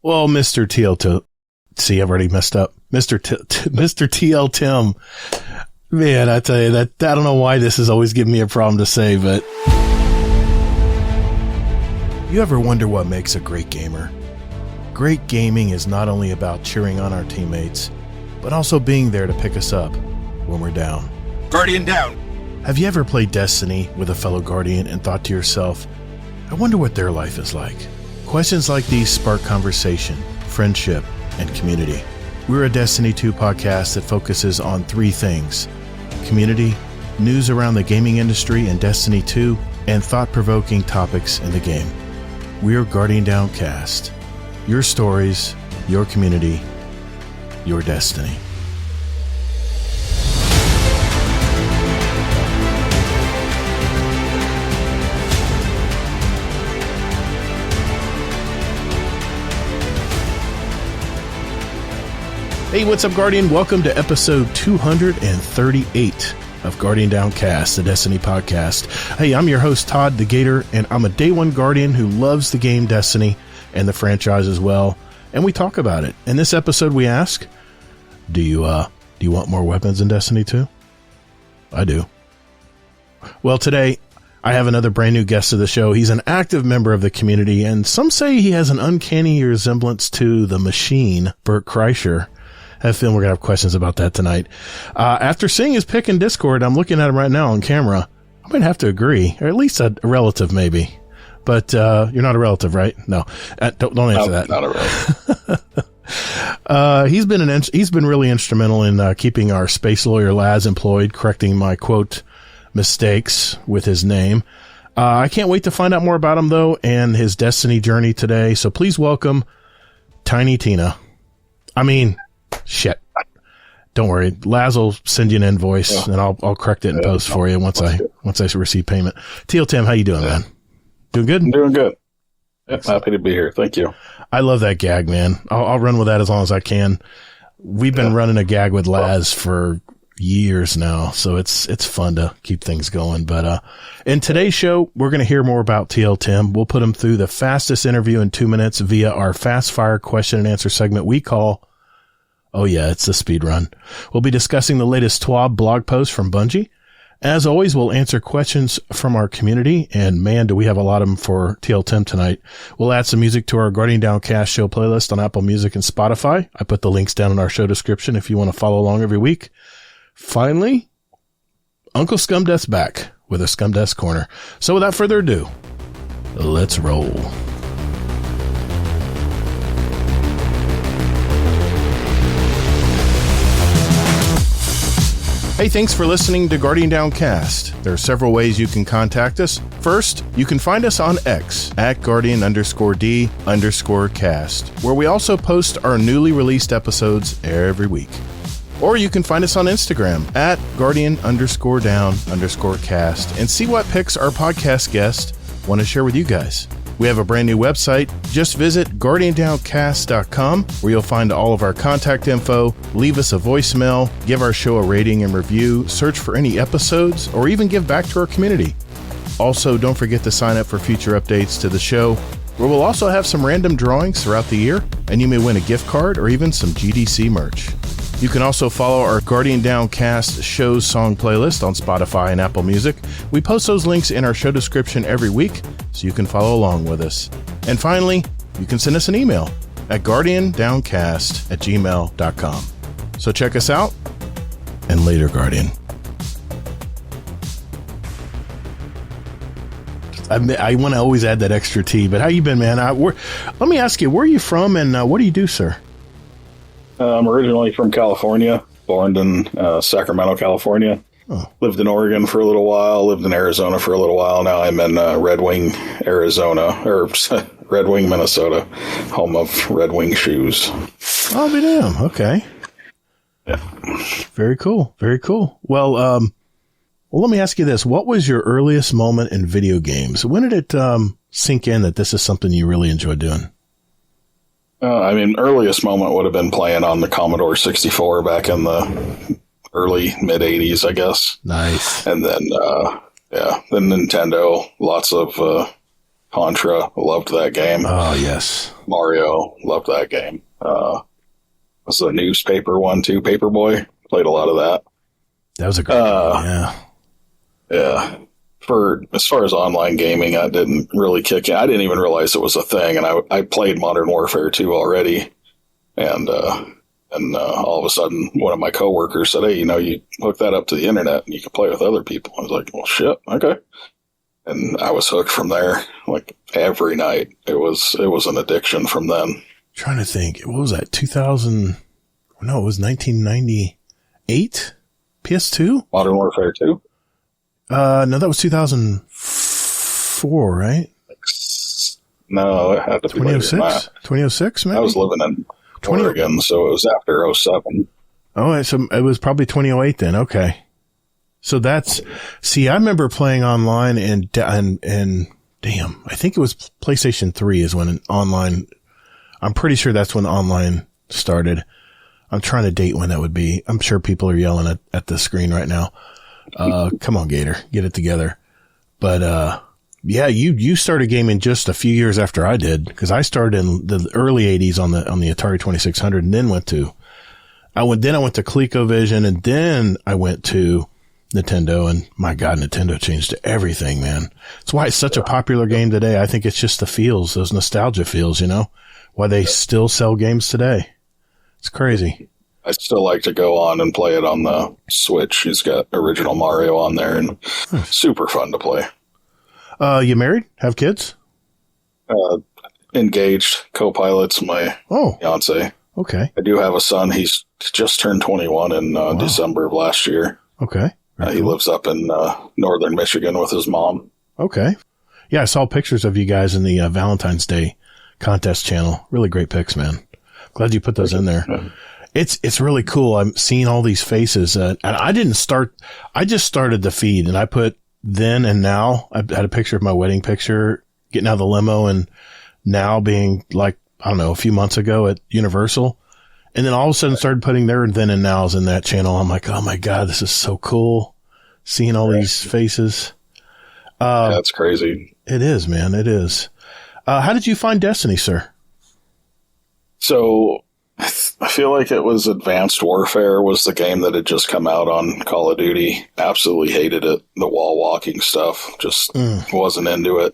Well, Mr. TLTim. See, I've already messed up. Mr. TLTim. Man, I tell you that I don't know why this is always giving me a problem to say, but you ever wonder what makes a great gamer? Great gaming is not only about cheering on our teammates, but also being there to pick us up when we're down. Guardian down. Have you ever played Destiny with a fellow Guardian and thought to yourself, I wonder what their life is like? Questions like these spark conversation, friendship, and community. We're a Destiny 2 podcast that focuses on three things: community, news around the gaming industry and Destiny 2, and thought-provoking topics in the game. We're Guardian Downcast. Your stories, your community, your destiny. Hey, what's up, Guardian? Welcome to episode 238 of Guardian Downcast, the Destiny podcast. Hey, I'm your host, Todd the Gator, and I'm a Day One Guardian who loves the game Destiny and the franchise as well, and we talk about it. In this episode, we ask, do you want more weapons in Destiny 2? I do. Well, today, I have another brand new guest of the show. He's an active member of the community, and some say he has an uncanny resemblance to the Machine, Bert Kreischer. I have a feeling we're going to have questions about that tonight. After seeing his pic in Discord, I'm looking at him right now on camera. I might have to agree, or at least a relative maybe. But you're not a relative, right? No, don't answer that. Not a relative. He's been really instrumental in keeping our space lawyer Laz employed, correcting my quote mistakes with his name. I can't wait to find out more about him though and his Destiny journey today. So please welcome Tiny Tina. I mean, shit. Don't worry. Laz will send you an invoice and I'll correct it in post for you once I receive payment. TLTim, how you doing, man? Doing good? I'm doing good. Yep, happy to be here. Thank you. I love that gag, man. I'll run with that as long as I can. We've been running a gag with Laz for years now, so it's fun to keep things going. But in today's show, we're going to hear more about TLTim. We'll put him through the fastest interview in 2 minutes via our fast fire question and answer segment we call, oh yeah, it's the speed run. We'll be discussing the latest TWAB blog post from Bungie. As always, we'll answer questions from our community, and man, do we have a lot of them for TLTim tonight. We'll add some music to our Guardian Downcast show playlist on Apple Music and Spotify. I put the links down in our show description if you want to follow along every week. Finally, Uncle Scumdeath's back with a Scumdeath Corner. So without further ado, let's roll. Hey, thanks for listening to Guardian Downcast. There are several ways you can contact us. First, you can find us on X at Guardian_D_cast, where we also post our newly released episodes every week. Or you can find us on Instagram at Guardian_Down_cast and see what pics our podcast guests want to share with you guys. We have a brand new website. Just visit GuardianDowncast.com, where you'll find all of our contact info, leave us a voicemail, give our show a rating and review, search for any episodes, or even give back to our community. Also, don't forget to sign up for future updates to the show, where we'll also have some random drawings throughout the year, and you may win a gift card or even some GDC merch. You can also follow our Guardian Downcast shows song playlist on Spotify and Apple Music. We post those links in our show description every week, so you can follow along with us. And finally, you can send us an email at guardiandowncast@gmail.com. So check us out, and later, Guardian. I want to always add that extra T, but how you been, man? Let me ask you, where are you from, and what do you do, sir? I'm originally from California, born in Sacramento, California. Oh. Lived in Oregon for a little while, lived in Arizona for a little while. Now I'm in Red Wing, Minnesota, home of Red Wing shoes. Oh, be damn. Okay. Yeah. Very cool. Very cool. Well, let me ask you this. What was your earliest moment in video games? When did it sink in that this is something you really enjoy doing? Earliest moment would have been playing on the Commodore 64 back in the early mid 80s, I guess. Nice. And then, then Nintendo, lots of Contra, loved that game. Oh, yes. Mario, loved that game. Was the newspaper one too, Paperboy. Played a lot of that. That was a great game, yeah. Yeah. As far as online gaming, I didn't really kick in. I didn't even realize it was a thing, and I played Modern Warfare 2 already, and all of a sudden, one of my coworkers said, "Hey, you hook that up to the internet and you can play with other people." I was like, "Well, shit, okay." And I was hooked from there, like every night. It was an addiction from then. I'm trying to think, what was that? 2000? No, it was 1998. PS2? Modern Warfare 2. No, that was 2004, right? No, it had to be 2006. 2006, maybe. I was living in Oregon, so it was after 07. Oh, so it was probably 2008 then. Okay. So I remember playing online and damn, I think it was PlayStation 3 is when online, I'm pretty sure that's when online started. I'm trying to date when that would be. I'm sure people are yelling at the screen right now. Come on, Gator, get it together. But, yeah, you started gaming just a few years after I did, because I started in the early 80s on the Atari 2600 and then went to ColecoVision, and then I went to Nintendo, and my God, Nintendo changed everything, man. That's why it's such a popular game today. I think it's just the feels, those nostalgia feels, why they still sell games today. It's crazy. I still like to go on and play it on the Switch. He's got original Mario on there, and super fun to play. You married? Have kids? Engaged. Co-pilot's my fiance. Okay. I do have a son. He's just turned 21 in December of last year. Okay. He lives up in northern Michigan with his mom. Okay. Yeah, I saw pictures of you guys in the Valentine's Day contest channel. Really great pics, man. Glad you put those in there. Yeah. It's really cool. I'm seeing all these faces. And I just started the feed, and I put then and now. I had a picture of my wedding picture, getting out of the limo, and now being like, I don't know, a few months ago at Universal. And then all of a sudden started putting their then and nows in that channel. I'm like, oh my God, this is so cool. Seeing all these faces. That's crazy. It is, man. It is. How did you find Destiny, sir? So I feel like it was Advanced Warfare was the game that had just come out on Call of Duty. Absolutely hated it. The wall walking stuff. Just wasn't into it.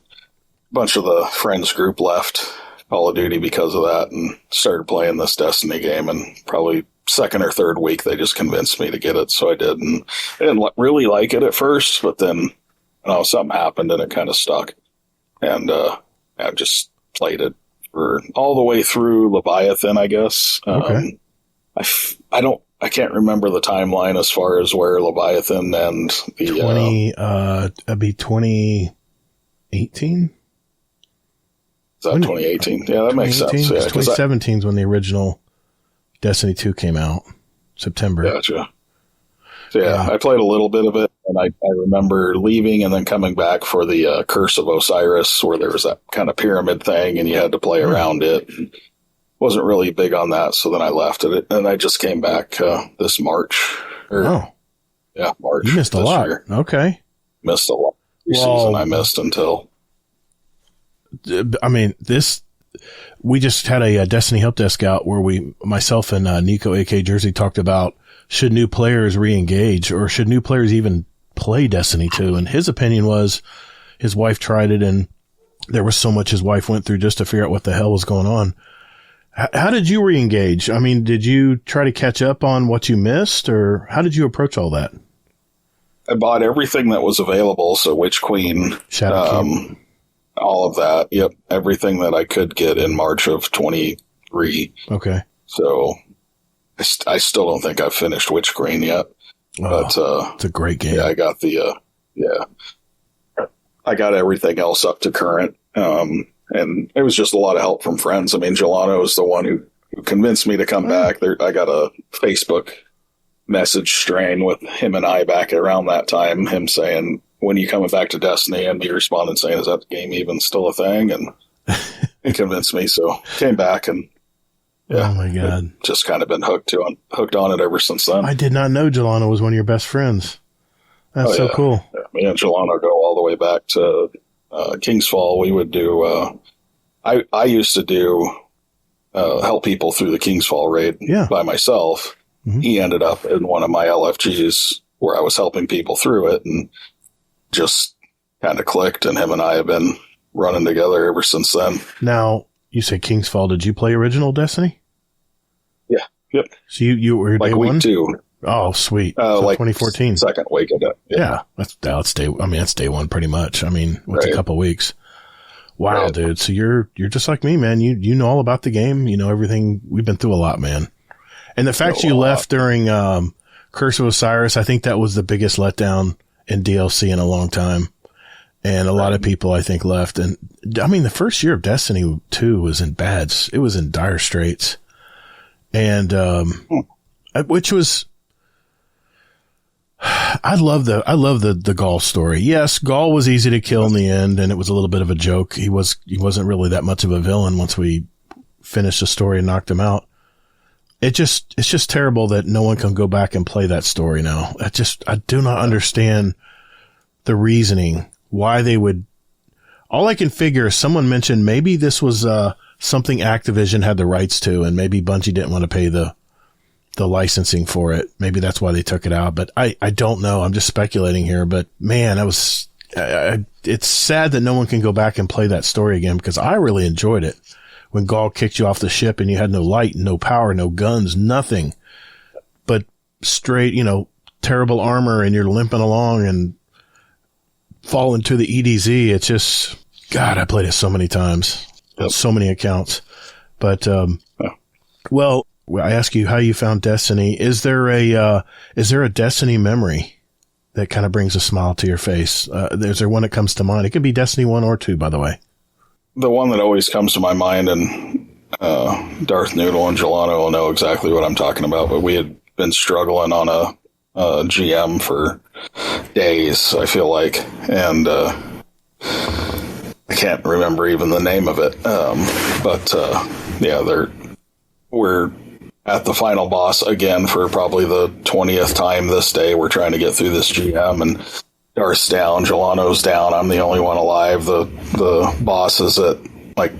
A bunch of the friends group left Call of Duty because of that and started playing this Destiny game, and probably second or third week they just convinced me to get it, so I did. And I didn't really like it at first, but then something happened and it kind of stuck, and I just played it for all the way through Leviathan, I guess. Okay. I can't remember the timeline as far as where Leviathan and the that'd be 2018. Is that 2018? Yeah, that makes sense. Yeah, 2017 is when the original Destiny 2 came out. September. Gotcha. So yeah, I played a little bit of it, and I remember leaving and then coming back for the Curse of Osiris, where there was that kind of pyramid thing, and you had to play around it. Wasn't really big on that, so then I left it, and I just came back this March. March. You missed a lot. Year. Okay. Missed a lot. Season I missed until. I mean, we just had a Destiny help desk out where myself and Nico, AK Jersey, talked about should new players re-engage, or should new players even play Destiny 2? And his opinion was his wife tried it, and there was so much his wife went through just to figure out what the hell was going on. How did you re-engage? I mean, did you try to catch up on what you missed, or how did you approach all that? I bought everything that was available. So Witch Queen, Shadowkeep. All of that. Yep. Everything that I could get in March of 23. Okay. So I still don't think I've finished Witch Queen yet. But it's a great game. Yeah, I got I got everything else up to current. And it was just a lot of help from friends. I mean, Jelano is the one who convinced me to come back. I got a Facebook message strain with him and I back around that time, him saying, when are you coming back to Destiny? And me responding saying, is that game even still a thing? And he convinced me. So came back, and oh my God, just kind of been hooked on it ever since then. I did not know Jelano was one of your best friends. That's so cool. Yeah, me and Jelano go all the way back to King's Fall, we would do, I used to do, help people through the King's Fall raid by myself. Mm-hmm. He ended up in one of my LFGs where I was helping people through it, and just kind of clicked, and him and I have been running together ever since then. Now, you say King's Fall. Did you play original Destiny? Yeah. Yep. So you were like day week one? 2. Oh, sweet. So like 2014. Second week of it. Yeah. That's day. I mean, that's day one pretty much. I mean, what's a couple weeks? Wow, dude. So you're just like me, man. You know all about the game. You know everything. We've been through a lot, man. And the fact you left during Curse of Osiris, I think that was the biggest letdown in DLC in a long time. And a lot of people, I think, left. And I mean, the first year of Destiny 2 was in it was in dire straits. And, which was, I love the Gaul story. Yes, Gaul was easy to kill in the end, and it was a little bit of a joke. He wasn't really that much of a villain once we finished the story and knocked him out. It's just terrible that no one can go back and play that story now. I do not understand the reasoning why they would. All I can figure is someone mentioned maybe this was something Activision had the rights to, and maybe Bungie didn't want to pay the licensing for it. Maybe that's why they took it out, but I don't know. I'm just speculating here, but man, it's sad that no one can go back and play that story again, because I really enjoyed it. When Gaul kicked you off the ship and you had no light, no power, no guns, nothing but straight, terrible armor, and you're limping along and fall into the EDZ. It's just, God, I played it so many times on so many accounts. But, well, I ask you how you found Destiny. Is there a Destiny memory that kind of brings a smile to your face? Is there one that comes to mind? It could be Destiny 1 or 2, by the way. The one that always comes to my mind, and Darth Noodle and Gelano will know exactly what I'm talking about, but we had been struggling on a GM for days, I feel like, and I can't remember even the name of it. But we're at the final boss again for probably the 20th time this day. We're trying to get through this GM, and Darth's down, Gelano's down, I'm the only one alive. The boss is at like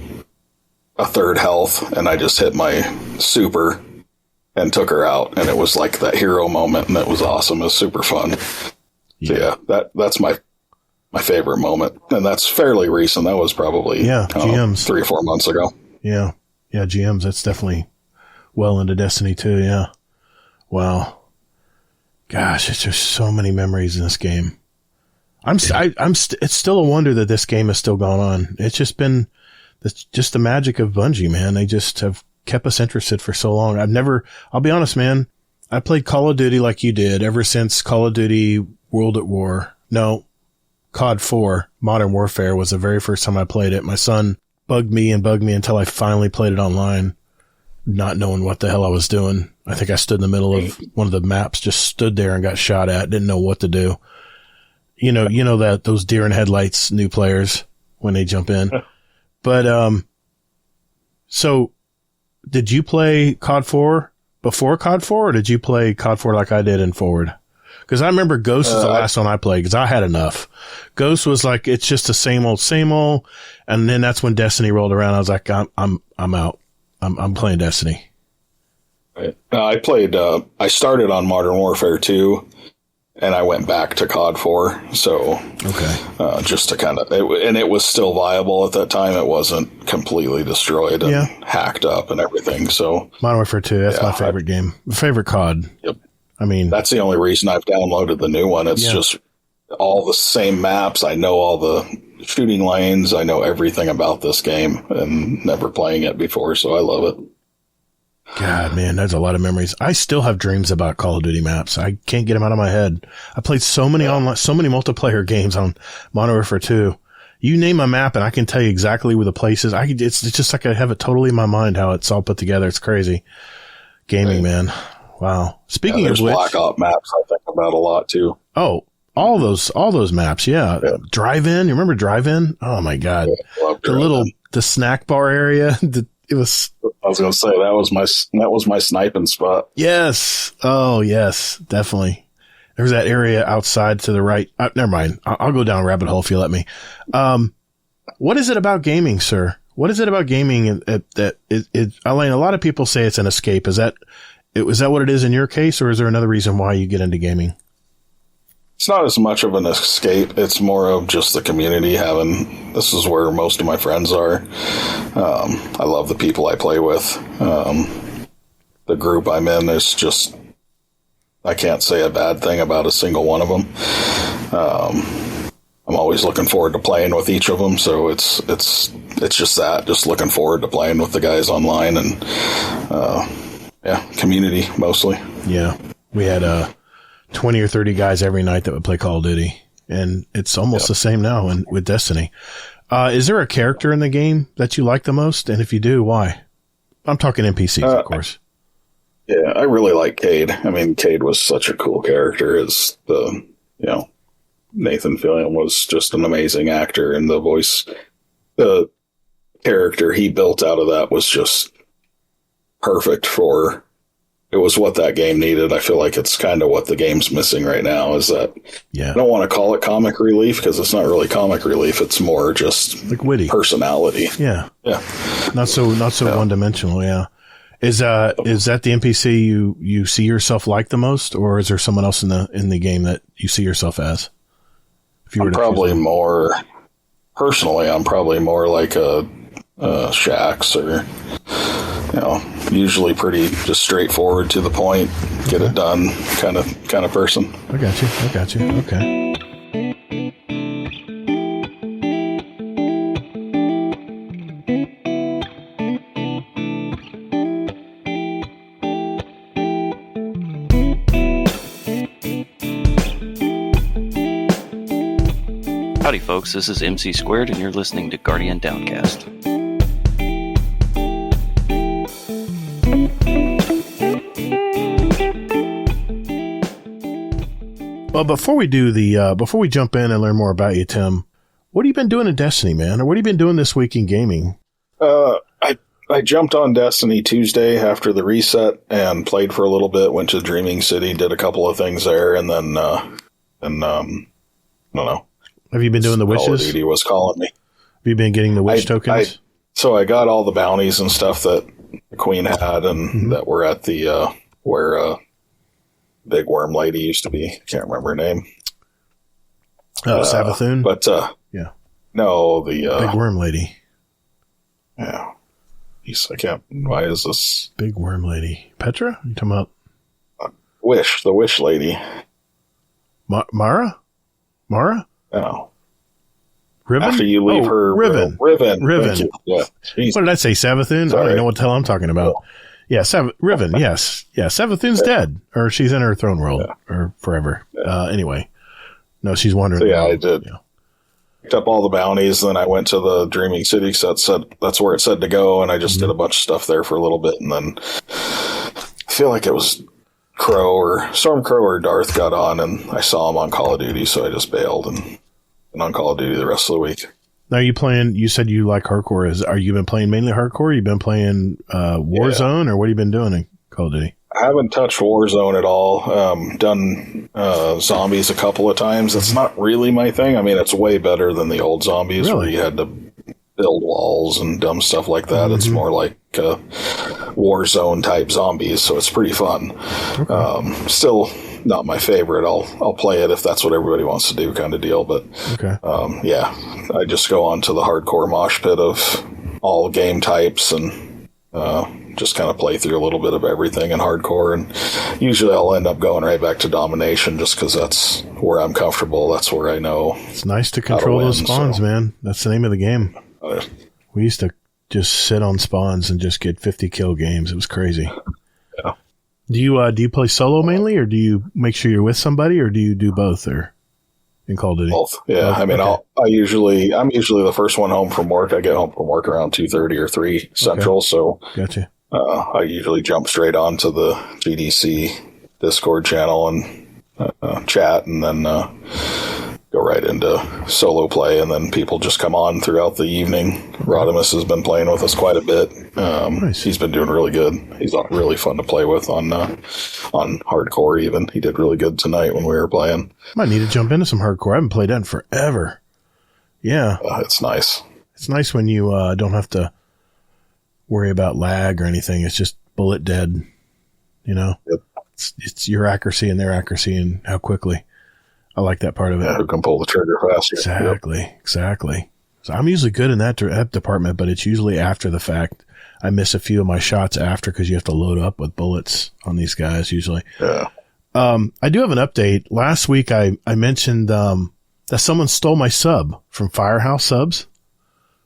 a third health, and I just hit my super and took her out, and it was like that hero moment, and it was awesome. It was super fun. Yeah, so that's my favorite moment, and that's fairly recent. That was probably GMs 3 or 4 months ago. Yeah, GMs. That's definitely well into Destiny 2. Yeah, wow. Gosh, it's just so many memories in this game. It's still a wonder that this game is still going on. It's just the magic of Bungie, man. They just have kept us interested for so long. I'll be honest, man. I played Call of Duty like you did ever since Call of Duty World at War. No, COD 4, Modern Warfare was the very first time I played it. My son bugged me until I finally played it online, not knowing what the hell I was doing. I think I stood in the middle of one of the maps, just stood there and got shot at, didn't know what to do. You know that those deer in headlights new players when they jump in. But so did you play COD 4 before COD 4, or did you play COD 4 like I did in Forward? Because I remember Ghost was the last one I played, because I had enough. Ghost was like, it's just the same old, and then that's when Destiny rolled around. I was like, I'm out. I'm playing Destiny. Right. I started on Modern Warfare 2, and I went back to COD 4. So, just to kind of, and it was still viable at that time. It wasn't completely destroyed and hacked up and everything. So, Modern Warfare 2, that's my favorite game. Favorite COD. Yep. I mean, that's the only reason I've downloaded the new one. It's just all the same maps. I know all the shooting lanes. I know everything about this game, and never playing it before. So I love it. God, man, there's a lot of memories. I still have dreams about Call of Duty maps. I can't get them out of my head. I played so many online, so many multiplayer games on Modern Warfare 2. You name a map and I can tell you exactly where the place is. It's just like I have it totally in my mind how it's all put together. It's crazy. Gaming, man. Wow. Speaking of which, Black Ops maps I think about a lot too. Oh, all those maps. Yeah. Drive-In. You remember Drive-In? Oh my God. The snack bar area. I was going to say that was my sniping spot. Yes. Oh yes, definitely. There was that area outside to the right. Never mind. I'll go down a rabbit hole if you let me. What is it about gaming, sir? What is it about gaming that Elaine, a lot of people say it's an escape. Is that what it is in your case, or is there another reason why you get into gaming? It's not as much of an escape. It's more of just the community this is where most of my friends are. I love the people I play with. The group I'm in is just, I can't say a bad thing about a single one of them. I'm always looking forward to playing with each of them. So it's just looking forward to playing with the guys online and, community mostly. Yeah. We had, 20 or 30 guys every night that would play Call of Duty, and it's almost the same now with Destiny. Is there a character in the game that you like the most? And if you do, why? I'm talking NPCs, of course. Yeah, I really like Cade. I mean, Cade was such a cool character. Nathan Fillion was just an amazing actor, and the character he built out of that was just perfect for. It was what that game needed. I feel like it's kind of what the game's missing right now is that I don't want to call it comic relief because it's not really comic relief. It's more just like witty personality. Yeah. Yeah. Not so one dimensional. Yeah. Is that the NPC you see yourself like the most, or is there someone else in the game that you see yourself as? If you were probably more personally, I'm probably more like a Shax or, usually pretty just straightforward to the point, get it done kind of person. I got you. Okay. Howdy folks, this is MC Squared and you're listening to Guardian Downcast. Well, before we jump in and learn more about you, Tim, what have you been doing in Destiny, man? Or what have you been doing this week in gaming? I jumped on Destiny Tuesday after the reset and played for a little bit, went to Dreaming City, did a couple of things there, and then, I don't know. Have you been doing the wishes? Call of Duty was calling me. Have you been getting the wish tokens? So I got all the bounties and stuff that the Queen had and that were at the, where, Big Worm Lady used to be. Can't remember her name. Savathun? But, yeah. No, the, Big Worm Lady. Yeah. Why is this? Big Worm Lady. Petra? You talking about? The Wish Lady. Mara? No. Riven? After you leave her. Riven. Yeah. What did I say? Savathun? I don't even know what the hell I'm talking about. Yeah, Riven, yes. Yeah, Savathun's dead. Or she's in her throne world. Or forever. Yeah. Anyway. No, she's wandering. So I did. Yeah. Picked up all the bounties, then I went to the Dreaming City, so that's where it said to go, and I just did a bunch of stuff there for a little bit, and then I feel like it was Stormcrow or Darth got on, and I saw him on Call of Duty, so I just bailed and been on Call of Duty the rest of the week. Now you said you like hardcore. Are you been playing mainly hardcore? You been playing Warzone, or what have you been doing in Call of Duty? I haven't touched Warzone at all. Done zombies a couple of times. It's not really my thing. I mean, it's way better than the old zombies where you had to build walls and dumb stuff like that. Mm-hmm. It's more like Warzone type zombies, so it's pretty fun. Okay. Still not my favorite. I'll play it if that's what everybody wants to do, kind of deal. But I just go on to the hardcore mosh pit of all game types and just kind of play through a little bit of everything in hardcore, and usually I'll end up going right back to domination just because that's where I'm comfortable. That's where I know. It's nice to control those spawns, man. That's the name of the game. We used to just sit on spawns and just get 50 kill games. It was crazy. Yeah. Do you play solo mainly, or do you make sure you're with somebody, or do you do both, or in Call of Duty? Both. Yeah. Both? I mean, okay. I'm usually the first one home from work. I get home from work around 2:30 or 3 Central. Okay. So gotcha. I usually jump straight onto the GDC Discord channel and chat, and then go right into solo play, and then people just come on throughout the evening. Rodimus has been playing with us quite a bit. Nice. He's been doing really good. He's really fun to play with on hardcore even. He did really good tonight when we were playing. Might need to jump into some hardcore. I haven't played that in forever. Yeah. It's nice. It's nice when you don't have to worry about lag or anything. It's just bullet dead, you know? Yep. It's your accuracy and their accuracy and how quickly. I like that part of it. Yeah, who can pull the trigger faster. Exactly. So I'm usually good in that department, but it's usually after the fact. I miss a few of my shots after because you have to load up with bullets on these guys usually. Yeah. I do have an update. Last week I mentioned that someone stole my sub from Firehouse Subs.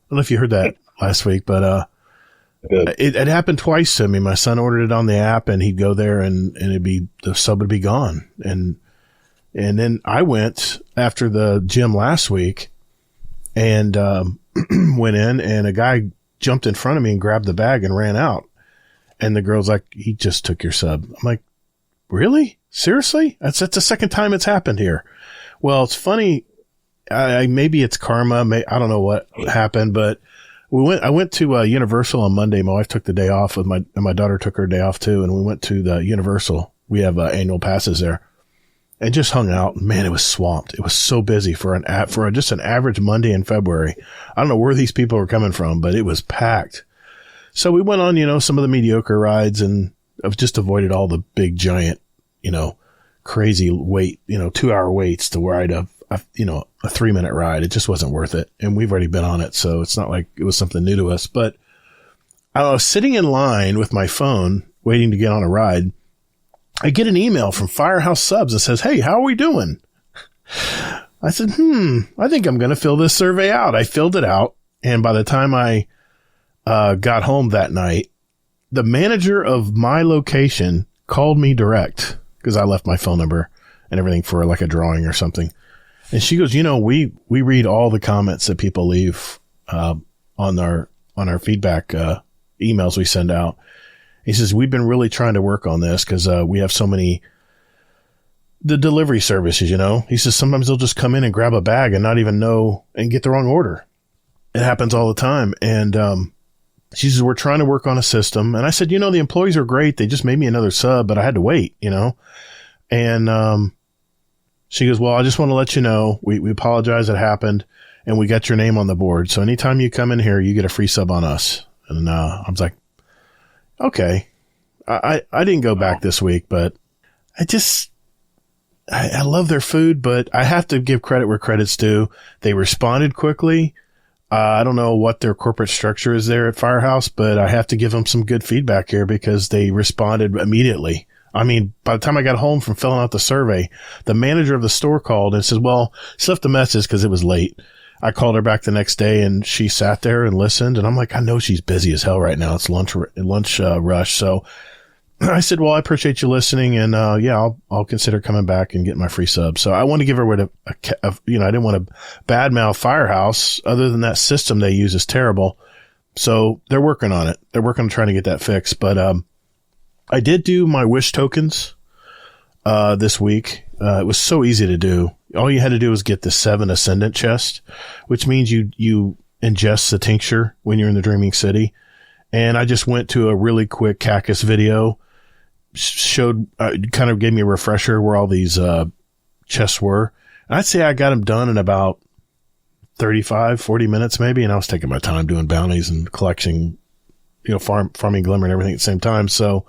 I don't know if you heard that last week, but it happened twice to me. My son ordered it on the app, and he'd go there, and the sub would be gone. And then I went after the gym last week, and went in, and a guy jumped in front of me and grabbed the bag and ran out. And the girl's like, "He just took your sub." I'm like, "Really? Seriously? That's the second time it's happened here." Well, it's funny. Maybe it's karma. I don't know what happened, but I went to Universal on Monday. My wife took the day off and my daughter took her day off too. And we went to the Universal. We have annual passes there, and just hung out. Man, it was swamped. It was so busy for just an average Monday in February. I don't know where these people were coming from, but it was packed. So we went on, some of the mediocre rides, and I've just avoided all the big giant, crazy wait, 2-hour waits to where I'd have, a 3-minute ride. It just wasn't worth it. And we've already been on it. So it's not like it was something new to us, but I was sitting in line with my phone waiting to get on a ride. I get an email from Firehouse Subs that says, "Hey, how are we doing?" I said, I think I'm going to fill this survey out. I filled it out. And by the time I got home that night, the manager of my location called me direct because I left my phone number and everything for like a drawing or something. And she goes, we read all the comments that people leave on our feedback emails we send out. He says, "We've been really trying to work on this because we have so many the delivery services, He says sometimes they'll just come in and grab a bag and not even know and get the wrong order. It happens all the time." And she says, "We're trying to work on a system." And I said, the employees are great. They just made me another sub, but I had to wait, And she goes, "Well, I just want to let you know, we apologize it happened, and we got your name on the board. So anytime you come in here, you get a free sub on us." And I was like, okay. I didn't go back this week, but I love their food, but I have to give credit where credit's due. They responded quickly. I don't know what their corporate structure is there at Firehouse, but I have to give them some good feedback here because they responded immediately. I mean, by the time I got home from filling out the survey, the manager of the store called and says, "Well, she left a message because it was late." I called her back the next day, and she sat there and listened. And I'm like, I know she's busy as hell right now. It's lunch rush. So I said, "Well, I appreciate you listening, and I'll consider coming back and getting my free sub." So I want to give her I didn't want to badmouth Firehouse. Other than that system they use is terrible. So they're working on it. They're working on trying to get that fixed. But I did do my wish tokens this week. It was so easy to do. All you had to do was get the 7 Ascendant chest, which means you ingest the tincture when you're in the Dreaming City. And I just went to a really quick Cactus video, showed, kind of gave me a refresher where all these chests were. And I'd say I got them done in about 35, 40 minutes maybe. And I was taking my time doing bounties and collecting, farming glimmer and everything at the same time. So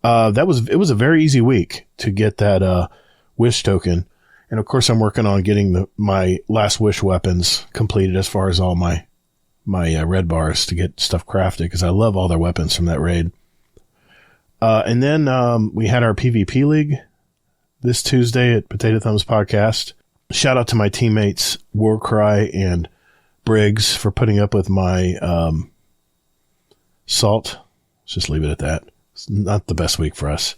it was a very easy week to get that wish token. And of course, I'm working on getting my last wish weapons completed as far as all my red bars to get stuff crafted because I love all their weapons from that raid. And then we had our PvP League this Tuesday at Potato Thumbs Podcast. Shout out to my teammates Warcry and Briggs for putting up with my salt. Let's just leave it at that. It's not the best week for us.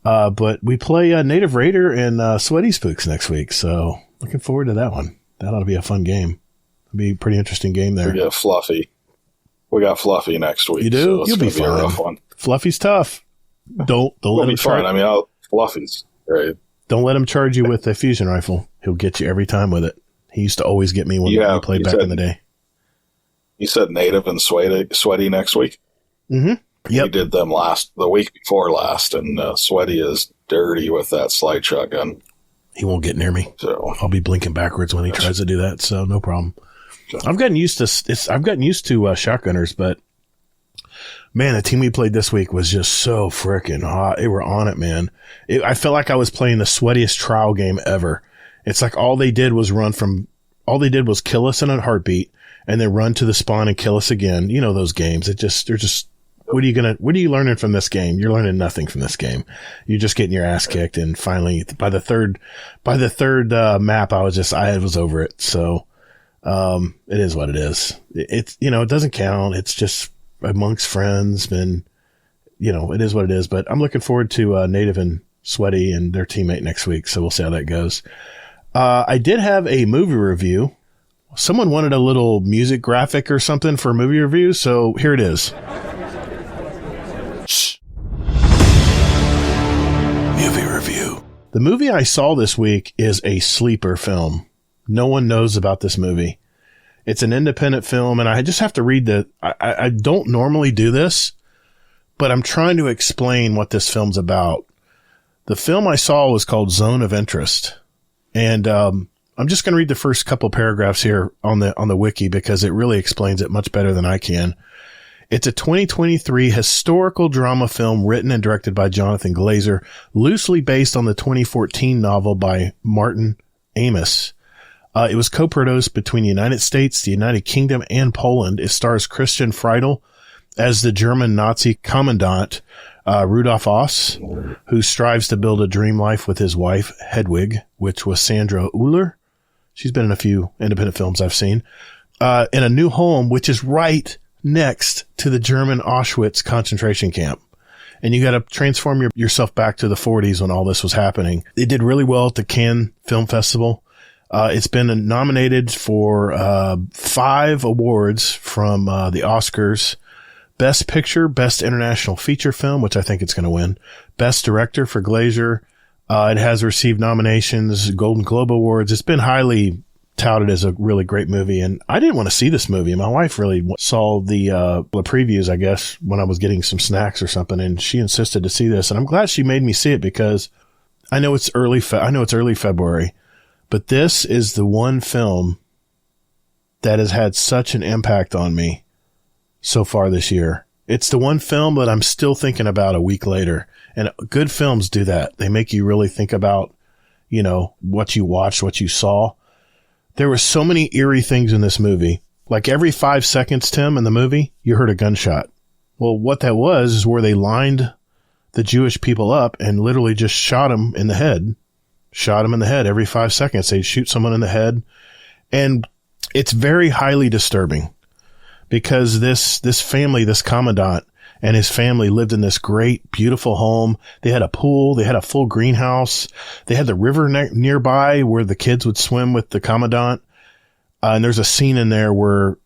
But we play Native Raider and Sweaty Spooks next week, so looking forward to that one. That ought to be a fun game. It'll be a pretty interesting game there. We got Fluffy. We got Fluffy next week. You do? So You'll be fine. A rough one. Fluffy's tough. Don't let him charge. I mean, Fluffy's great. Don't let him charge you with a fusion rifle. He'll get you every time with it. He used to always get me when we played back in the day. You said Native and Sweaty next week? Mm-hmm. Yep. We did them the week before last, and Sweaty is dirty with that slide shotgun. He won't get near me. So I'll be blinking backwards when he tries to do that, so no problem. I've gotten used to shotgunners, but man, the team we played this week was just so freaking hot. They were on it, man. I felt like I was playing the sweatiest trial game ever. It's like all they did was kill us in a heartbeat and then run to the spawn and kill us again. You know, those games. What are you learning from this game? You're learning nothing from this game. You're just getting your ass kicked. And finally, by the third map, I was over it. So, it is what it is. It doesn't count. It's just amongst friends, and it is what it is. But I'm looking forward to Native and Sweaty and their teammate next week. So we'll see how that goes. I did have a movie review. Someone wanted a little music graphic or something for a movie review. So here it is. Movie review. The movie I saw this week is a sleeper film. No one knows about this movie. It's an independent film, and I just have to read I don't normally do this, but I'm trying to explain what this film's about. The film I saw was called Zone of Interest, and I'm just going to read the first couple paragraphs here on the wiki because it really explains it much better than I can. It's a 2023 historical drama film written and directed by Jonathan Glazer, loosely based on the 2014 novel by Martin Amis. It was co-produced between the United States, the United Kingdom, and Poland. It stars Christian Friedel as the German Nazi commandant, Rudolf Oss, who strives to build a dream life with his wife, Hedwig, which was Sandra Euler. She's been in a few independent films I've seen. In a new home, which is right next to the German Auschwitz concentration camp. And you got to transform yourself back to the 40s when all this was happening. It did really well at the Cannes Film Festival. It's been nominated for 5 awards from the Oscars. Best Picture, Best International Feature Film, which I think it's going to win. Best Director for Glazer. It has received nominations, Golden Globe Awards. It's been highly touted as a really great movie, and I didn't want to see this movie. My wife really saw the previews, I guess, when I was getting some snacks or something, and she insisted to see this, and I'm glad she made me see it because I know it's early February. But this is the one film that has had such an impact on me so far this year. It's the one film that I'm still thinking about a week later. And good films do that. They make you really think about, what you watched, what you saw. There were so many eerie things in this movie. Like every 5 seconds, Tim, in the movie, you heard a gunshot. Well, what that was is where they lined the Jewish people up and literally just shot them in the head. Shot him in the head every 5 seconds. They'd shoot someone in the head. And it's very highly disturbing because this family, this commandant and his family lived in this great, beautiful home. They had a pool. They had a full greenhouse. They had the river nearby where the kids would swim with the commandant. And there's a scene in there where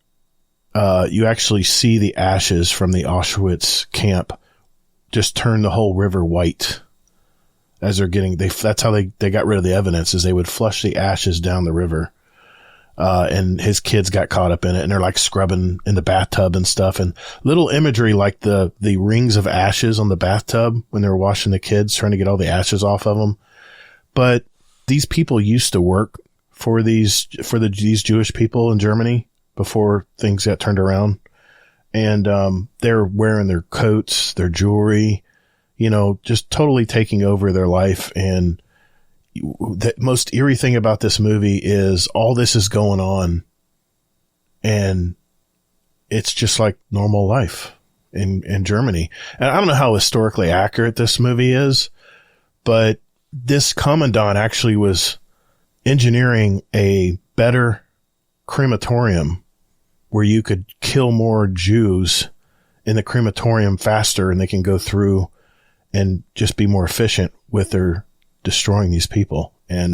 you actually see the ashes from the Auschwitz camp just turn the whole river white. As that's how they got rid of the evidence, is they would flush the ashes down the river. And his kids got caught up in it, and they're like scrubbing in the bathtub and stuff, and little imagery like the rings of ashes on the bathtub when they were washing the kids, trying to get all the ashes off of them. But these people used to work for these Jewish people in Germany before things got turned around. And, they're wearing their coats, their jewelry, just totally taking over their life. And the most eerie thing about this movie is all this is going on, and it's just like normal life in Germany. And I don't know how historically accurate this movie is, but this commandant actually was engineering a better crematorium where you could kill more Jews in the crematorium faster, and they can go through and just be more efficient with their destroying these people. And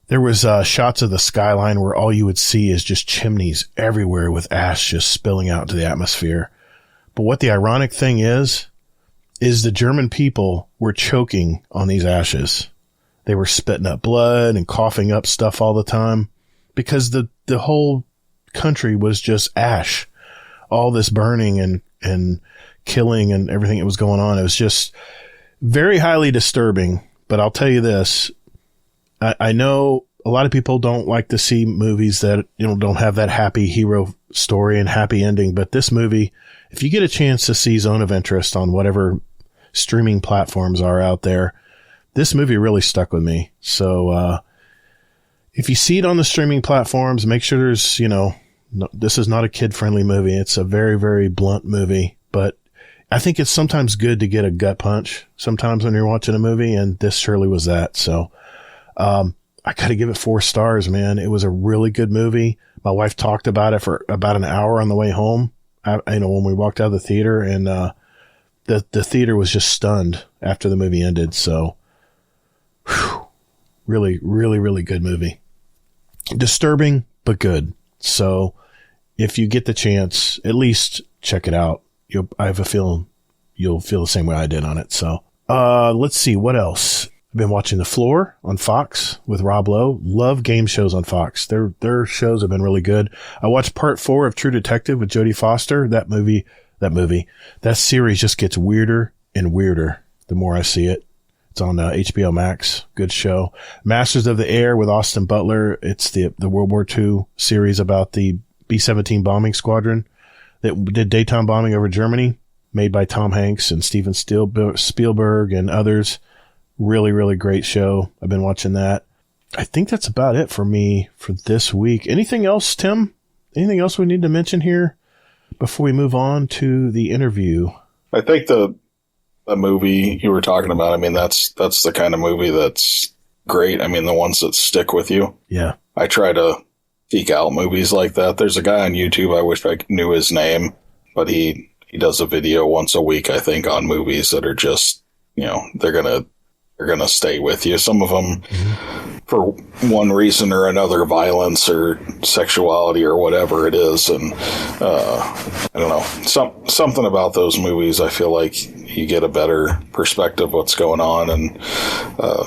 there was shots of the skyline where all you would see is just chimneys everywhere with ash just spilling out into the atmosphere. But what the ironic thing is the German people were choking on these ashes. They were spitting up blood and coughing up stuff all the time because the whole country was just ash. All this burning and killing and everything that was going on. It was just very highly disturbing. But I'll tell you this, I know a lot of people don't like to see movies that, don't have that happy hero story and happy ending. But this movie, if you get a chance to see Zone of Interest on whatever streaming platforms are out there, this movie really stuck with me. So, if you see it on the streaming platforms, make sure there's, this is not a kid-friendly movie. It's a very, very blunt movie, but I think it's sometimes good to get a gut punch sometimes when you're watching a movie, and this surely was that. So, I got to give it 4 stars, man. It was a really good movie. My wife talked about it for about an hour on the way home. When we walked out of the theater, and, the theater was just stunned after the movie ended. So, really, really, really good movie. Disturbing, but good. So if you get the chance, at least check it out. I have a feeling you'll feel the same way I did on it. So, let's see what else. I've been watching The Floor on Fox with Rob Lowe. Love game shows on Fox. Their shows have been really good. I watched part 4 of True Detective with Jodie Foster. That series just gets weirder and weirder the more I see it. It's on HBO Max. Good show. Masters of the Air with Austin Butler. It's the World War II series about the B-17 bombing squadron that did daytime bombing over Germany, made by Tom Hanks and Steven Spielberg and others. Really, really great show. I've been watching that. I think that's about it for me for this week. Anything else, Tim? Anything else we need to mention here before we move on to the interview? I think the movie you were talking about, I mean, that's the kind of movie that's great. I mean, the ones that stick with you. Yeah. I try to seek out movies like that. There's a guy on YouTube, I wish I knew his name, but he does a video once a week, I think, on movies that are just, they're gonna stay with you. Some of them, for one reason or another, violence or sexuality or whatever it is, and I don't know, something about those movies. I feel like you get a better perspective of what's going on and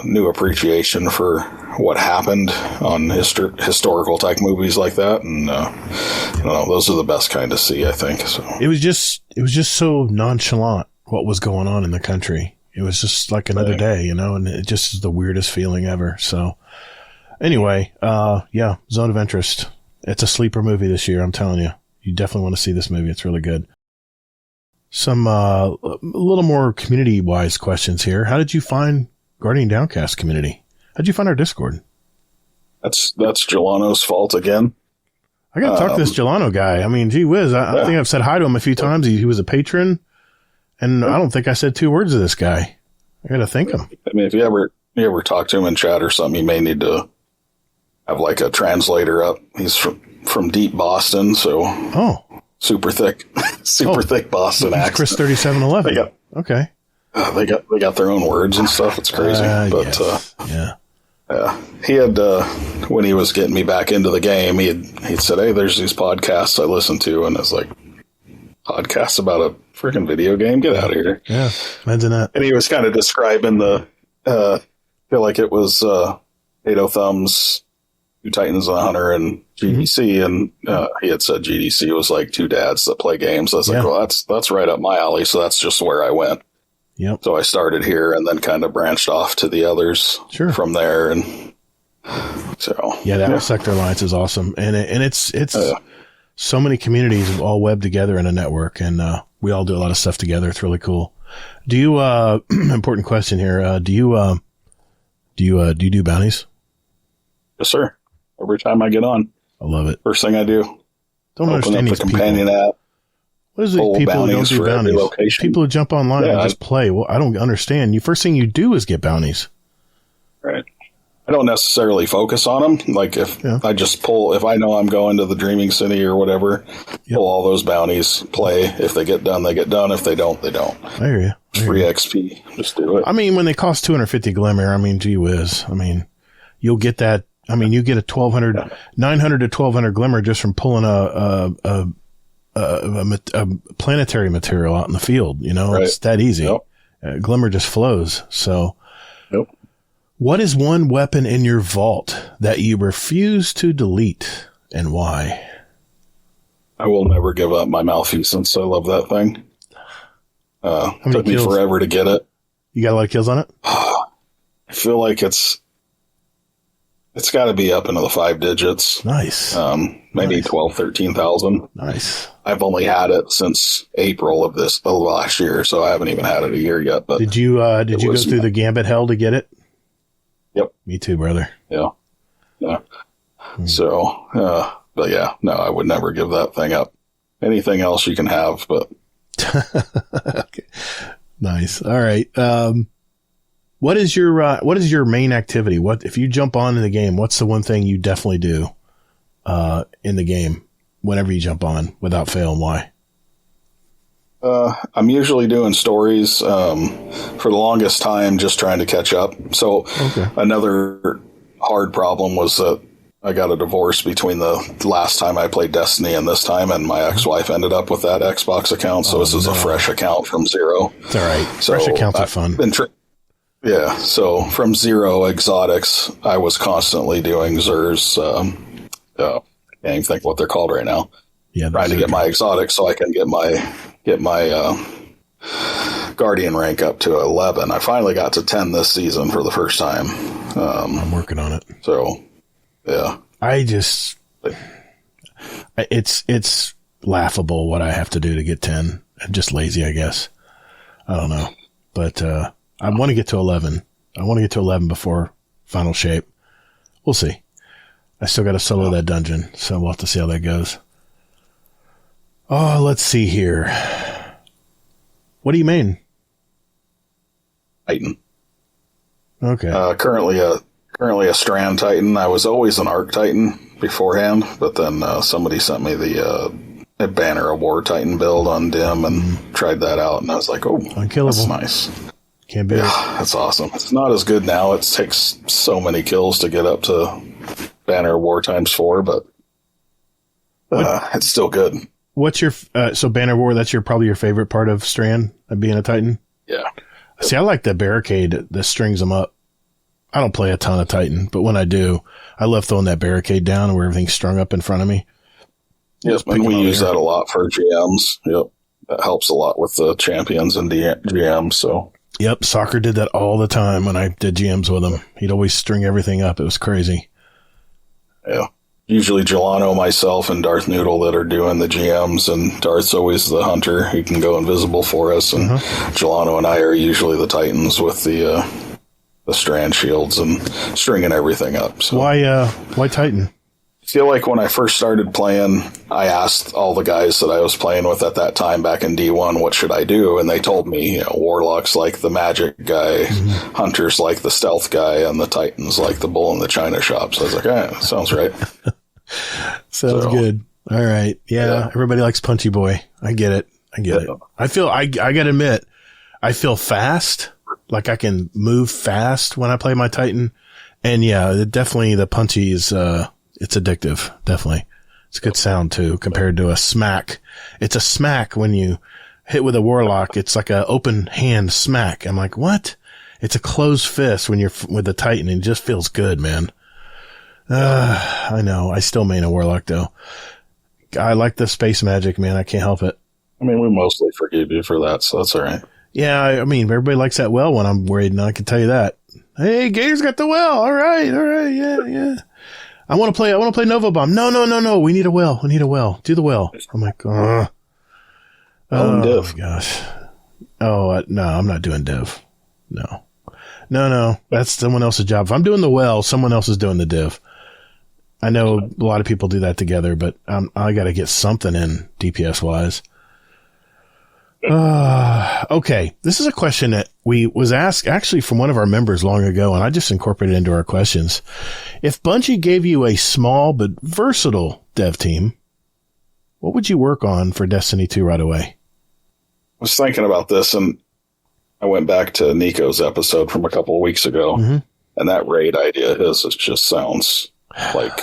new appreciation for what happened on historical type movies like that. And I don't know, those are the best kind to see, I think. So it was just so nonchalant what was going on in the country. It was just like another day, and it just is the weirdest feeling ever. So anyway, Zone of Interest. It's a sleeper movie this year. I'm telling you, you definitely want to see this movie. It's really good. Some, a little more community wise questions here. How did you find Guardian Downcast community? How'd you find our Discord? That's Jelano's fault again. I got to talk to this Jelano guy. I mean, gee whiz. I think I've said hi to him a few times. He was a patron. And I don't think I said 2 words to this guy. I got to thank him. I mean, if you ever talk to him in chat or something, you may need to have like a translator up. He's from deep Boston, so super thick Boston accent. Chris 3711. Okay. They got their own words and stuff. It's crazy, he had when he was getting me back into the game, he'd said, "Hey, there's these podcasts I listen to," and I was like, "Podcasts about a freaking video game? Get out of here!" Yeah, imagine that. And he was kind of describing I feel like it was 8 Thumbs, 2 Titans and a Hunter, and GDC, and he had said GDC was like 2 dads that play games. I was like, well, that's right up my alley. So that's just where I went. Yep. So I started here and then kind of branched off to the others from there, and so the Sector Alliance is awesome, and it's so many communities all webbed together in a network, and we all do a lot of stuff together. It's really cool. Do you important question here? Do you do bounties? Yes, sir. Every time I get on, I love it. First thing I do, don't open understand up these the companion app. What is it? People who don't do bounties. People who jump online and just play. Well, I don't understand. First thing you do is get bounties. Right. I don't necessarily focus on them. Like I just pull, if I know I'm going to the Dreaming City or whatever, pull all those bounties, play. If they get done, they get done. If they don't, they don't. I hear you. Free XP. Just do it. I mean, when they cost 250 glimmer, I mean, gee whiz. I mean, you'll get that. I mean, you get a 900 to 1200 glimmer just from pulling a planetary material out in the field. It's that easy. Yep. Glimmer just flows. So, what is one weapon in your vault that you refuse to delete, and why? I will never give up my malfeasance. I love that thing. Took me forever to get it. You got a lot of kills on it? I feel like it's It's got to be up into the 5 digits. Nice. Maybe Nice. 12, 13,000. Nice. I've only had it since April of last year, so I haven't even had it a year yet. But Did you go through the gambit hell to get it? Yep. Me too, brother. Yeah. So, but yeah, no, I would never give that thing up. Anything else you can have, but. Okay. Nice. All right. What is your main activity? What if you jump on in the game? What's the one thing you definitely do in the game whenever you jump on without fail, and why? I'm usually doing stories. For the longest time, just trying to catch up. So another hard problem was that I got a divorce between the last time I played Destiny and this time, and my ex-wife ended up with that Xbox account. So this is a fresh account from zero. It's all right. Fresh accounts are fun. Yeah. So from zero exotics, I was constantly doing Xur's. I can't even think what they're called right now. Yeah, trying to get my exotics so I can get my Guardian rank up to 11. I finally got to 10 this season for the first time. I'm working on it. So, yeah. It's laughable what I have to do to get 10. I'm just lazy, I guess. I don't know. But I want to get to 11. I want to get to 11 before final shape. We'll see. I still got to solo that dungeon, so we'll have to see how that goes. Oh, let's see here. What do you mean? Titan. Okay. Currently a Strand Titan. I was always an Arc Titan beforehand, but then somebody sent me the Banner of War Titan build on Dim and tried that out, and I was like, oh, unkillable. That's nice. Can't be. Yeah, that's awesome. It's not as good now. It takes so many kills to get up to Banner of War ×4, but it's still good. What's your so Banner of War? That's probably your favorite part of Strand, being a Titan. Yeah. See, I like the barricade that strings them up. I don't play a ton of Titan, but when I do, I love throwing that barricade down where everything's strung up in front of me. Yes, and we use that a lot for GMs. Yep, that helps a lot with the champions and GMs. So. Yep, Soccer did that all the time when I did GMs with him. He'd always string everything up. It was crazy. Yeah. Usually Gelano, myself, and Darth Noodle that are doing the GMs, and Darth's always the hunter. He can go invisible for us, and Gelano and I are usually the Titans with the strand shields and stringing everything up. So. Why Titan? I feel like when I first started playing, I asked all the guys that I was playing with at that time back in D1, what should I do? And they told me, Warlock's like the magic guy, Hunter's like the stealth guy, and the Titan's like the bull in the china shop. So I was like, that sounds right. Sounds good. All right. Yeah, everybody likes Punchy Boy. I get it. I feel, I gotta admit, I feel fast. Like I can move fast when I play my Titan. And yeah, definitely the Punchy is, it's addictive. Definitely. It's a good sound too, compared to a smack. It's a smack when you hit with a Warlock. It's like a open hand smack. I'm like, what? It's a closed fist when you're with the Titan, and it just feels good, man. I know. I still main a Warlock though. I like the space magic, man. I can't help it. I mean, we mostly forgive you for that, so that's all right. Yeah, I mean, everybody likes that well when I'm worried, and I can tell you that. Hey, Gator's got the well. All right, yeah. I want to play Nova Bomb. No. We need a well. Do the well. I'm like, oh Div. my gosh. Oh, no, I'm not doing Div. No. That's someone else's job. If I'm doing the well, someone else is doing the Div. I know a lot of people do that together, but I got to get something in DPS wise. Okay. This is a question that was asked actually from one of our members long ago, and I just incorporated it into our questions. If Bungie gave you a small but versatile dev team, what would you work on for Destiny 2 right away? I was thinking about this, and I went back to Nico's episode from a couple of weeks ago, and that raid idea just sounds like,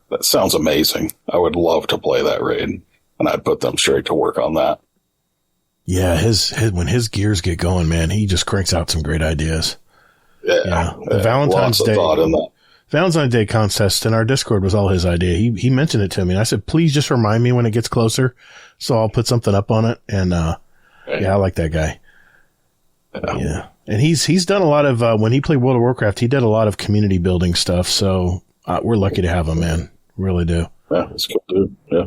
that sounds amazing. I would love to play that raid, and I'd put them straight to work on that. Yeah, when his gears get going, man, he just cranks out some great ideas. Yeah. The Valentine's Day contest in our Discord was all his idea. He mentioned it to me, and I said, please just remind me when it gets closer, so I'll put something up on it. And yeah, I like that guy. Yeah, and he's done a lot of when he played World of Warcraft, he did a lot of community building stuff. So We're lucky to have him, man. Really do. Yeah, it's cool, dude. Yeah.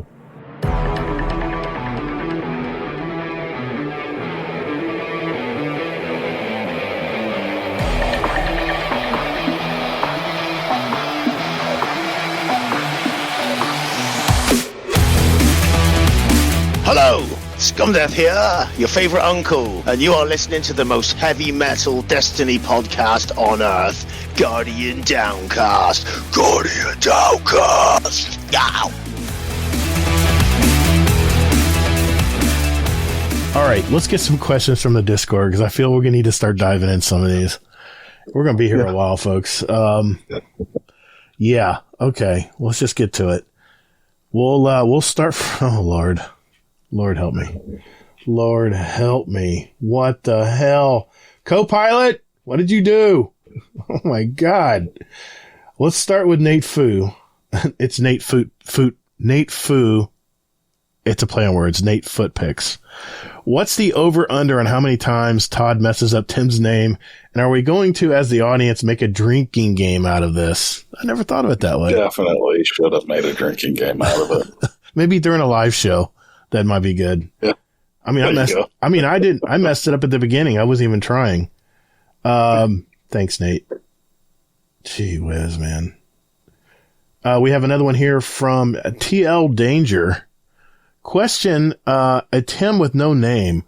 Hello, Scumdeath here, your favourite uncle, and you are listening to the most heavy metal Destiny podcast on Earth, Guardian Downcast. Guardian Downcast! Yow! All right, let's get some questions from the Discord, because I feel we're going to need to start diving in some of these. We're going to be here a while, folks. Yeah, okay, let's just get to it. We'll start from, oh, Lord. Lord help me. Lord help me. What the hell? Co-pilot, what did you do? Oh my God. Let's start with Nate Fu. It's Nate Fu. Nate Fu. It's a play on words. Nate Footpicks. What's the over-under on how many times Todd messes up Tim's name? And are we going to, as the audience, make a drinking game out of this? I never thought of it that way. Definitely should have made a drinking game out of it. Maybe during a live show. That might be good. Yeah. I mean, I messed it up at the beginning. I wasn't even trying. Thanks, Nate. Gee whiz, man. We have another one here from TL Danger. Question, a Tim with no name.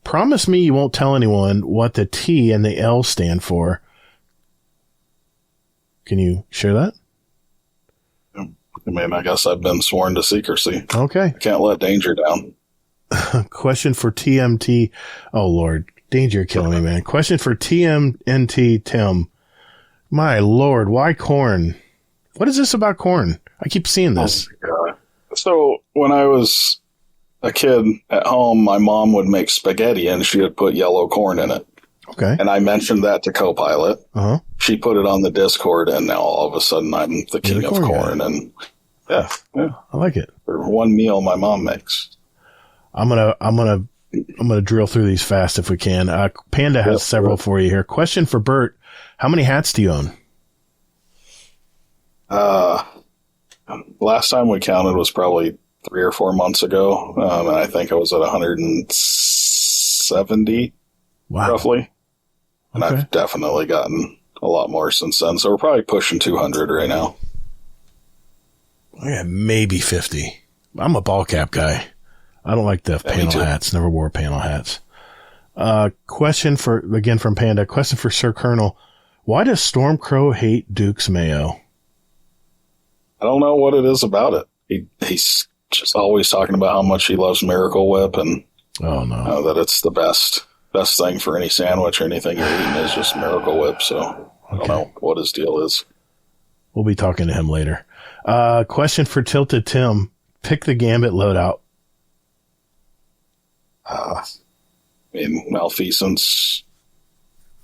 Promise me you won't tell anyone what the T and the L stand for. Can you share that? I mean, I guess I've been sworn to secrecy. Okay. I can't let danger down. Question for TMT. Oh, Lord. Danger killing me, man. Question for TMNT Tim. My Lord, why corn? What is this about corn? I keep seeing this. Oh, my God. So when I was a kid at home, my mom would make spaghetti and she would put yellow corn in it. Okay. And I mentioned that to Co-Pilot. Uh-huh. She put it on the Discord, and now all of a sudden I'm the king of corn. And yeah, I like it. For one meal my mom makes. I'm gonna drill through these fast if we can. Panda has several for you here. Question for Bert: how many hats do you own? Last time we counted was probably 3 or 4 months ago, and I think I was at 170, roughly. And Okay. I've definitely gotten a lot more since then. So we're probably pushing 200 right now. Yeah, maybe 50. I'm a ball cap guy. I don't like the panel hats. Never wore panel hats. Question again from Panda. Question for Sir Colonel. Why does Stormcrow hate Duke's Mayo? I don't know what it is about it. He's just always talking about how much he loves Miracle Whip and that it's the best thing for any sandwich or anything you're eating is just Miracle Whip. So I don't know what his deal is. We'll be talking to him later. Question for Tilted Tim. Pick the Gambit loadout. I mean, Malfeasance.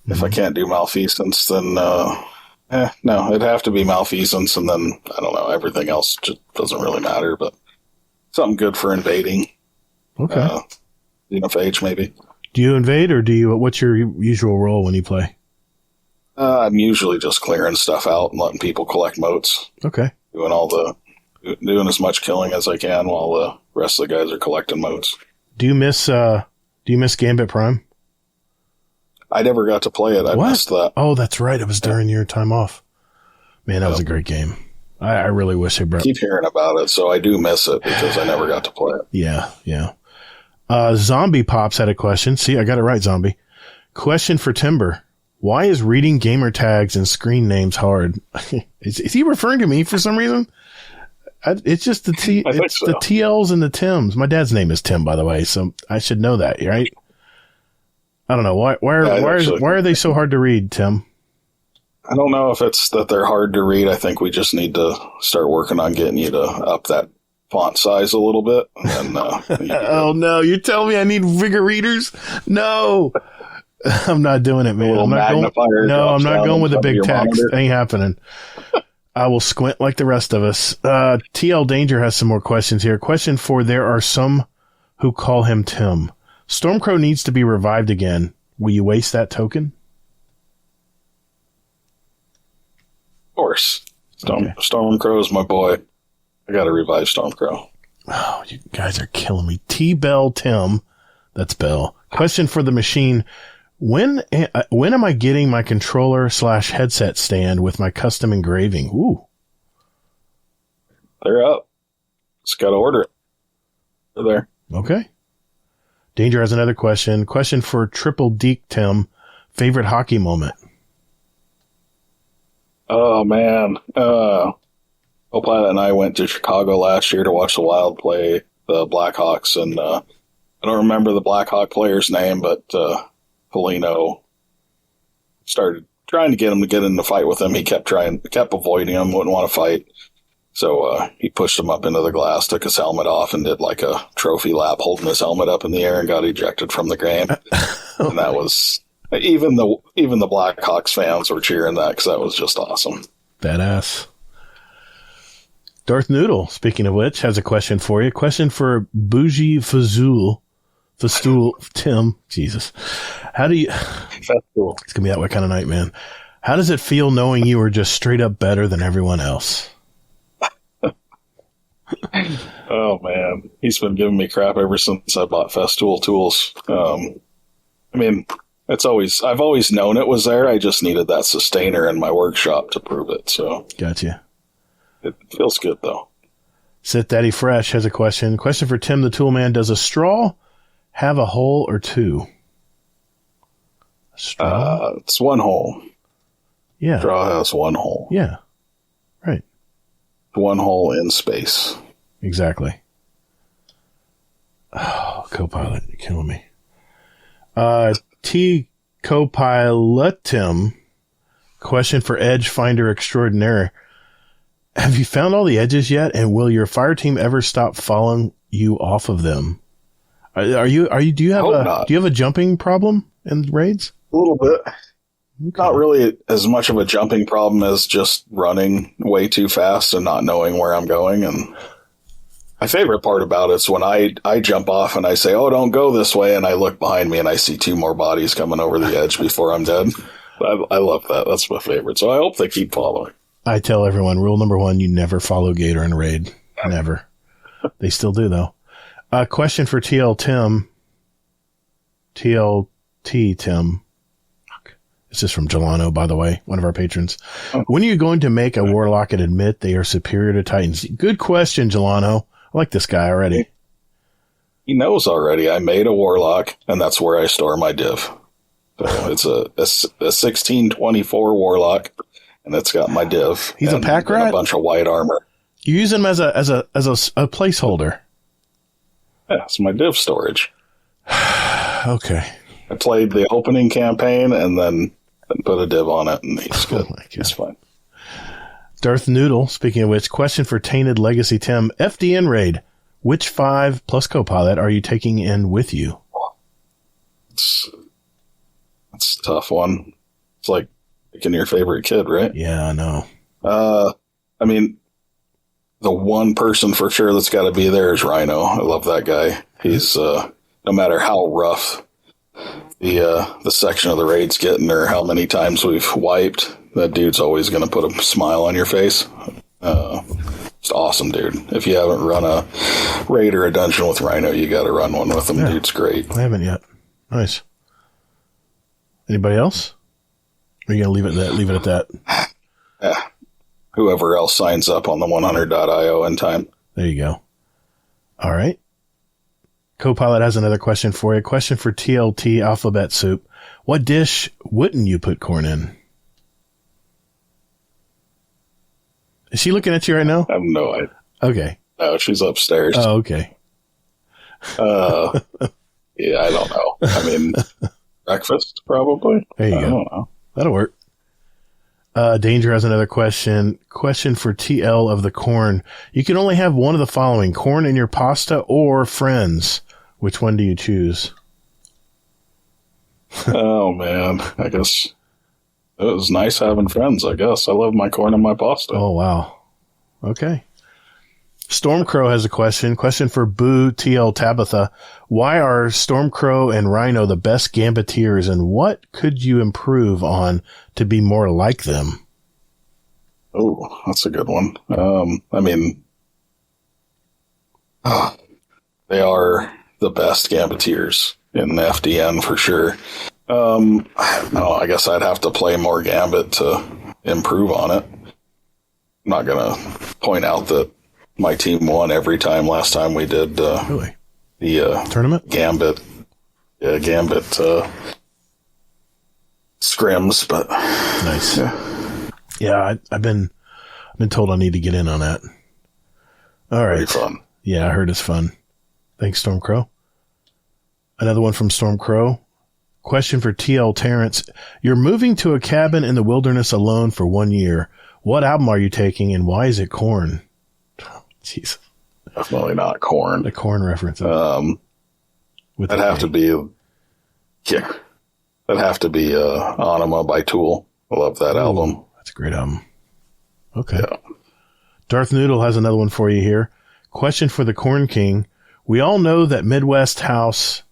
If I can't do Malfeasance, then no, it'd have to be Malfeasance, and then, I don't know, everything else just doesn't really matter, but something good for invading. Okay. Xenophage, maybe. Do you invade, or what's your usual role when you play? I'm usually just clearing stuff out and letting people collect motes. Okay. Doing as much killing as I can while the rest of the guys are collecting motes. Do you miss Gambit Prime? I never got to play it. I missed that. Oh, that's right. It was during your time off. Man, that was a great game. I really wish they brought. I keep hearing about it, so I do miss it because I never got to play it. Yeah. Zombie Pops had a question. See, I got it right, Zombie. Question for Timber. Why is reading gamer tags and screen names hard? Is he referring to me for some reason? It's just the TLs and the Tims. My dad's name is Tim, by the way, so I should know that, right? I don't know. Why are they so hard to read, Tim? I don't know if it's that they're hard to read. I think we just need to start working on getting you to up that font size a little bit. And then, oh, no. You're telling me I need bigger readers? No. I'm not doing it, man. I'm not going with the big text. Ain't happening. I will squint like the rest of us. TL Danger has some more questions here. Question for there are some who call him Tim. Stormcrow needs to be revived again. Will you waste that token? Of course. Stormcrow is my boy. I got to revive Stormcrow. Oh, you guys are killing me. TLTim, that's Bell. Question for the machine. When am I getting my controller/headset stand with my custom engraving? Ooh. They're up. Just got to order it. They're there. Okay. Danger has another question. Question for Triple Deke Tim. Favorite hockey moment? Oh, man. Pilot and I went to Chicago last year to watch the Wild play the Blackhawks, and I don't remember the Blackhawk player's name, but Polino started trying to get him to get in the fight with him. He kept avoiding him, wouldn't want to fight. So he pushed him up into the glass, took his helmet off, and did like a trophy lap, holding his helmet up in the air, and got ejected from the game. And that was even the Blackhawks fans were cheering that because that was just awesome. Badass. Darth Noodle, speaking of which, has a question for you. Question for Bougie Fastool Tim. Jesus. How do you... Fastool. It's going to be that way kind of night, man. How does it feel knowing you are just straight up better than everyone else? Oh, man. He's been giving me crap ever since I bought Festool tools. I mean, I've always known it was there. I just needed that sustainer in my workshop to prove it. So Gotcha. It feels good, though. Sit Daddy Fresh has a question. Question for Tim the Toolman. Does a straw have a hole or two? A straw? It's one hole. Yeah. Straw has one hole. Yeah. Right. One hole in space. Exactly. Oh, Copilot, you're killing me. TLTim. Question for Edge Finder Extraordinaire. Have you found all the edges yet? And will your fire team ever stop following you off of them? Do you have a jumping problem in raids? A little bit. Okay. Not really as much of a jumping problem as just running way too fast and not knowing where I'm going. And my favorite part about it is when I jump off and I say, oh, don't go this way. And I look behind me and I see two more bodies coming over the edge before I'm dead. I love that. That's my favorite. So I hope they keep following. I tell everyone, rule number 1, you never follow Gator in raid. Never. They still do, though. Question for TLTim. TLTim. This is from Jelano, by the way, one of our patrons. When are you going to make a Warlock and admit they are superior to Titans? Good question, Jelano. I like this guy already. He knows already. I made a Warlock, and that's where I store my div. So it's a 1624 Warlock, and it's got my div. He's a pack rat? A bunch of white armor. You use him as a placeholder. Yeah, it's my div storage. Okay. I played the opening campaign and then put a div on it, and he's good. It's fine. Darth Noodle, speaking of which, question for Tainted Legacy Tim. FDN raid, which 5 plus Copilot are you taking in with you? It's a tough one. It's like picking your favorite kid, right? Yeah, I know. I mean, the one person for sure that's got to be there is Rhino. I love that guy. He's, no matter how rough the section of the raid's getting or how many times we've wiped, that dude's always going to put a smile on your face. It's awesome, dude. If you haven't run a raid or a dungeon with Rhino, you got to run one with him. Yeah. Dude's great. I haven't yet. Nice. Anybody else? Or are you going to leave it at that? Yeah. Whoever else signs up on the 100.io in time. There you go. All right. Copilot has another question for you. Question for TLT Alphabet Soup. What dish wouldn't you put corn in? Is she looking at you right now? I have no idea. Okay. No, she's upstairs. Oh, okay. Yeah, I don't know. I mean, breakfast, probably. There you go. I don't know. That'll work. Danger has another question. Question for TL of the corn. You can only have one of the following: corn in your pasta or friends. Which one do you choose? Oh, man. I guess it was nice having friends, I guess. I love my corn and my pasta. Oh, wow. Okay. Stormcrow has a question. Question for Boo TL Tabitha. Why are Stormcrow and Rhino the best Gambiteers, and what could you improve on to be more like them? Oh, that's a good one. I mean, they are the best Gambiteers in the FDN for sure. I guess I'd have to play more Gambit to improve on it. I'm not going to point out that my team won every time last time we did really? The tournament? Gambit scrims, but nice. Yeah, I've been told I need to get in on that. All right. Pretty fun. Yeah, I heard it's fun. Thanks, Stormcrow. Another one from Stormcrow. Question for TL Terrence. You're moving to a cabin in the wilderness alone for 1 year. What album are you taking and why is it Korn? Jeez. Definitely not Korn. The Korn reference. That'd have to be Anima by Tool. I love that album. That's a great album. Okay. Yeah. Darth Noodle has another one for you here. Question for the Corn King. We all know that Midwest House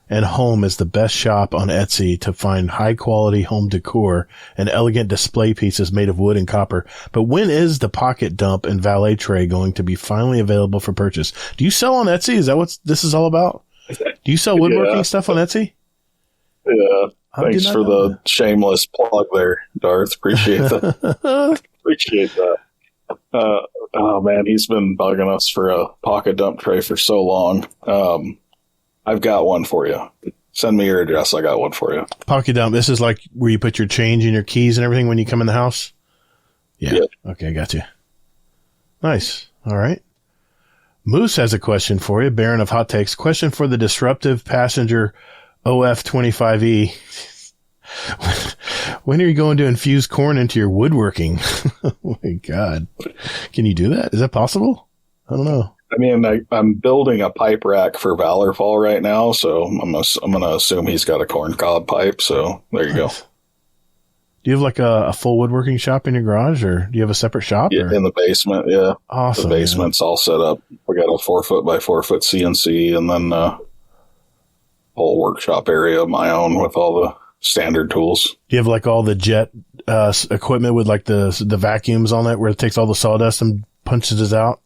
and Home is the best shop on Etsy to find high quality home decor and elegant display pieces made of wood and copper. But when is the pocket dump and valet tray going to be finally available for purchase? Do you sell on Etsy? Is that what this is all about? Do you sell woodworking stuff on Etsy? Yeah. Thanks for the shameless plug there, Darth. Appreciate that. Appreciate that. Oh man, he's been bugging us for a pocket dump tray for so long. I've got one for you. Send me your address. I got one for you. Pocket dump. This is like where you put your change and your keys and everything when you come in the house? Yeah. Okay, I got you. Nice. All right. Moose has a question for you. Baron of Hot Takes. Question for the disruptive passenger OF25E. When are you going to infuse corn into your woodworking? Oh my God. Can you do that? Is that possible? I don't know. I mean, I'm building a pipe rack for Valorfall right now, so I'm going to assume he's got a corn cob pipe. So there you go. Do you have like a full woodworking shop in your garage, or do you have a separate shop? Yeah, in the basement. Yeah. Awesome. The basement's all set up. We got a 4-foot by 4-foot CNC and then a whole workshop area of my own with all the standard tools. Do you have like all the jet equipment with like the vacuums on it where it takes all the sawdust and punches it out?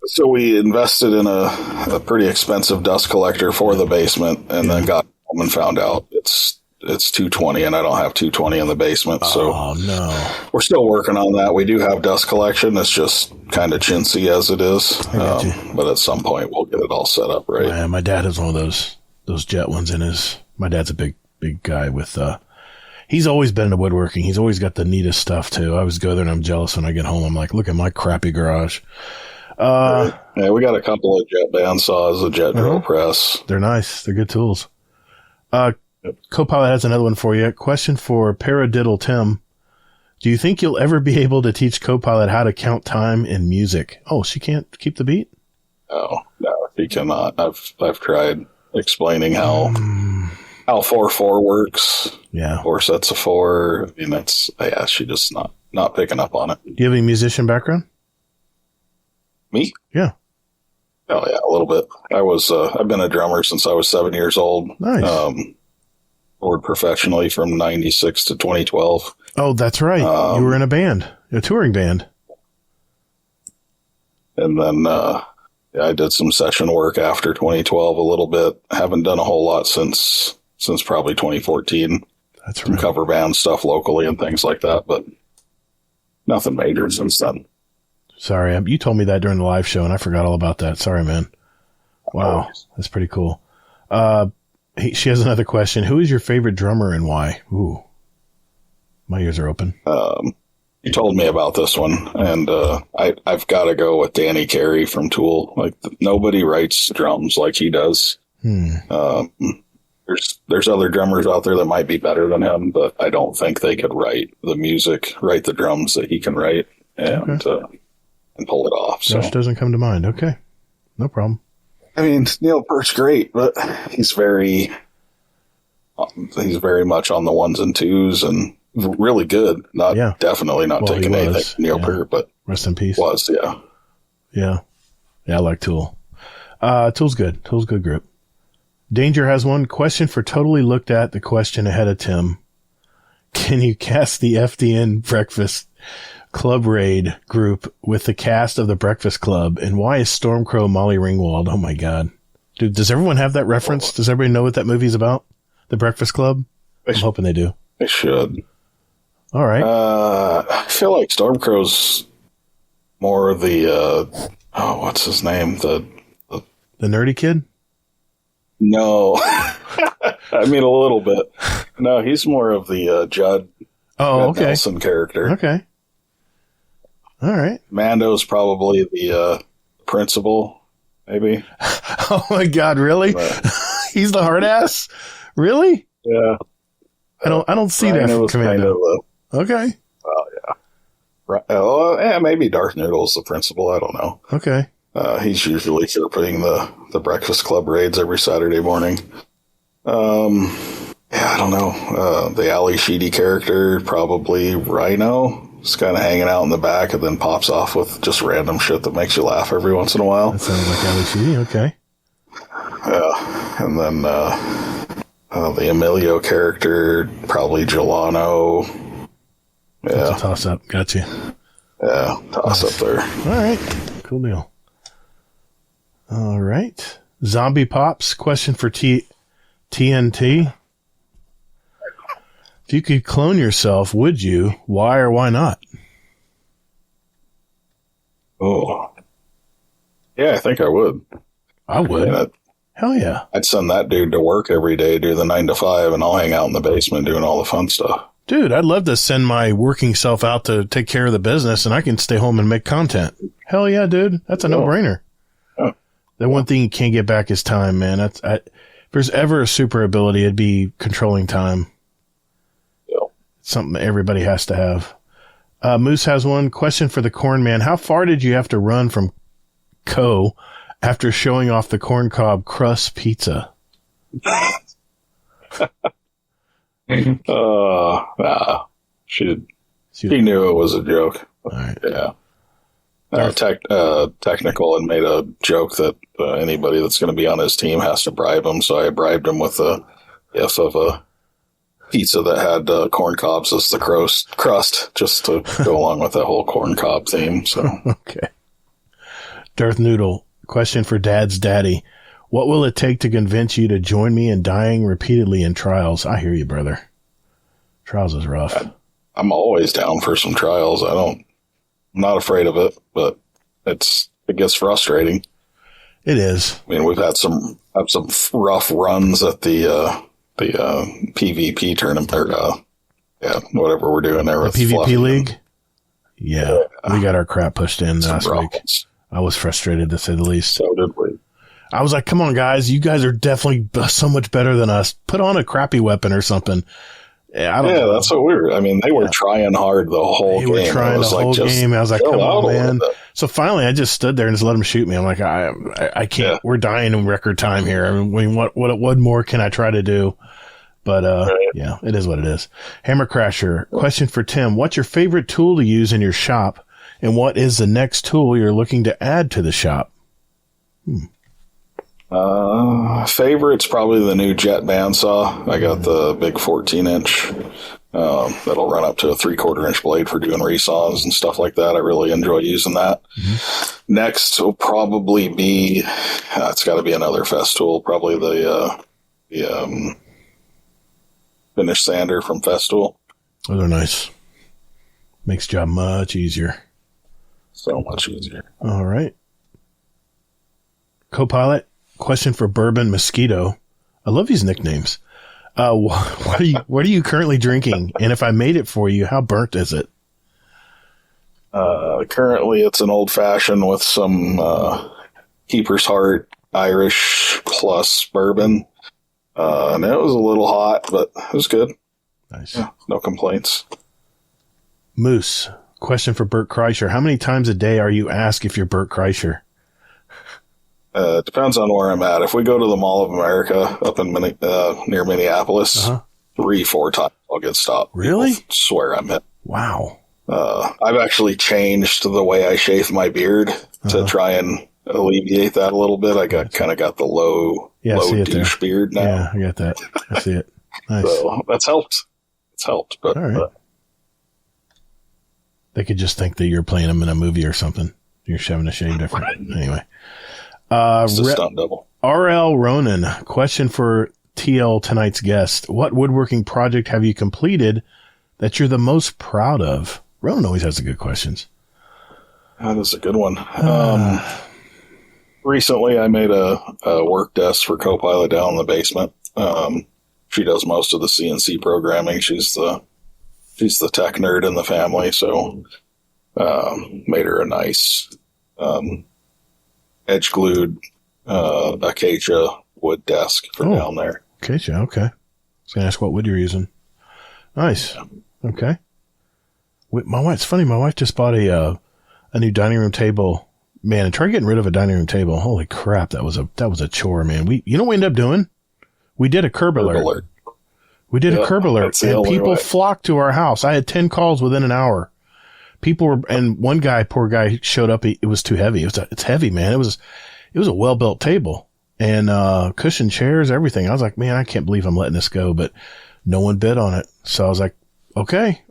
So we invested in a pretty expensive dust collector for the basement and then got home and found out it's 220 and I don't have 220 in the basement. So no. We're still working on that. We do have dust collection. It's just kind of chintzy as it is. But at some point we'll get it all set up right. Man, my dad has one of those jet ones in his. My dad's a big guy with he's always been into woodworking. He's always got the neatest stuff too. I always go there and I'm jealous when I get home. I'm like, look at my crappy garage. Yeah, we got a couple of jet bandsaws, a jet drill press. They're nice. They're good tools. Copilot has another one for you. Question for TLTim. Do you think you'll ever be able to teach Copilot how to count time in music? Oh, she can't keep the beat? No, she cannot. I've tried explaining how 4/4 works. Yeah. 4 sets of 4. I mean, she's just not picking up on it. Do you have any musician background? Me? Yeah. Oh yeah, a little bit. I've been a drummer since I was 7 years old. Nice. Toured professionally from 96 to 2012. Oh, that's right. You were in a band, a touring band. And then, I did some session work after 2012 a little bit. Haven't done a whole lot since probably 2014. That's right. Some cover band stuff locally and things like that, but nothing major since then. Sorry, you told me that during the live show, and I forgot all about that. Sorry, man. Wow, that's pretty cool. She has another question. Who is your favorite drummer and why? Ooh, my ears are open. You told me about this one, and I've got to go with Danny Carey from Tool. Like, nobody writes drums like he does. There's other drummers out there that might be better than him, but I don't think they could write the drums that he can write and pull it off. So Josh doesn't come to mind. Okay, no problem. I mean, Neil Peart's great, but he's very much on the ones and twos and really good. Definitely not taking anything from Neil Peart, but rest in peace. Yeah. I like Tool. Tool's good. Tool's good group. Danger has one question for totally looked at the question ahead of Tim. Can you cast the FDN breakfast club raid group with the cast of The Breakfast Club? And why is Stormcrow Molly Ringwald? Oh my God. Dude, does everyone have that reference? Does everybody know what that movie's about? The Breakfast Club? I'm hoping they do. They should. All right. I feel like Stormcrow's more of the, what's his name? The nerdy kid? No. I mean, a little bit. No, he's more of the Judd Nelson character. Okay. All right. Mando's probably the principal, maybe. Oh my God, really? But, he's the hard ass? Really? Yeah. I don't see that from Commando. Well, Okay. yeah. Right. Maybe Darth Noodle's the principal. I don't know. Okay. He's usually putting the Breakfast Club raids every Saturday morning. I don't know. The Ali Sheedy character, probably Rhino. Just kind of hanging out in the back and then pops off with just random shit that makes you laugh every once in a while. That sounds like Ali Sheedy. Okay. Yeah. And then the Emilio character, probably Gelano. Yeah. That's a toss up. Gotcha. Yeah. Toss up there. All right. Cool deal. All right. Zombie Pops, question for TNT. If you could clone yourself, would you? Why or why not? Oh. Yeah, I think I would. I would. Hell yeah. I'd send that dude to work every day, do the 9 to 5, and I'll hang out in the basement doing all the fun stuff. Dude, I'd love to send my working self out to take care of the business, and I can stay home and make content. Hell yeah, dude. That's a no-brainer. Yeah. The one thing you can't get back is time, man. If there's ever a super ability, it'd be controlling time. Yeah. It's something that everybody has to have. Moose has one question for the Corn Man. How far did you have to run from Co after showing off the corn cob crust pizza? She knew it was a joke. All right. Yeah. Technical and made a joke that anybody that's going to be on his team has to bribe him. So I bribed him with a gift of a pizza that had corn cobs as the crust, just to go along with that whole corn cob theme. So okay. Darth Noodle, question for Dad's daddy. What will it take to convince you to join me in dying repeatedly in trials? I hear you, brother. Trials is rough. I'm always down for some trials. I'm not afraid of it, but it gets frustrating. It is. I mean, we've had some rough runs at the PvP tournament, or whatever we're doing there with the PvP Fluffy. League. Yeah, we got our crap pushed in last week. I was frustrated, to say the least. So did we. I was like, come on, guys. You guys are definitely so much better than us. Put on a crappy weapon or something. I don't know. That's what we were. I mean, they were trying hard the whole game. They were trying the whole game. I was like, come on, man. So finally, I just stood there and just let them shoot me. I'm like, I can't. Yeah. We're dying in record time here. I mean, what more can I try to do? But yeah, it is what it is. Hammer Crasher, question for Tim. What's your favorite tool to use in your shop? And what is the next tool you're looking to add to the shop? Favorite's probably the new jet bandsaw. I got the big 14-inch. That'll run up to a 3/4-inch blade for doing resaws and stuff like that. I really enjoy using that. Mm-hmm. Next will probably be, it's got to be another Festool, probably the finish sander from Festool. Those are nice. Makes job much easier. So much easier. All right. Co-pilot, question for Bourbon Mosquito. I love these nicknames. What are you currently drinking? And if I made it for you, how burnt is it? Currently, it's an old fashioned with some Keeper's Heart Irish plus bourbon. And it was a little hot, but it was good. Nice. Yeah, no complaints. Moose, question for Bert Kreischer. How many times a day are you asked if you're Bert Kreischer? It depends on where I'm at. If we go to the Mall of America up in near Minneapolis, 3-4 times I'll get stopped. Really? People swear I'm it. Wow. I've actually changed the way I shave my beard to try and alleviate that a little bit. I got the low douche beard now. Yeah, I got that. I see it. Nice. So that's helped. It's helped. But all right. They could just think that you're playing them in a movie or something. You're shoving a shade different. Anyway. It's a stunt double. RL Ronan, question for TL tonight's guest. What woodworking project have you completed that you're the most proud of? Ronan always has the good questions. That is a good one. Recently, I made a work desk for Copilot down in the basement. She does most of the CNC programming. She's the tech nerd in the family, so made her a nice edge glued acacia wood desk for down there. Acacia, okay. I was gonna ask what wood you're using. Nice. Yeah. Okay. It's funny. My wife just bought a new dining room table. Man, and tried getting rid of a dining room table. Holy crap, that was a chore, man. You know what we ended up doing? We did a curb alert. We did a curb alert, and people flocked to our house. I had 10 calls within an hour. People were, and one guy, poor guy, showed up. It was too heavy. It's heavy, man. It was a well built table and cushion chairs, everything. I was like, man, I can't believe I'm letting this go, but no one bid on it. So I was like, okay,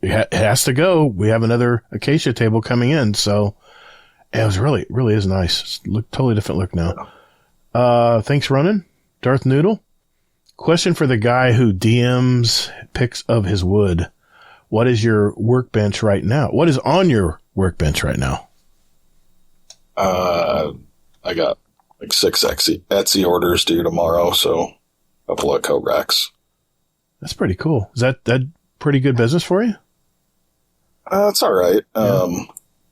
it has to go. We have another acacia table coming in, so it was really is nice. Totally different look now. Thanks, Ronan. Darth Noodle. Question for the guy who DMs pics of his wood. What is your workbench right now? What is on your workbench right now? I got like 6 Etsy orders due tomorrow, so a couple of coat racks. That's pretty cool. Is that pretty good business for you? It's all right. Yeah.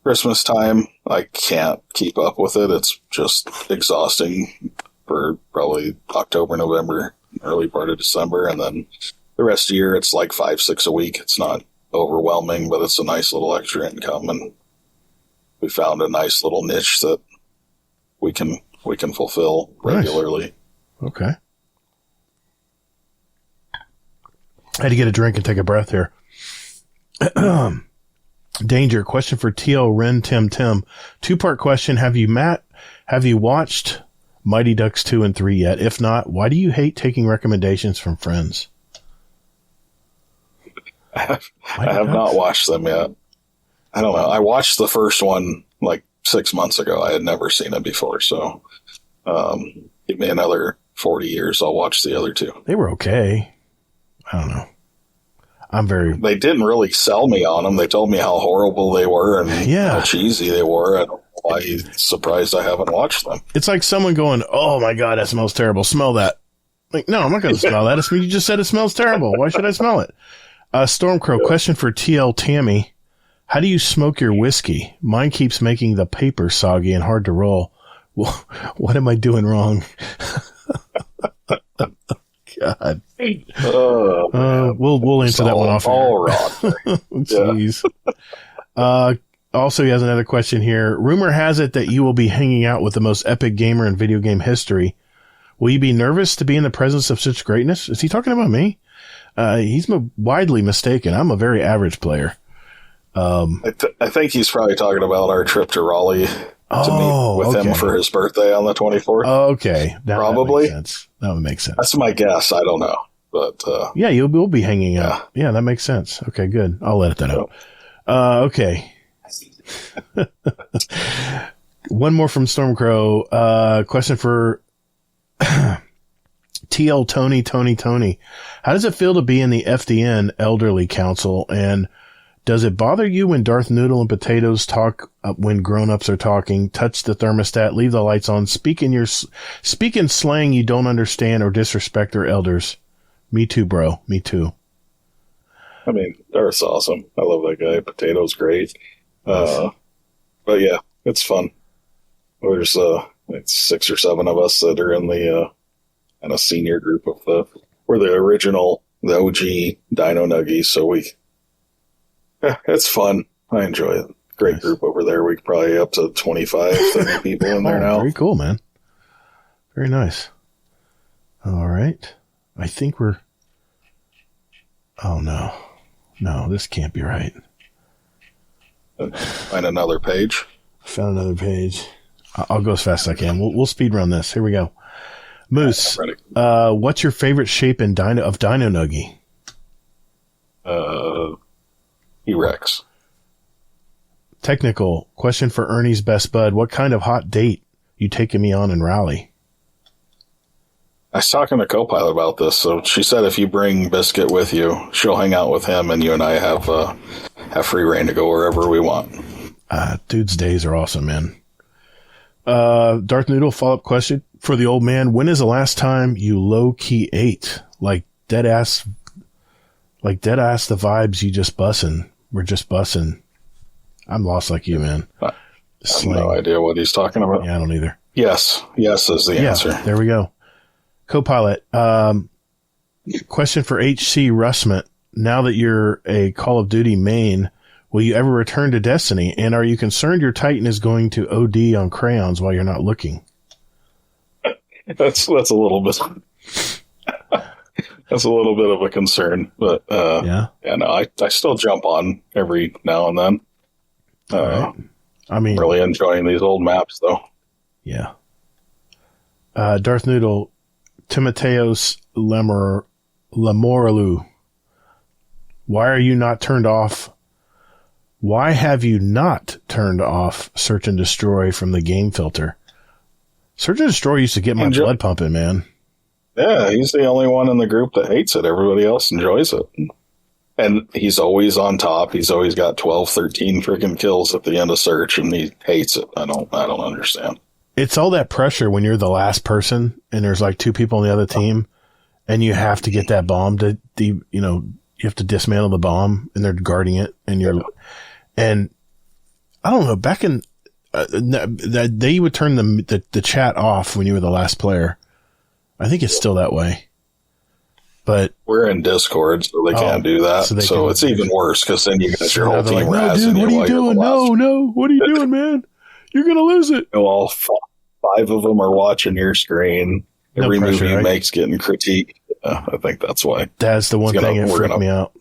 Christmas time, I can't keep up with it. It's just exhausting for probably October, November, early part of December, and then the rest of the year it's like 5-6 a week. It's not overwhelming, but it's a nice little extra income, and we found a nice little niche that we can fulfill regularly. Nice. Okay. I had to get a drink and take a breath here. Danger. Question for TL Ren Tim. 2-part question. Have you watched Mighty Ducks 2 and 3 yet? If not, why do you hate taking recommendations from friends? I have not watched them yet. I don't know. I watched the first one like 6 months ago. I had never seen it before, so give me another 40 years. I'll watch the other 2. They were okay. I don't know. They didn't really sell me on them. They told me how horrible they were and how cheesy they were. I don't know why he's surprised I haven't watched them. It's like someone going, oh my God, that smells terrible. Smell that. Like, no, I'm not going to smell that. You just said it smells terrible. Why should I smell it? Stormcrow, question for TLTim. How do you smoke your whiskey? Mine keeps making the paper soggy and hard to roll. Well, what am I doing wrong? God. We'll answer that one off. All wrong. Jeez. Also, he has another question here. Rumor has it that you will be hanging out with the most epic gamer in video game history. Will you be nervous to be in the presence of such greatness? Is he talking about me? He's widely mistaken. I'm a very average player. I think he's probably talking about our trip to Raleigh to meet with him for his birthday on the 24th. Okay. Probably. That would make sense. That's my guess. I don't know. But yeah, we'll be hanging out. Yeah, that makes sense. Okay, good. I'll edit that out. Okay. One more from Stormcrow. Question for TL Tony. How does it feel to be in the FDN Elderly Council, and does it bother you when Darth Noodle and Potatoes talk when grown-ups are talking, touch the thermostat, leave the lights on, speak in slang you don't understand, or disrespect their elders? Me too, bro. Me too. I mean, Darth's awesome. I love that guy. Potatoes great. But yeah, it's fun. There's like 6 or 7 of us that are in the kind of senior group of we're the OG Dino Nuggies, so it's fun. I enjoy it. Great group over there. We probably up to 25, 30 people in there now. Very cool, man. Very nice. All right. I think we're... Oh, no. No, this can't be right. Find another page. Found another page. I'll go as fast as I can. We'll speed run this. Here we go. Moose, what's your favorite shape of Dino Nuggie? T-Rex. Technical question for Ernie's best bud. What kind of hot date you taking me on in Raleigh? I was talking to Copilot about this. So she said if you bring Biscuit with you, she'll hang out with him, and you and I have free reign to go wherever we want. Dude's days are awesome, man. Darth Noodle, follow-up question for the old man. When is the last time you low-key ate? Like dead ass the vibes you just bussin'. We're just bussin'. I'm lost like you, man. I have no idea what he's talking about. Yeah, I don't either. Yes is the answer. There we go. Copilot, question for HC Russmut. Now that you're a Call of Duty main, will you ever return to Destiny? And are you concerned your Titan is going to OD on crayons while you're not looking? That's a little bit. That's a little bit of a concern, but no, I still jump on every now and then. Right. I mean, really enjoying these old maps, though. Yeah. Darth Noodle, Timoteos Lamorelu. Why have you not turned off Search and Destroy from the game filter? Search and Destroy used to get my blood pumping, man. Yeah, he's the only one in the group that hates it. Everybody else enjoys it. And he's always on top. He's always got 12, 13 freaking kills at the end of Search, and he hates it. I don't understand. It's all that pressure when you're the last person and there's like two people on the other team and you have to get that bomb you have to dismantle the bomb and they're guarding it and I don't know, back in they would turn the chat off when you were the last player. I think it's still that way. But we're in Discord, so they can't do that. So it's even worse because then you got your whole team like, no, dude, what are you doing? No, what are you doing, man? You're going to lose it. All five of them are watching your screen. Every move he makes getting critiqued. I think that's why. That's the one thing that freaked me out.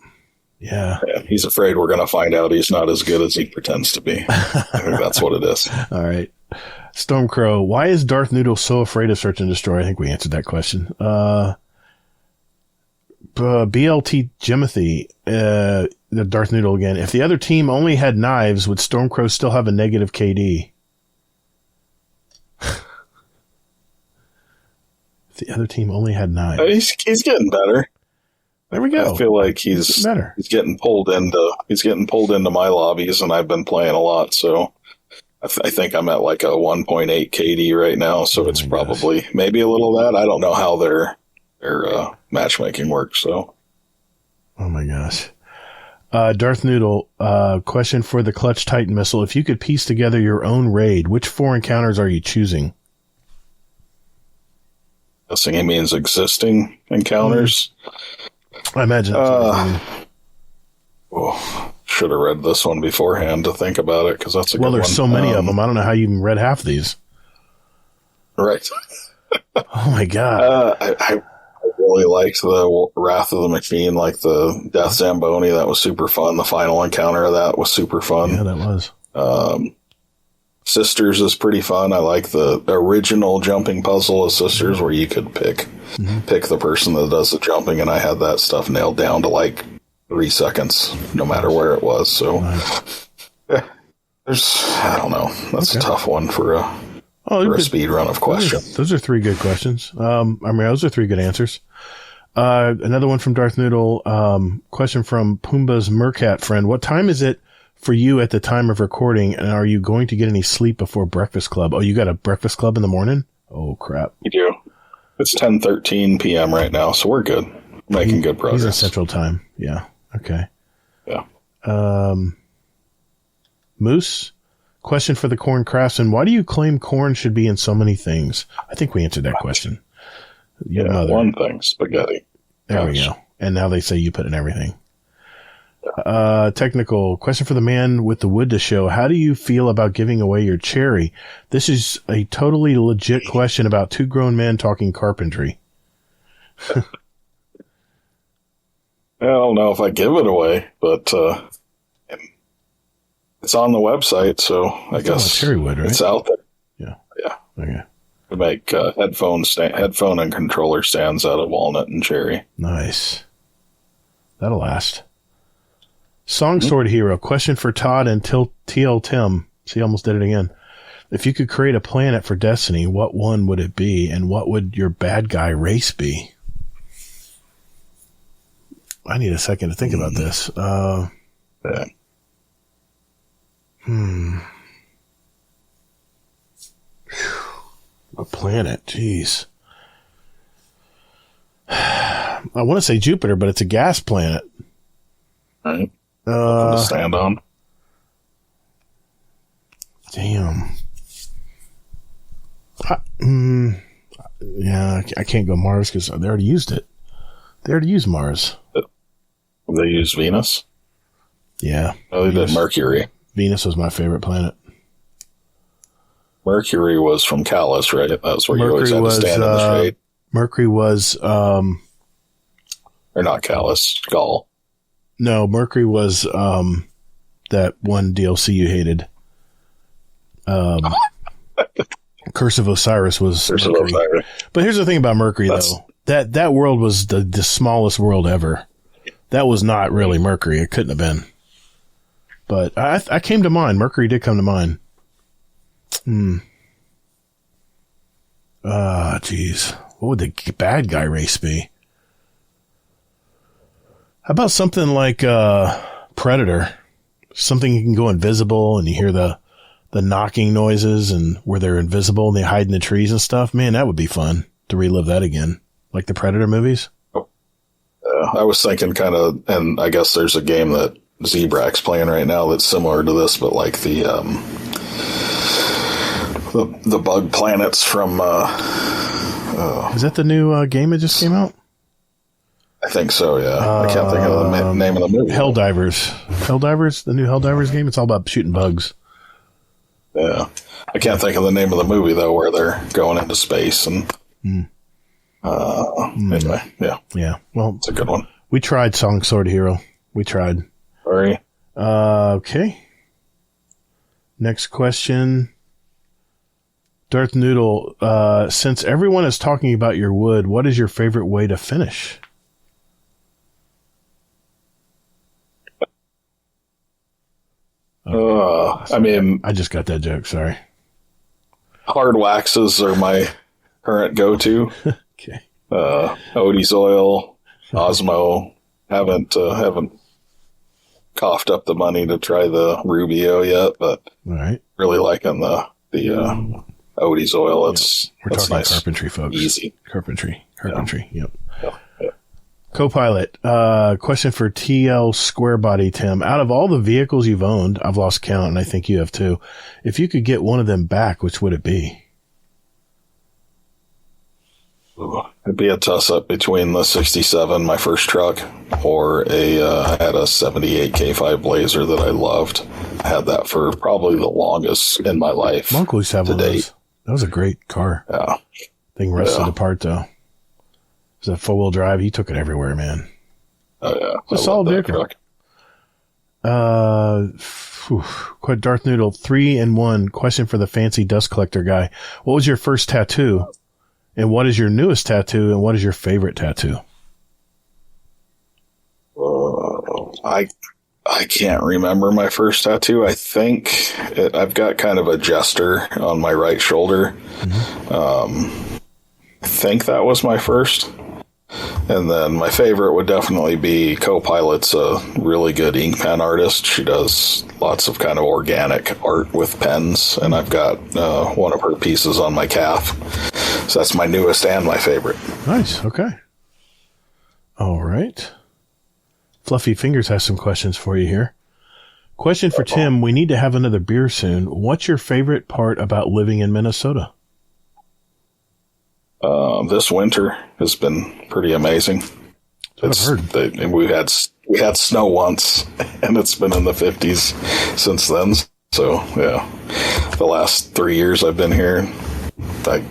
Yeah. He's afraid we're going to find out he's not as good as he pretends to be. I think that's what it is. All right. Stormcrow, why is Darth Noodle so afraid of Search and Destroy? I think we answered that question. BLT Jimothy, the Darth Noodle again. If the other team only had knives, would Stormcrow still have a negative KD? If the other team only had knives. He's getting better. There we go. I feel like he's better. He's getting pulled into my lobbies, and I've been playing a lot, so I think I'm at like a 1.8 KD right now, so it's probably maybe a little of that. I don't know how their matchmaking works, so. Oh my gosh. Darth Noodle, question for the Clutch Titan missile. If you could piece together your own raid, which 4 encounters are you choosing? Guessing he means existing encounters. I imagine. Should have read this one beforehand to think about it, because that's a good one. Well, there's so many of them. I don't know how you even read half of these. Right. Oh my god. I really liked the Wrath of the Machine, like the Death Zamboni. That was super fun. The final encounter of that was super fun. Yeah, that was. Sisters is pretty fun. I like the original jumping puzzle of Sisters, where you could pick the person that does the jumping, and I had that stuff nailed down to like 3 seconds, no matter where it was. So, I don't know. That's a tough one for a speed run of questions. Those are 3 good questions. Those are 3 good answers. Another one from Darth Noodle. Question from Pumbaa's Mercat friend. What time is it for you at the time of recording, and are you going to get any sleep before Breakfast Club? Oh, you got a Breakfast Club in the morning? Oh, crap. You do. It's 10:13 p.m. right now, so we're good. Making good progress. He's in Central Time. Yeah. Okay. Yeah. Moose, question for the Corn Craftsman. Why do you claim corn should be in so many things? I think we answered that question. One thing, spaghetti. There we go. And now they say you put in everything. Technical question for the man with the wood to show. How do you feel about giving away your cherry? This is a totally legit question about 2 grown men talking carpentry. I don't know if I give it away, but it's on the website, so I guess cherry wood, right? It's out there. Yeah. Okay. We make headphone and controller stands out of walnut and cherry. Nice. That'll last. Song Sword Hero. Question for Todd and TLTim. See, I almost did it again. If you could create a planet for Destiny, what one would it be, and what would your bad guy race be? I need a second to think about this. A planet, jeez. I want to say Jupiter, but it's a gas planet. All right. Nothing to stand on. Damn. Yeah, I can't go Mars because they already used it. They already used Mars. They used Venus? Yeah. Oh, they did Mercury. Venus was my favorite planet. Mercury was from Callus, right? That's where you always had to stand in the shade. Mercury was... or not Callus, Gaul. No, Mercury was that one DLC you hated. Curse of Osiris was Mercury. But here's the thing about Mercury, though. That world was the smallest world ever. That was not really Mercury. It couldn't have been. But I came to mind. Mercury did come to mind. Jeez. What would the bad guy race be? How about something like Predator? Something you can go invisible and you hear the knocking noises and where they're invisible and they hide in the trees and stuff. Man, that would be fun to relive that again. Like the Predator movies. I was thinking kind of, and I guess there's a game that Zebrack's playing right now that's similar to this, but like the bug planets from... Is that the new game that just came out? I think so, yeah. I can't think of the name of the movie. Helldivers. Helldivers? The new Helldivers game? It's all about shooting bugs. Yeah. I can't think of the name of the movie, though, where they're going into space. And anyway, yeah. Yeah. Well, it's a good one. We tried Song Sword Hero. We tried. Sorry. Okay. Next question. Darth Noodle, since everyone is talking about your wood, what is your favorite way to finish? Okay. I mean... I just got that joke, sorry. Hard waxes are my current go-to. Okay. Odie's oil, Osmo. Haven't coughed up the money to try the Rubio yet, but all right. Really liking the Odie's oil. We're talking nice. Carpentry, folks. Easy. Carpentry. Yep. Yeah. Co-pilot, question for TL Squarebody Tim. Out of all the vehicles you've owned, I've lost count, and I think you have too. If you could get one of them back, which would it be? It'd be a toss-up between the 67, my first truck, or I had a 78 K5 Blazer that I loved. I had that for probably the longest in my life. My uncle used to have one of those. That was a great car. Yeah. Thing rusted apart, though. It was a four-wheel drive. He took it everywhere, man. Oh, yeah. It's a solid vehicle. Quite Darth Noodle, 3-in-1. Question for the fancy dust collector guy. What was your first tattoo? And what is your newest tattoo? And what is your favorite tattoo? I can't remember my first tattoo. I think I've got kind of a jester on my right shoulder. Mm-hmm. I think that was my first. And then my favorite would definitely be Co-Pilot's a really good ink pen artist. She does lots of kind of organic art with pens, and I've got one of her pieces on my calf. So that's my newest and my favorite. Nice. Okay. All right. Fluffy Fingers has some questions for you here. Question for Tim. We need to have another beer soon. What's your favorite part about living in Minnesota? This winter has been pretty amazing. I've heard. We had snow once, and it's been in the 50s since then. So, yeah, the last 3 years I've been here, I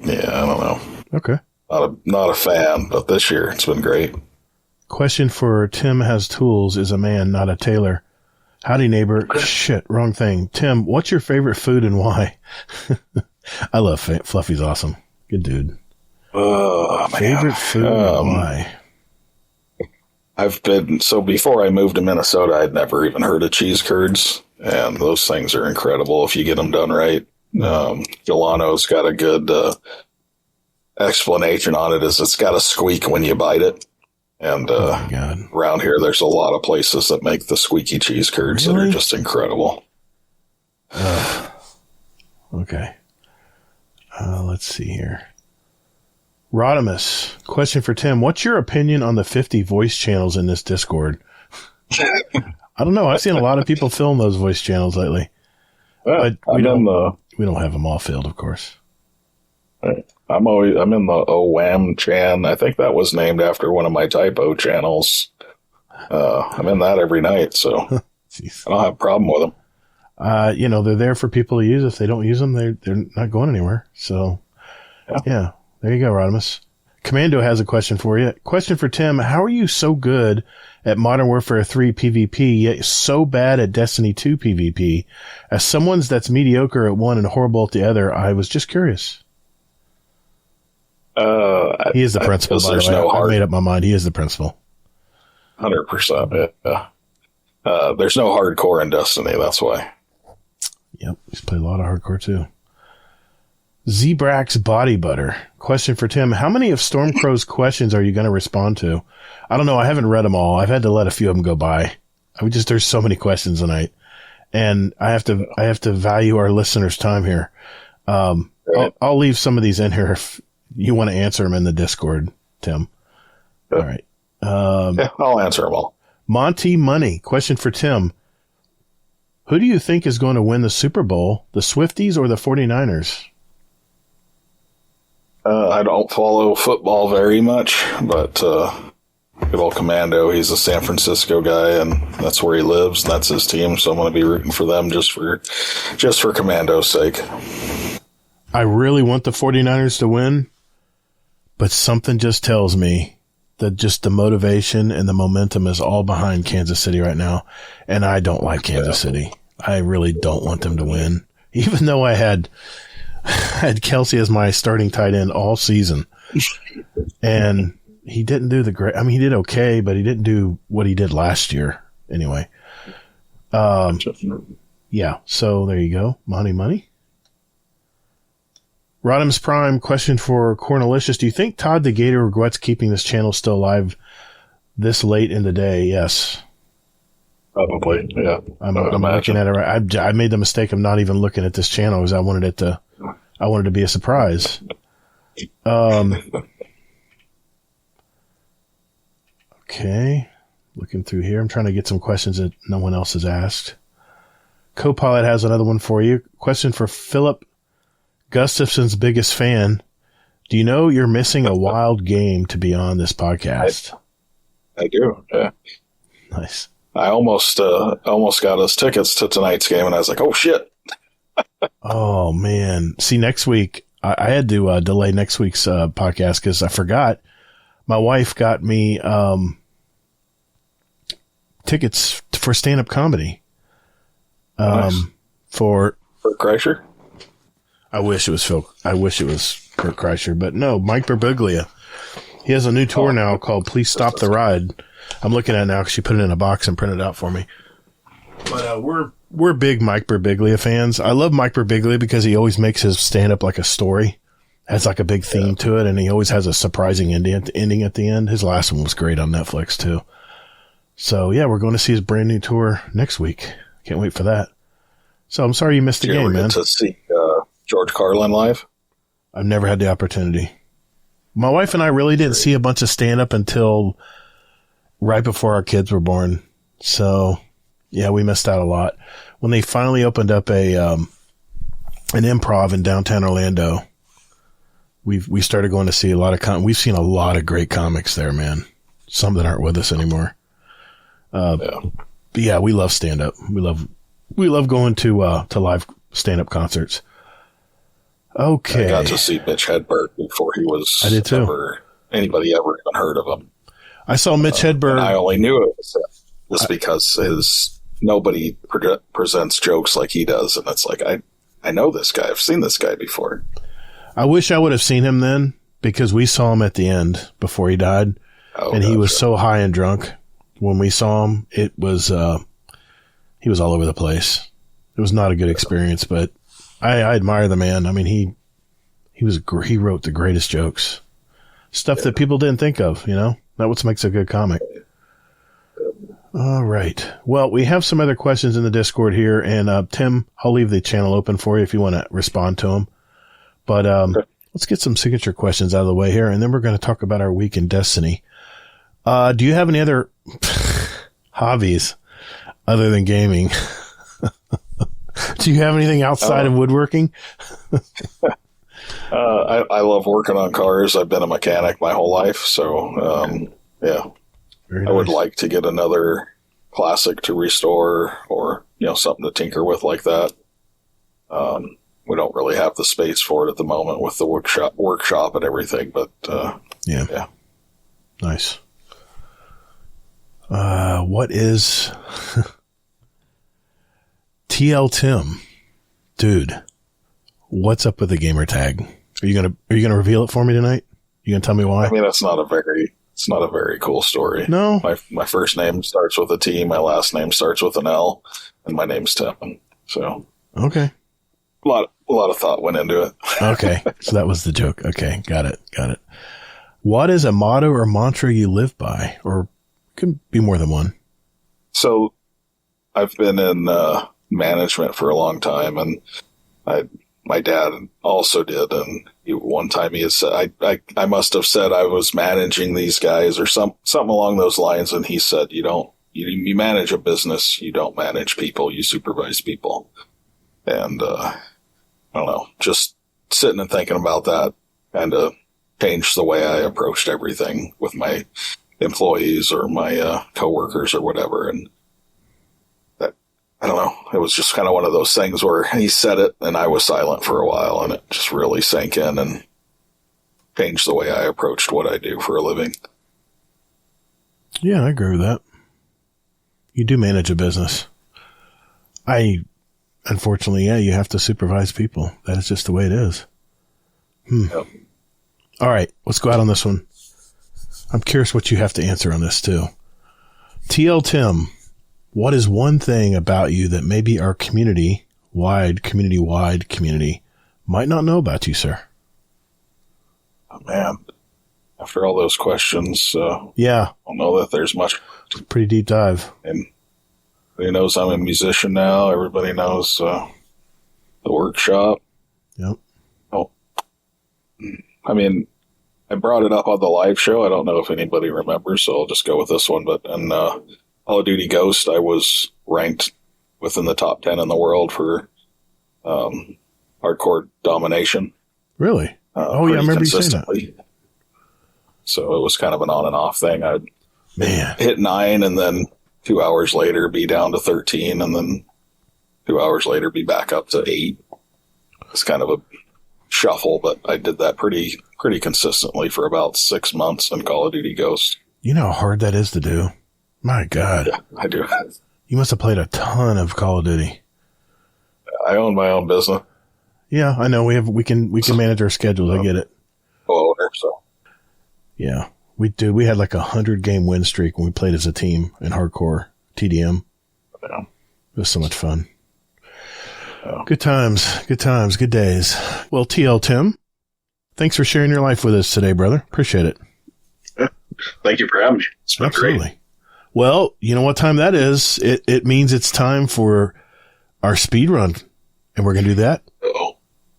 don't know. Okay. Not a fan, but this year it's been great. Question for Tim Has Tools is a man, not a tailor. Howdy, neighbor. Shit, wrong thing. Tim, what's your favorite food and why? I love Fluffy's awesome. Good dude. Oh, favorite food and why? before I moved to Minnesota, I'd never even heard of cheese curds, and those things are incredible if you get them done right. Delano's got a good explanation on it. Is it's got a squeak when you bite it, and around here there's a lot of places that make the squeaky cheese curds that are just incredible. Okay. Let's see here. Rodimus, question for Tim. What's your opinion on the 50 voice channels in this Discord? I don't know. I've seen a lot of people film those voice channels lately. But we don't have them all filled, of course. I'm in the OWAM chan. I think that was named after one of my typo channels. I'm in that every night, so I don't have a problem with them. They're there for people to use. If they don't use them, they're not going anywhere. So, yeah. There you go, Rodimus. Commando has a question for you. Question for Tim. How are you so good at Modern Warfare 3 PvP, yet so bad at Destiny 2 PvP? As someone that's mediocre at one and horrible at the other, I was just curious. He is the principal, by the way. I made up my mind. He is the principal. 100%. Yeah. There's no hardcore in Destiny, that's why. Yep, he's played a lot of hardcore, too. Zebrax Body Butter. Question for Tim. How many of Stormcrow's questions are you going to respond to? I don't know. I haven't read them all. I've had to let a few of them go by. There's so many questions tonight. And I have to value our listeners' time here. I'll leave some of these in here if you want to answer them in the Discord, Tim. All right. I'll answer them all. Monty Money. Question for Tim. Who do you think is going to win the Super Bowl, the Swifties or the 49ers? I don't follow football very much, but good old Commando, he's a San Francisco guy, and that's where he lives, and that's his team, so I'm going to be rooting for them just for Commando's sake. I really want the 49ers to win, but something just tells me that just the motivation and the momentum is all behind Kansas City right now, and I don't like Kansas City. I really don't want them to win, even though I had Kelsey as my starting tight end all season, and he didn't do the great. I mean, he did okay, but he didn't do what he did last year. Anyway, yeah. So there you go, Money. Rodham's Prime question for Cornelicious. Do you think Todd the Gator regrets keeping this channel still alive this late in the day? Yes. Probably, yeah. I'm looking at it right. I made the mistake of not even looking at this channel because I wanted it to be a surprise. Okay. Looking through here. I'm trying to get some questions that no one else has asked. Copilot has another one for you. Question for Philip, Gustafson's biggest fan. Do you know you're missing a wild game to be on this podcast? I do, yeah. Nice. I almost got us tickets to tonight's game, and I was like, oh, shit. Oh, man. See, next week, I had to delay next week's podcast because I forgot. My wife got me tickets for stand-up comedy. Nice. For Kreischer? I wish it was Kurt Kreischer, but no, Mike Birbiglia. He has a new tour now called Please Stop the Ride. I'm looking at it now because she put it in a box and printed it out for me. But we're big Mike Birbiglia fans. I love Mike Birbiglia because he always makes his stand-up like a story. Has like a big theme to it, and he always has a surprising ending at the end. His last one was great on Netflix, too. So, yeah, we're going to see his brand new tour next week. Can't wait for that. So, I'm sorry you missed the game, man. To see George Carlin live? I've never had the opportunity. My wife and I really didn't see a bunch of stand-up until right before our kids were born. So, yeah, we missed out a lot. When they finally opened up an improv in downtown Orlando, we started going to see a lot of we've seen a lot of great comics there, man. Some that aren't with us anymore. But yeah, we love stand-up. We love going to live stand-up concerts. Okay. I got to see Mitch Hedberg before he was I did too. Anybody ever even heard of him. I saw Mitch Hedberg. I only knew it was because nobody presents jokes like he does. And it's like, I know this guy. I've seen this guy before. I wish I would have seen him then because we saw him at the end before he died. And he was so high and drunk. when we saw him, it was, he was all over the place. It was not a good experience, but I admire the man. I mean, he wrote the greatest jokes, stuff that people didn't think of, you know, that's what makes a good comic. All right. Well, we have some other questions in the Discord here, and Tim, I'll leave the channel open for you if you want to respond to them. But let's get some signature questions out of the way here, and then we're going to talk about our week in Destiny. Do you have any other hobbies other than gaming? Do you have anything outside of woodworking? I love working on cars. I've been a mechanic my whole life, so yeah. Very I would nice. like to get another classic to restore, or something to tinker with like that. We don't really have the space for it at the moment with the workshop and everything, but yeah. Nice. What is TLTim? Dude, what's up with the gamer tag? Are you gonna reveal it for me tonight? You gonna tell me why? I mean, it's not a very cool story. No. My first name starts with a T, my last name starts with an L, and my name's Tim. So Okay. a lot of thought went into it. Okay. So that was the joke. Okay. Got it. What is a motto or mantra you live by? Or could be more than one. So I've been in management for a long time, and my dad also did. And one time he had said, I must have said I was managing these guys or something along those lines. And he said, you manage a business. You don't manage people. You supervise people. And, I don't know, just sitting and thinking about that kind of changed the way I approached everything with my employees or my coworkers or whatever. And that, I don't know, it was just kind of one of those things where he said it and I was silent for a while, and it just really sank in and changed the way I approached what I do for a living. Yeah, I agree with that. You do manage a business. Unfortunately, yeah, you have to supervise people. That is just the way it is. Yep. All right, let's go out on this one. I'm curious what you have to answer on this too. TLTim, what is one thing about you that maybe our community-wide might not know about you, sir? Oh, man, after all those questions, Yeah, I don't know that there's much. it's a pretty deep dive. And everybody knows I'm a musician now. Everybody knows the workshop. Yep. Oh, I mean, I brought it up on the live show. I don't know if anybody remembers, so I'll just go with this one. But in Call of Duty Ghost, I was ranked within the top 10 in the world for hardcore domination. Really? Yeah, I remember you saying that. So it was kind of an on and off thing. I'd Man, hit 9 and then 2 hours later be down to 13, and then 2 hours later be back up to 8. It's kind of a shuffle, but I did that pretty consistently for about 6 months in Call of Duty Ghost. you know how hard that is to do? My God. Yeah, I do. You must have played a ton of Call of Duty. I own my own business. Yeah, I know. We can manage our schedules. I get it. Co-owner, so Yeah, we do. We had like 100-game win streak when we played as a team in hardcore TDM. yeah. It was so much fun. Yeah. Good times, good days. Well, TLTim, thanks for sharing your life with us today, brother. Appreciate it. Thank you for having me. It's been Absolutely. great. Well, you know what time that is? It means it's time for our speed run, and we're going to do that Uh-oh.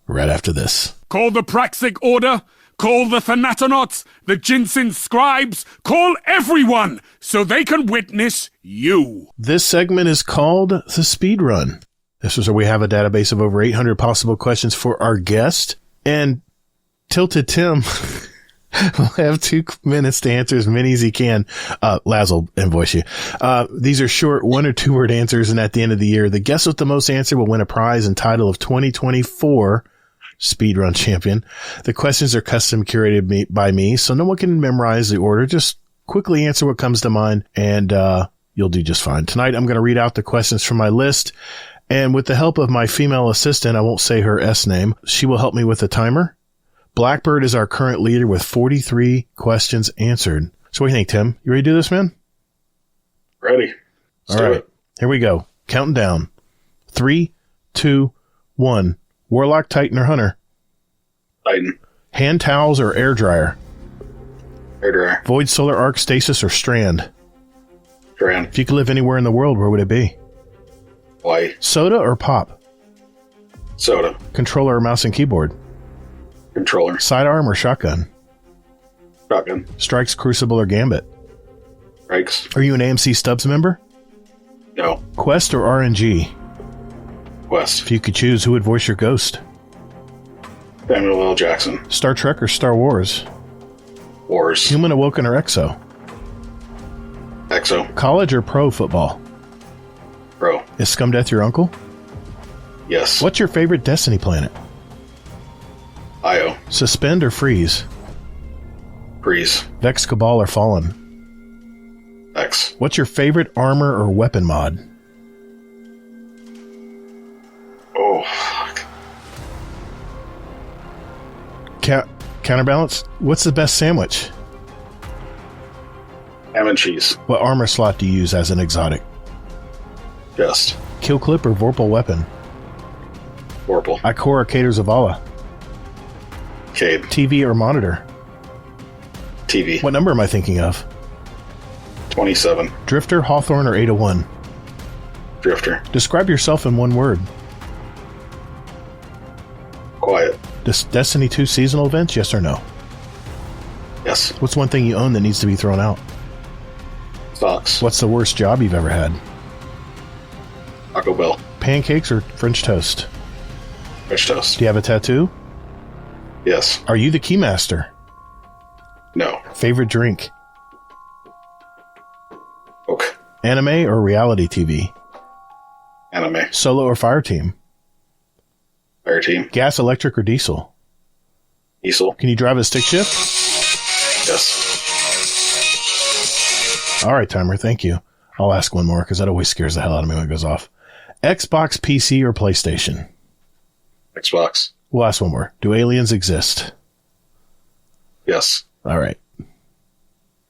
right after this. Call the Praxic Order, call the Thanatonauts, the Jinsen Scribes, call everyone so they can witness you. This segment is called the speed run. This is where we have a database of over 800 possible questions for our guest, and TLTim will have 2 minutes to answer as many as he can. Laz will invoice you. These are short 1 or 2 word answers, and at the end of the year, the guest with the most answer will win a prize and title of 2024 Speedrun Champion. The questions are custom curated by me, so no one can memorize the order. Just quickly answer what comes to mind, and you'll do just fine. Tonight, I'm going to read out the questions from my list, and with the help of my female assistant, I won't say her S name, she will help me with the timer. Blackbird is our current leader with 43 questions answered. So what do you think, Tim? You ready to do this, man? Ready. All right. Here we go. Counting down. 3, 2, 1. Warlock, Titan, or Hunter? Titan. Hand towels or air dryer? Air dryer. Void, solar arc, stasis, or strand? Strand. If you could live anywhere in the world, where would it be? Hawaii. Soda or pop? Soda. Controller or mouse and keyboard? Controller. Sidearm or shotgun? Shotgun. Strikes, Crucible, or Gambit? Strikes. Are you an AMC Stubbs member? No. Quest or RNG? Quest. If you could choose, who would voice your ghost? Samuel L. Jackson. Star Trek or Star Wars? Wars. Human, Awoken, or Exo? Exo. College or pro football? Pro. Is Scumdeath your uncle? Yes. What's your favorite Destiny planet? Io. Suspend or freeze? Freeze. Vex, Cabal, or Fallen? X. What's your favorite armor or weapon mod? Oh, fuck. Counterbalance? What's the best sandwich? Ham and cheese. What armor slot do you use as an exotic? Chest. Kill clip or Vorpal weapon? Vorpal. Ikora or Cater Zavala? Cade. TV or monitor? TV. What number am I thinking of? 27. Drifter, Hawthorne, or 801? Drifter. Describe yourself in one word. Quiet. Destiny 2 seasonal events, yes or no? Yes. What's one thing you own that needs to be thrown out? Socks. What's the worst job you've ever had? Taco Bell. Pancakes or French toast? French toast. Do you have a tattoo? Yes. Are you the keymaster? No. Favorite drink? Coke. Anime or reality TV? Anime. Solo or fire team? Fire team. Gas, electric, or diesel? Diesel. Can you drive a stick shift? Yes. All right, timer. Thank you. I'll ask one more because that always scares the hell out of me when it goes off. Xbox, PC, or PlayStation? Xbox. We'll ask one more. Do aliens exist? Yes. All right.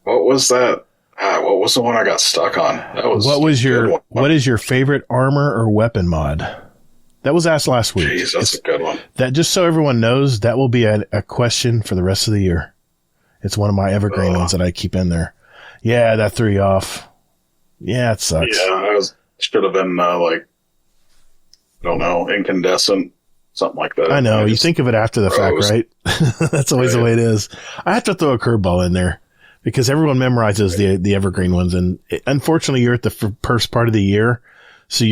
What was that? What was the one I got stuck on? That was What what is your favorite armor or weapon mod? That was asked last week. Jeez, that's a good one. That, just so everyone knows, that will be a question for the rest of the year. It's one of my evergreen ones that I keep in there. Yeah, that threw you off. Yeah, it sucks. Yeah, should have been I don't know, incandescent, something like that. I know. You think of it after the fact, right? That's always the way it is. I have to throw a curveball in there because everyone memorizes the evergreen ones, and unfortunately, you're at the first part of the year, so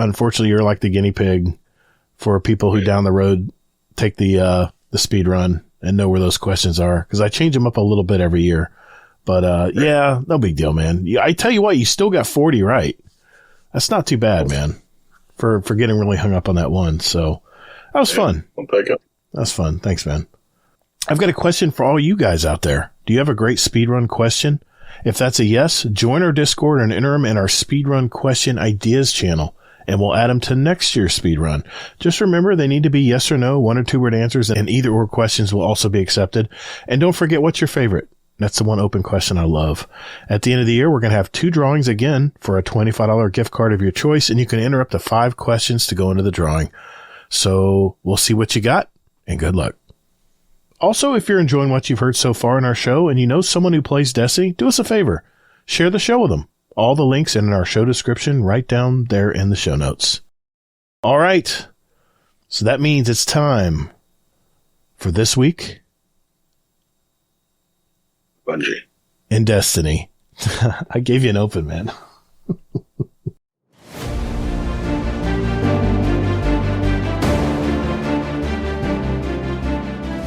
unfortunately, you're like the guinea pig for people who down the road take the speed run and know where those questions are. Cause I change them up a little bit every year, but, yeah, no big deal, man. I tell you what, you still got 40 right. That's not too bad, man, for getting really hung up on that one. So that was fun. I'll take it. That's fun. Thanks, man. I've got a question for all you guys out there. Do you have a great speedrun question? If that's a yes, join our Discord and enter them in our speedrun question ideas channel, and we'll add them to next year's speedrun. Just remember, they need to be yes or no, 1 or 2 word answers, and either or questions will also be accepted. And don't forget, what's your favorite? That's the one open question I love. At the end of the year, we're going to have 2 drawings again for a $25 gift card of your choice, and you can enter up to 5 questions to go into the drawing. So we'll see what you got, and good luck. Also, if you're enjoying what you've heard so far in our show and you know someone who plays Destiny, do us a favor. Share the show with them. All the links in our show description right down there in the show notes. All right. So that means it's time for This Week Bungie. in Destiny. I gave you an open, man.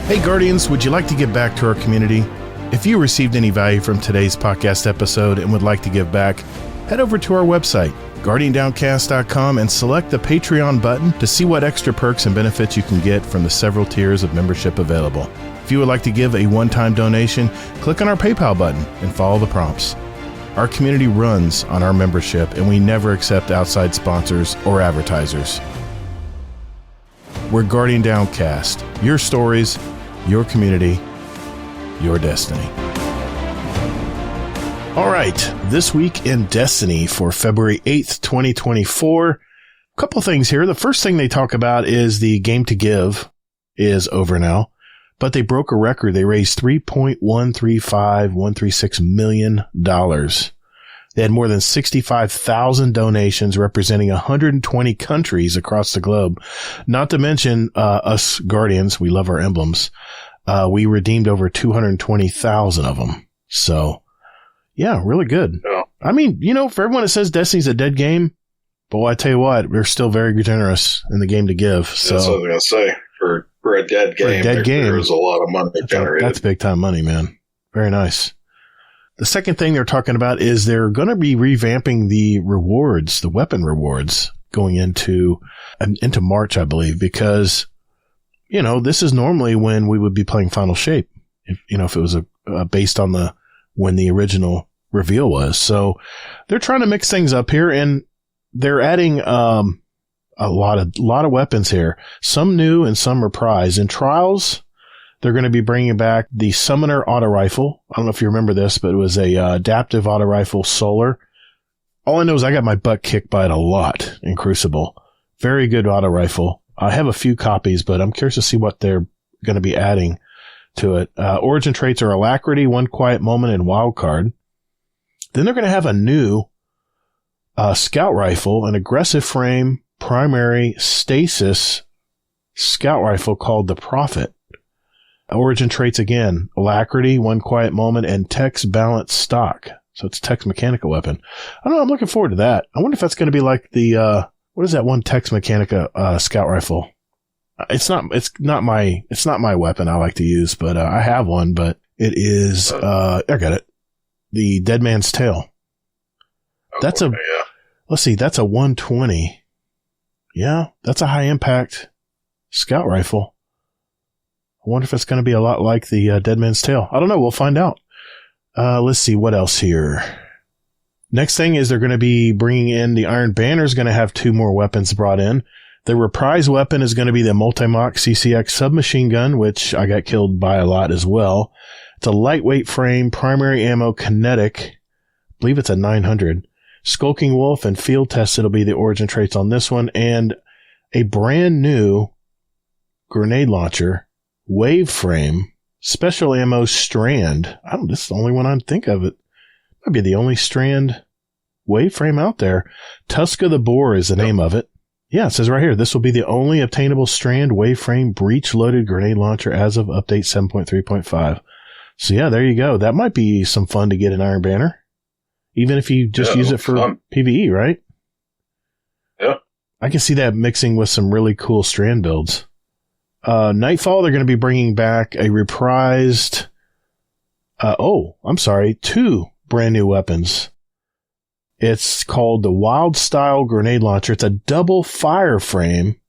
Hey Guardians, would you like to give back to our community? If you received any value from today's podcast episode and would like to give back, head over to our website, guardiandowncast.com, and select the Patreon button to see what extra perks and benefits you can get from the several tiers of membership available. If you would like to give a one-time donation, click on our PayPal button and follow the prompts. Our community runs on our membership, and we never accept outside sponsors or advertisers. We're Guardian Downcast. Your stories, your community, your destiny. All right, this week in Destiny for February 8th, 2024. A couple things here. The first thing they talk about is the Game to Give is over now, but they broke a record. They raised $3.136 million. They had more than 65,000 donations representing 120 countries across the globe. Not to mention us Guardians, we love our emblems. We redeemed over 220,000 of them. So, yeah, really good. Yeah. I mean, for everyone that says Destiny's a dead game, boy, I tell you what, we're still very generous in the Game to Give. So that's what I was going to say. For a dead game, there's a lot of money generated. That's big time money, man. Very nice. The second thing they're talking about is they're going to be revamping the rewards, the weapon rewards, going into March, I believe, because, this is normally when we would be playing Final Shape, if it was based on when the original reveal was. So they're trying to mix things up here, and they're adding a lot of weapons here, some new and some reprised. In Trials, they're going to be bringing back the Summoner Auto Rifle. I don't know if you remember this, but it was a adaptive auto rifle solar. All I know is I got my butt kicked by it a lot in Crucible. Very good auto rifle. I have a few copies, but I'm curious to see what they're going to be adding to it. Origin traits are Alacrity, One Quiet Moment, and Wildcard. Then they're going to have a new scout rifle, an aggressive frame, primary stasis scout rifle called the Prophet. Origin traits again, Alacrity, One Quiet Moment, and Tech's Balanced Stock. So it's Tech's mechanical weapon. I don't know, I'm looking forward to that. I wonder if that's going to be like the, what is that one Tech's Mechanica scout rifle? It's not my weapon I like to use, but I have one, but it is, I got it. The Dead Man's Tale. That's let's see, that's a 120. Yeah, that's a high impact scout rifle. I wonder if it's going to be a lot like the Dead Man's Tale. I don't know. We'll find out. Let's see what else here. Next thing is they're going to be bringing in the Iron Banner is going to have 2 more weapons brought in. The reprise weapon is going to be the Multi-Mach CCX submachine gun, which I got killed by a lot as well. It's a lightweight frame, primary ammo, kinetic. I believe it's a 900. Skulking Wolf and field tested will be the origin traits on this one. And a brand new grenade launcher, wave frame, special ammo strand. This is the only one I think of. It might be the only strand wave frame out there. Tusk of the Boar is the name of it. Yeah, it says right here, this will be the only obtainable strand wave frame breech loaded grenade launcher as of update 7.3.5. So yeah, there you go. That might be some fun to get an Iron Banner. Even if you just use it for PvE, right? Yeah. I can see that mixing with some really cool strand builds. Nightfall, they're going to be bringing back a reprised, 2 brand new weapons. It's called the Wild Style Grenade Launcher. It's a double fire frame,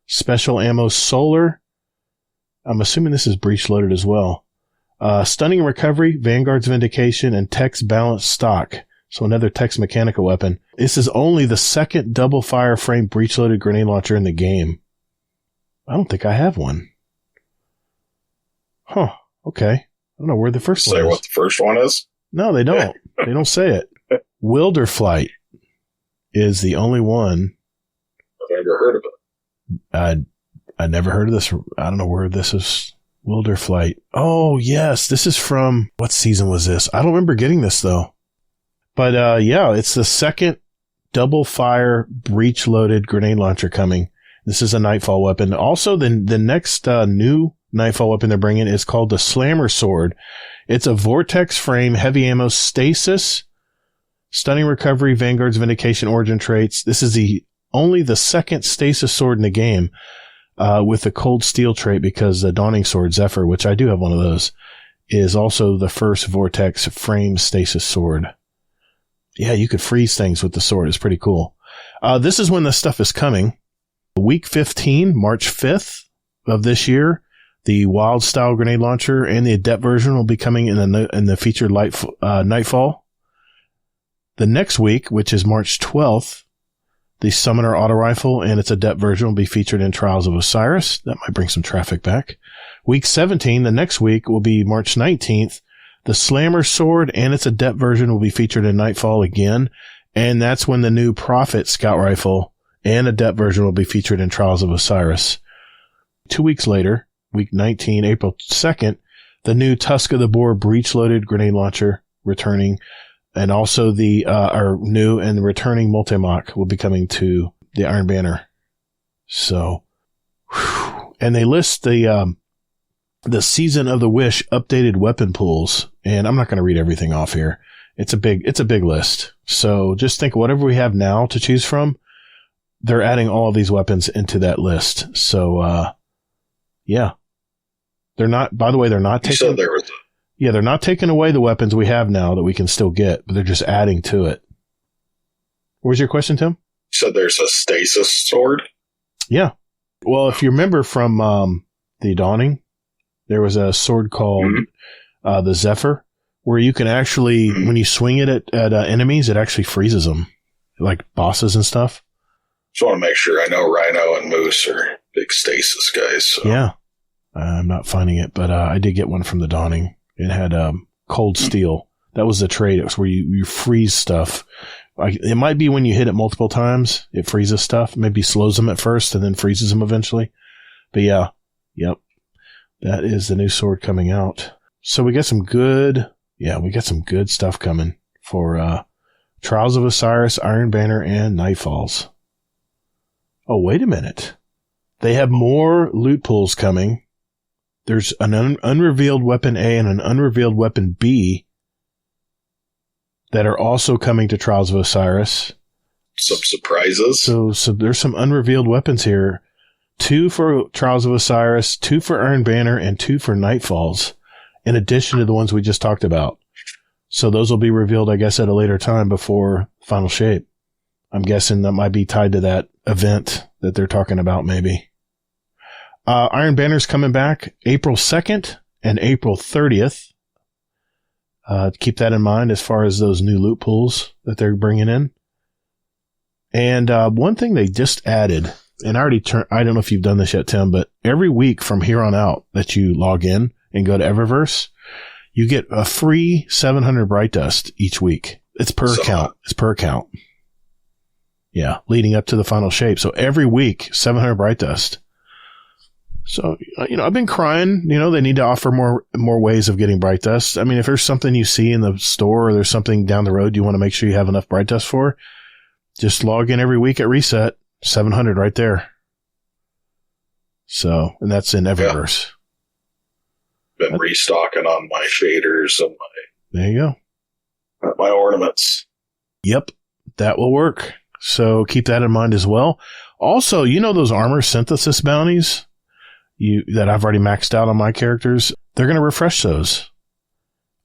special ammo solar. I'm assuming this is breech loaded as well. Stunning Recovery, Vanguard's Vindication, and Tech's Balanced Stock. So another Tech's mechanical weapon. This is only the second double fire frame breech loaded grenade launcher in the game. I don't think I have one. Huh. Okay. I don't know where the first one is. Say what the first one is? No, they don't. They don't say it. Wilder Flight is the only one. I've never heard of it. I never heard of this. I don't know where this is. Wilder Flight. Oh, yes. This is from, what season was this? I don't remember getting this, though. But, yeah, it's the second double fire breech loaded grenade launcher coming. This is a Nightfall weapon. Also, the next new Nightfall weapon they're bringing is called the Slammer Sword. It's a vortex frame, heavy ammo, stasis, stunning recovery, Vanguard's Vindication, origin traits. This is only the second stasis sword in the game with the cold steel trait, because the Dawning Sword, Zephyr, which I do have one of those, is also the first vortex frame stasis sword. Yeah, you could freeze things with the sword. It's pretty cool. This is when the stuff is coming. Week 15, March 5th of this year, the Wild Style Grenade Launcher and the Adept version will be coming in the featured Nightfall. The next week, which is March 12th, the Summoner Auto Rifle and its Adept version will be featured in Trials of Osiris. That might bring some traffic back. Week 17, the next week, will be March 19th. The Slammer Sword and its adept version will be featured in Nightfall again, and that's when the new Prophet Scout Rifle and adept version will be featured in Trials of Osiris. 2 weeks later, week 19, April 2nd, the new Tusk of the Boar breech-loaded grenade launcher returning, and also the our new and returning multi-mock will be coming to the Iron Banner. So, and they list the Season of the Wish updated weapon pools, and I'm not going to read everything off here. It's a big list. So just think whatever we have now to choose from, they're adding all of these weapons into that list. So, yeah. They're not, by the way, they're not taking, they're not taking away the weapons we have now that we can still get, but they're just adding to it. What was your question, Tim? You said there's a stasis sword? Yeah. Well, if you remember from the Dawning, there was a sword called the Zephyr, where you can actually, when you swing it at enemies, it actually freezes them, like bosses and stuff. Just want to make sure. I know Rhino and Moose are big stasis guys. So. Yeah. I'm not finding it, but I did get one from the Dawning. It had cold steel. That was the trade. It was where you freeze stuff. It might be when you hit it multiple times, it freezes stuff. Maybe slows them at first and then freezes them eventually. But yeah, yep. That is the new sword coming out. So we got some good stuff coming for Trials of Osiris, Iron Banner, and Nightfalls. Oh, wait a minute. They have more loot pools coming. There's an unrevealed weapon A and an unrevealed weapon B that are also coming to Trials of Osiris. Some surprises. So there's some unrevealed weapons here. 2 for Trials of Osiris, 2 for Iron Banner, and 2 for Nightfalls, in addition to the ones we just talked about. So those will be revealed, I guess, at a later time before Final Shape. I'm guessing that might be tied to that event that they're talking about, maybe. Iron Banner's coming back April 2nd and April 30th. Keep that in mind as far as those new loot pools that they're bringing in. And one thing they just added, and I don't know if you've done this yet, Tim, but every week from here on out that you log in and go to Eververse, you get a free 700 Bright Dust each week. It's per account. It's per account. Yeah, leading up to the Final Shape. So every week, 700 Bright Dust. So, I've been crying. They need to offer more ways of getting Bright Dust. I mean, if there's something you see in the store or there's something down the road you want to make sure you have enough Bright Dust for, just log in every week at reset. 700 right there. So, and that's in Eververse. Been restocking on my shaders and there you go. My ornaments. Yep, that will work. So keep that in mind as well. Also, those armor synthesis bounties that I've already maxed out on my characters, they're going to refresh those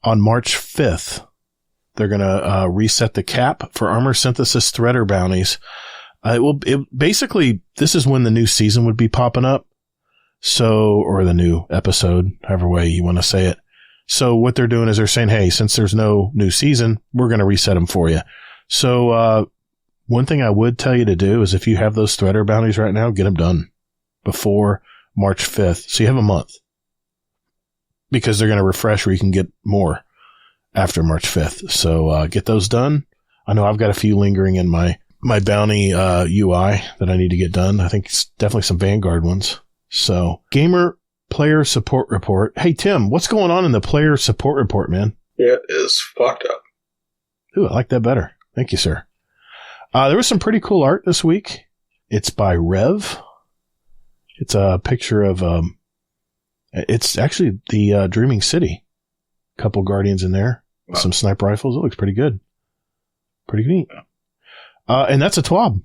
on March 5th. They're going to reset the cap for armor synthesis threader bounties. Basically, this is when the new season would be popping up. So, or the new episode, however way you want to say it. So what they're doing is they're saying, hey, since there's no new season, we're going to reset them for you. So, one thing I would tell you to do is if you have those threader bounties right now, get them done before March 5th. So you have a month because they're going to refresh where you can get more after March 5th. So, get those done. I know I've got a few lingering in my bounty UI that I need to get done. I think it's definitely some Vanguard ones. So, Gamer Player Support Report. Hey, Tim, what's going on in the Player Support Report, man? It is fucked up. Ooh, I like that better. Thank you, sir. There was some pretty cool art this week. It's by Rev. It's a picture of, it's actually the Dreaming City. Couple Guardians in there. Wow. Some sniper rifles. It looks pretty good. Pretty neat. And that's a TWAB.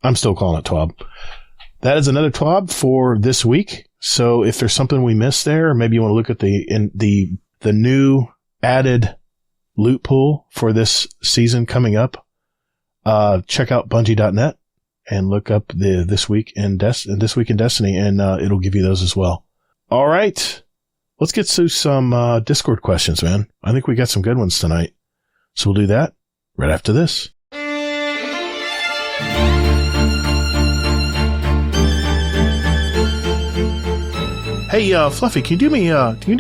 I'm still calling it TWAB. That is another TWAB for this week. So if there's something we missed there, maybe you want to look at the new added loot pool for this season coming up, check out Bungie.net and look up This Week in Destiny, and it'll give you those as well. All right. Let's get to some Discord questions, man. I think we got some good ones tonight. So we'll do that right after this. Hey, Fluffy, can you do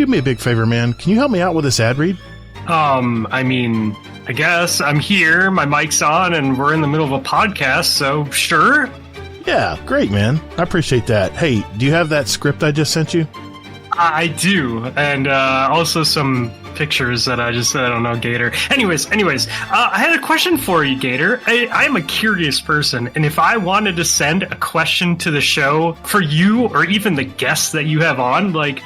me a big favor, man? Can you help me out with this ad read? I mean, I guess I'm here, my mic's on, and we're in the middle of a podcast, so sure. Yeah, great, man. I appreciate that. Hey, do you have that script I just sent you? I do, and also some pictures that I don't know, Gator. Anyways, I had a question for you, Gator. I'm a curious person, and if I wanted to send a question to the show for you or even the guests that you have on, like,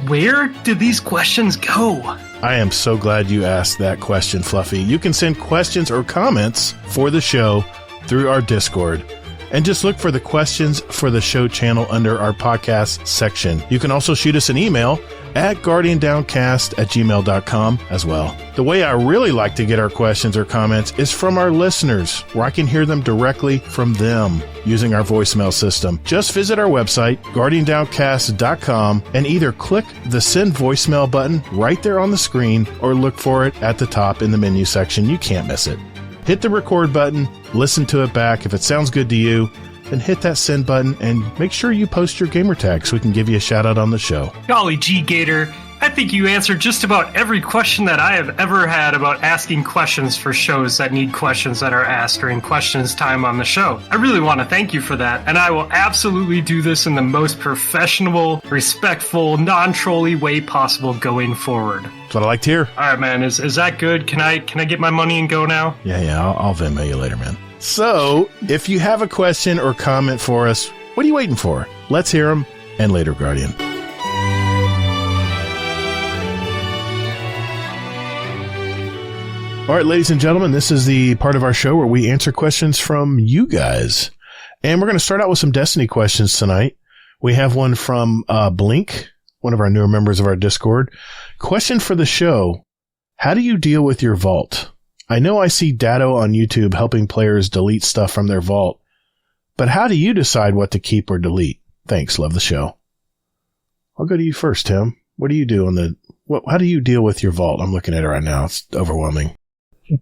where do these questions go? I am so glad you asked that question, Fluffy. You can send questions or comments for the show through our Discord. And just look for the questions for the show channel under our podcast section. You can also shoot us an email at guardiandowncast@gmail.com as well. The way I really like to get our questions or comments is from our listeners, where I can hear them directly from them using our voicemail system. Just visit our website, guardiandowncast.com, and either click the send voicemail button right there on the screen or look for it at the top in the menu section. You can't miss it. Hit the record button, listen to it back. If it sounds good to you, then hit that send button and make sure you post your gamer tag so we can give you a shout out on the show. Golly gee, Gator. I think you answered just about every question that I have ever had about asking questions for shows that need questions that are asked during questions time on the show. I really want to thank you for that, and I will absolutely do this in the most professional, respectful, non-trolly way possible going forward. That's what I like to hear. All right, man. Is that good? Can I get my money and go now? Yeah. I'll Venmo you later, man. So, if you have a question or comment for us, what are you waiting for? Let's hear them, and later, Guardian. All right, ladies and gentlemen, this is the part of our show where we answer questions from you guys. And we're going to start out with some Destiny questions tonight. We have one from Blink, one of our newer members of our Discord. Question for the show: how do you deal with your vault? I know I see Datto on YouTube helping players delete stuff from their vault, but how do you decide what to keep or delete? Thanks, love the show. I'll go to you first, Tim. What do you do how do you deal with your vault? I'm looking at it right now. It's overwhelming.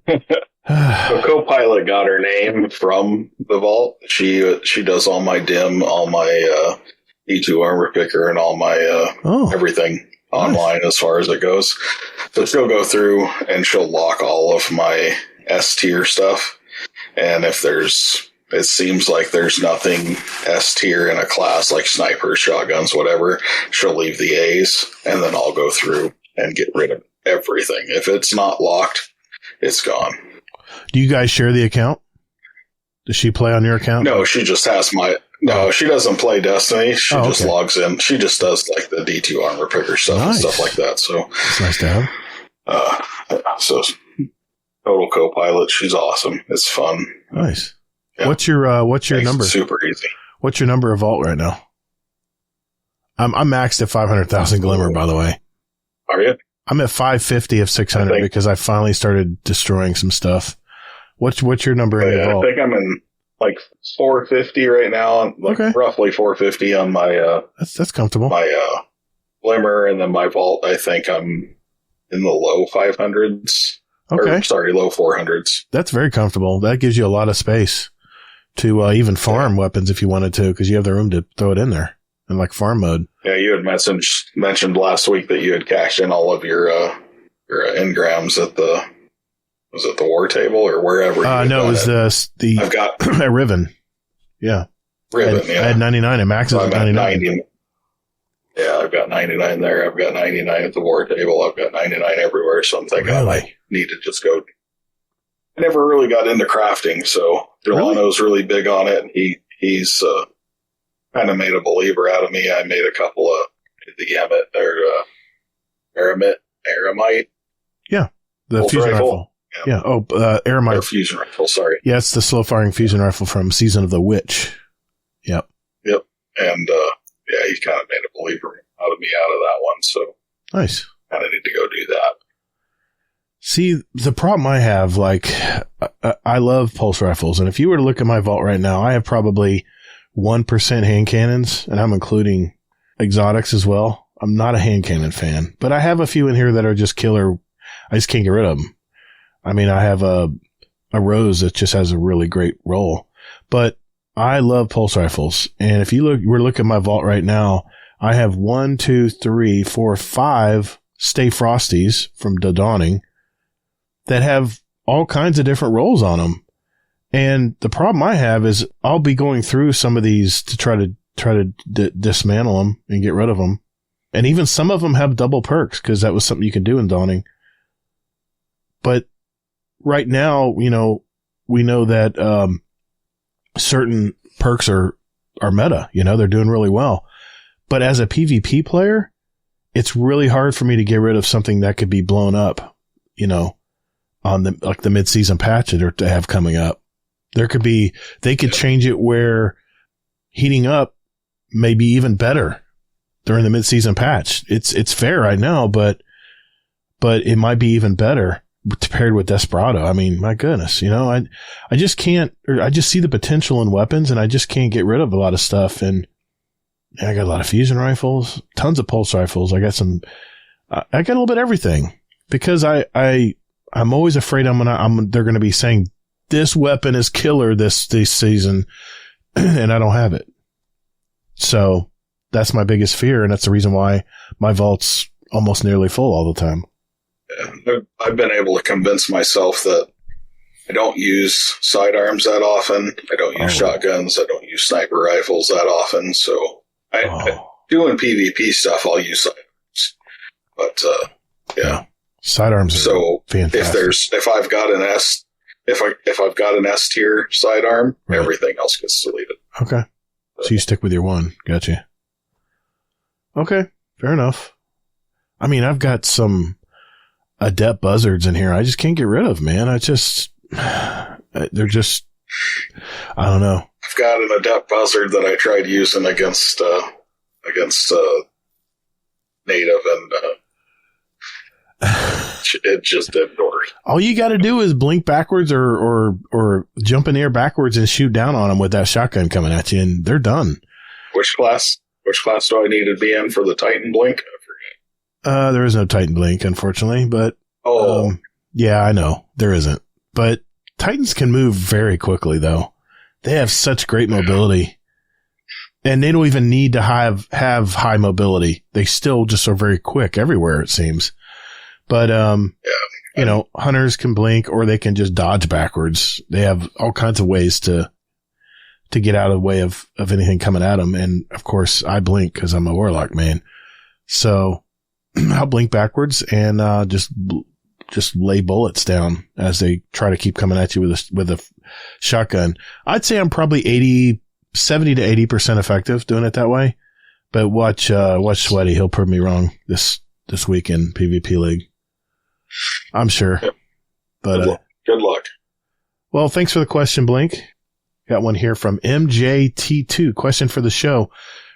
The co-pilot got her name from the vault. She does all my dim, all my E2 armor picker, and all my everything online as far as it goes. So she'll go through and she'll lock all of my S tier stuff. And if it seems like there's nothing S tier in a class like snipers, shotguns, whatever, she'll leave the A's, and then I'll go through and get rid of everything. If it's not locked, it's gone. Do you guys share the account? Does she play on your account? No, she just has no, she doesn't play Destiny. She just logs in. She just does like the D2 armor picker stuff and stuff like that. So it's nice to have. So total co-pilot. She's awesome. It's fun. Nice. Yeah. What's your number? Super easy. What's your number of vault right now? I'm maxed at 500,000 glimmer, by the way. Are you? I'm at 550 of 600 because I finally started destroying some stuff. What's your number in your vault? I think I'm in like 450 right now. Roughly 450 on my that's comfortable. My glimmer, and then my vault. I think I'm in the low 500s. Okay, low 400s. That's very comfortable. That gives you a lot of space to even farm weapons if you wanted to, because you have the room to throw it in there in like farm mode. Yeah, you had mentioned last week that you had cashed in all of your engrams at the war table or wherever. No, it was the I've got at Riven. Yeah, Riven. I had 99 and Max is 99. 90. Yeah, I've got 99 there. I've got 99 at the war table. I've got 99 everywhere. So I'm thinking I might need to just go. I never really got into crafting, so Delano's really big on it. He's kind of made a believer out of me. I made a couple of the Aramite. Yeah, the fusion rifle. Yeah. Aramite. Or fusion rifle, sorry. Yeah, it's the slow-firing fusion rifle from Season of the Witch. Yep. And, he kind of made a believer out of that one, so. Nice. Kind of need to go do that. See, the problem I have, I love pulse rifles, and if you were to look at my vault right now, I have probably 1% hand cannons, and I'm including exotics as well. I'm not a hand cannon fan, but I have a few in here that are just killer. I just can't get rid of them. I mean, I have a Rose that just has a really great roll, but I love pulse rifles. And if you were to look at my vault right now, I have 1, 2, 3, 4, 5 Stay Frosties from the Dawning that have all kinds of different roles on them. And the problem I have is I'll be going through some of these to try to dismantle them and get rid of them. And even some of them have double perks because that was something you can do in Dawning. But right now, we know that certain perks are meta. They're doing really well. But as a PvP player, it's really hard for me to get rid of something that could be blown up, on the mid-season patch that they have coming up. They could change it where heating up may be even better during the mid-season patch. It's fair right now, but it might be even better paired with Desperado. I mean, my goodness, I just can't, or I just see the potential in weapons and I just can't get rid of a lot of stuff. And I got a lot of fusion rifles, tons of pulse rifles. I got a little bit of everything because I'm always afraid they're going to be saying this weapon is killer this season and I don't have it. So that's my biggest fear. And that's the reason why my vault's almost nearly full all the time. I've been able to convince myself that I don't use sidearms that often. I don't use shotguns. I don't use sniper rifles that often. So doing PvP stuff, I'll use sidearms. But yeah, sidearms. So fantastic. if I've got an S tier sidearm, everything else gets deleted. Okay, so you stick with your one. Gotcha. Okay, fair enough. I mean, I've got some adept buzzards in here I just can't get rid of, man. They're just, I don't know. I've got an adept buzzard that I tried using against native and it just didn't work. All you got to do is blink backwards or jump in the air backwards and shoot down on them with that shotgun coming at you, and they're done. Which class do I need to be in for the Titan blink? I forget. There is no Titan blink, unfortunately, but yeah, I know there isn't. But Titans can move very quickly, though. They have such great mobility, and they don't even need to have high mobility. They still just are very quick everywhere, it seems. But hunters can blink, or they can just dodge backwards. They have all kinds of ways to get out of the way of anything coming at them. And of course, I blink because I'm a warlock main, so I'll blink backwards and just lay bullets down as they try to keep coming at you with a shotgun. I'd say I'm probably 70 to 80% effective doing it that way. But watch Sweaty. He'll prove me wrong this week in PvP League. I'm sure. Yep. But good luck. Well, thanks for the question, Blink. Got one here from MJT2. Question for the show.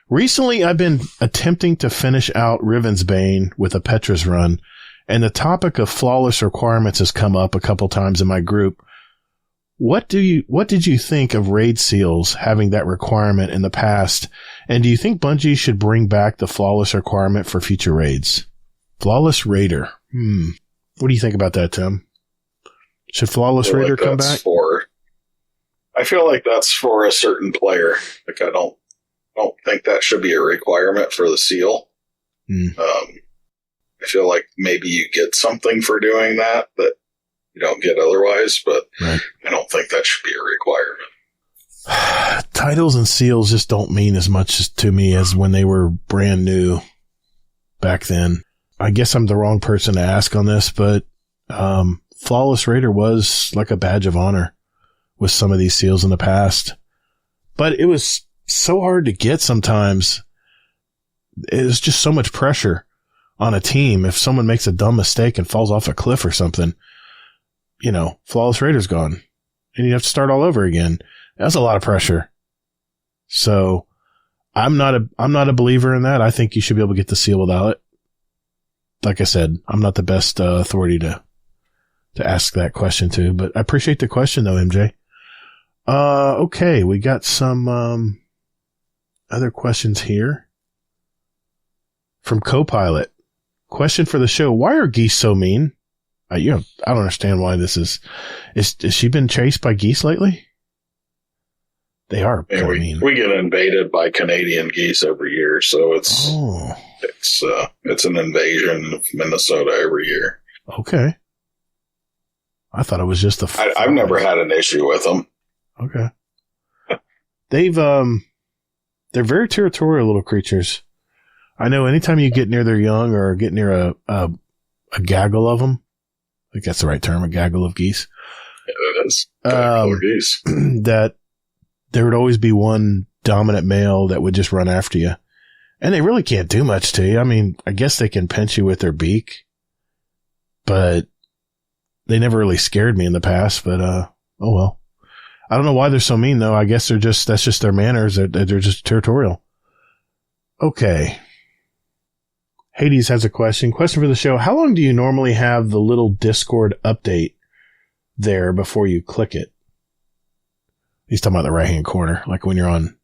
Recently, I've been attempting to finish out Riven's Bane with a Petra's run, and the topic of flawless requirements has come up a couple times in my group. What did you think of raid seals having that requirement in the past? And do you think Bungie should bring back the flawless requirement for future raids? Flawless Raider. What do you think about that, Tim? Should Flawless Raider come back? I feel like that's for a certain player. Like I don't think that should be a requirement for the seal. I feel like maybe you get something for doing that you don't get otherwise, but right. I don't think that should be a requirement. Titles and seals just don't mean as much to me as when they were brand new back then. I guess I'm the wrong person to ask on this, but Flawless Raider was like a badge of honor with some of these seals in the past. But it was so hard to get sometimes. It was just so much pressure on a team. If someone makes a dumb mistake and falls off a cliff or something, Flawless Raider's gone. And you have to start all over again. That's a lot of pressure. So I'm not a believer in that. I think you should be able to get the seal without it. Like I said, I'm not the best authority to ask that question to, but I appreciate the question though, MJ. Okay, we got some other questions here from Copilot. Question for the show: why are geese so mean? I don't understand why this is. Has she been chased by geese lately? They are kind of mean. We get invaded by Canadian geese every year, so it's an invasion of Minnesota every year. Okay. I thought it was just I've never had an issue with them. Okay. They're very territorial little creatures. I know anytime you get near their young or get near a gaggle of them, I think that's the right term, a gaggle of geese. Yeah, it is. Gaggle of geese. That there would always be one dominant male that would just run after you. And they really can't do much to you. I mean, I guess they can pinch you with their beak, but they never really scared me in the past, but, oh well. I don't know why they're so mean though. I guess that's just their manners. They're just territorial. Okay. Hades has a question. Question for the show. How long do you normally have the little Discord update there before you click it? He's talking about the right hand corner, like when you're on,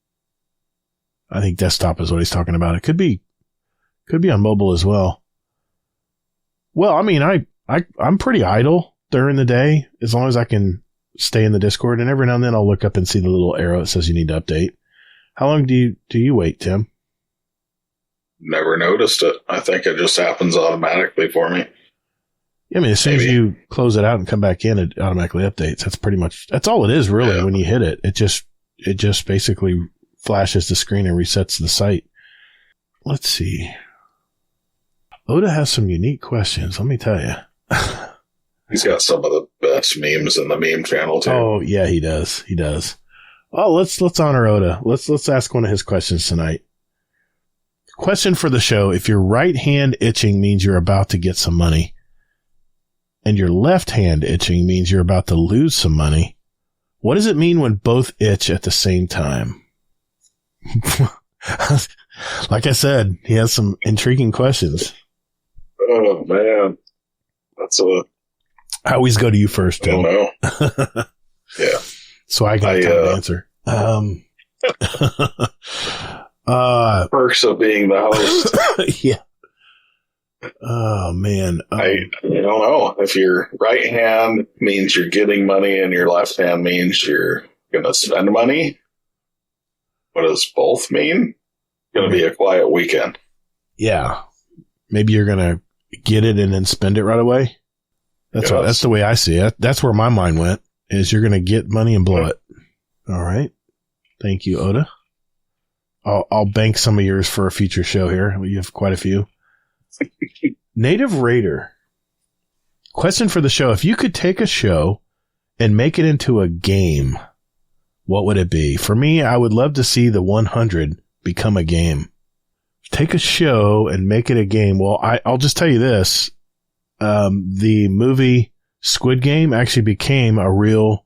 I think desktop is what he's talking about. It could be on mobile as well. Well, I mean, I'm pretty idle during the day as long as I can stay in the Discord, and every now and then I'll look up and see the little arrow that says you need to update. How long do you wait, Tim? Never noticed it. I think it just happens automatically for me. I mean, as soon as you close it out and come back in, it automatically updates. That's all it is really. Yeah. When you hit it, it just basically flashes the screen and resets the site. Let's see. Oda has some unique questions. Let me tell you. He's got some of the best memes in the meme channel too. Oh yeah, he does. Oh, let's honor Oda. Let's ask one of his questions tonight. Question for the show. If your right hand itching means you're about to get some money, and your left hand itching means you're about to lose some money, what does it mean when both itch at the same time? Like I said, he has some intriguing questions. Oh man. I always go to you first, Tim. I don't know. Yeah. So I got time to answer. Perks of being the host. Yeah. Oh man. I don't know. If your right hand means you're getting money and your left hand means you're going to spend money, what does both mean? Going to be a quiet weekend. Yeah. Maybe you're going to get it and then spend it right away. That's the way I see it. That's where my mind went, is you're going to get money and blow it. All right. Thank you, Oda. I'll bank some of yours for a future show here. You have quite a few. Native Raider. Question for the show. If you could take a show and make it into a game, what would it be? For me, I would love to see the 100 become a game. Take a show and make it a game. Well, I'll just tell you this. The movie Squid Game actually became a real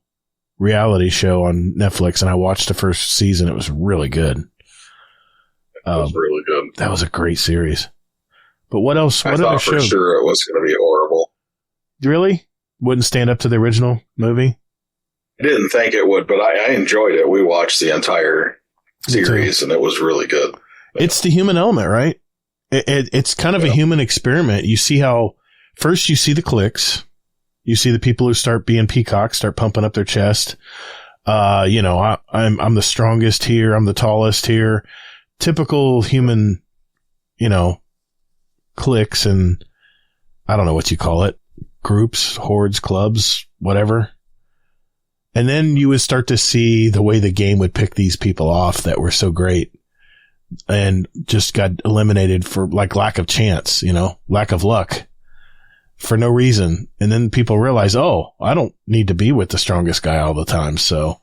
reality show on Netflix, and I watched the first season. It was really good. It was really good. That was a great series. But what else? I thought for sure it was going to be horrible. Really? Wouldn't stand up to the original movie? I didn't think it would, but I enjoyed it. We watched the entire series, and it was really good. It's the human element, right? It's kind of a human experiment. You see how first you see the clicks. You see the people who start being peacocks, start pumping up their chest. I'm the strongest here. I'm the tallest here. Typical human, cliques and I don't know what you call it. Groups, hordes, clubs, whatever. And then you would start to see the way the game would pick these people off that were so great and just got eliminated for like lack of chance, lack of luck for no reason. And then people realize, oh, I don't need to be with the strongest guy all the time. So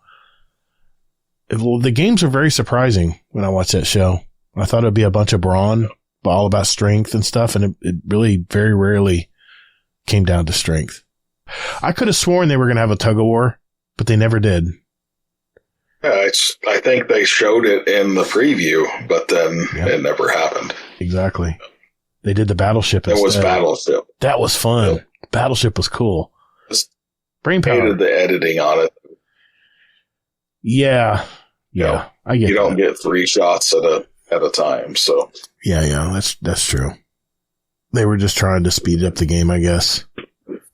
the games are very surprising when I watched that show. I thought it'd be a bunch of brawn, but all about strength and stuff. And it really very rarely came down to strength. I could have sworn they were going to have a tug of war, but they never did. Yeah, I think they showed it in the preview, but then it never happened. Exactly. They did the Battleship instead. It was Battleship. That was fun. Yep. Battleship was cool. Brain power. Hated the editing on it. Yeah. I get you don't get 3 shots at a time, so. Yeah, that's true. They were just trying to speed up the game, I guess.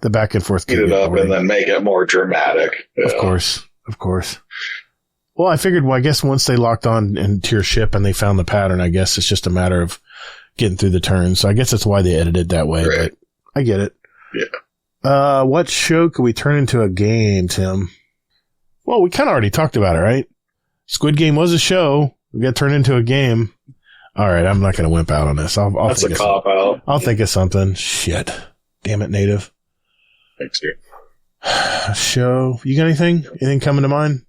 The back and forth. Speed it up and then make it more dramatic. Yeah. Of course. Well, Well, I figured, I guess once they locked on into your ship and they found the pattern, I guess it's just a matter of getting through the turns. So I guess that's why they edited that way. Right. But I get it. Yeah. What show could we turn into a game, Tim? Well, we kind of already talked about it, right? Squid Game was a show. We got turned into a game. All right, I'm not going to wimp out on this. I'll That's a cop out. I'll think of something. Shit. Damn it, Native. Thanks, dude. Show. You got anything? Anything coming to mind?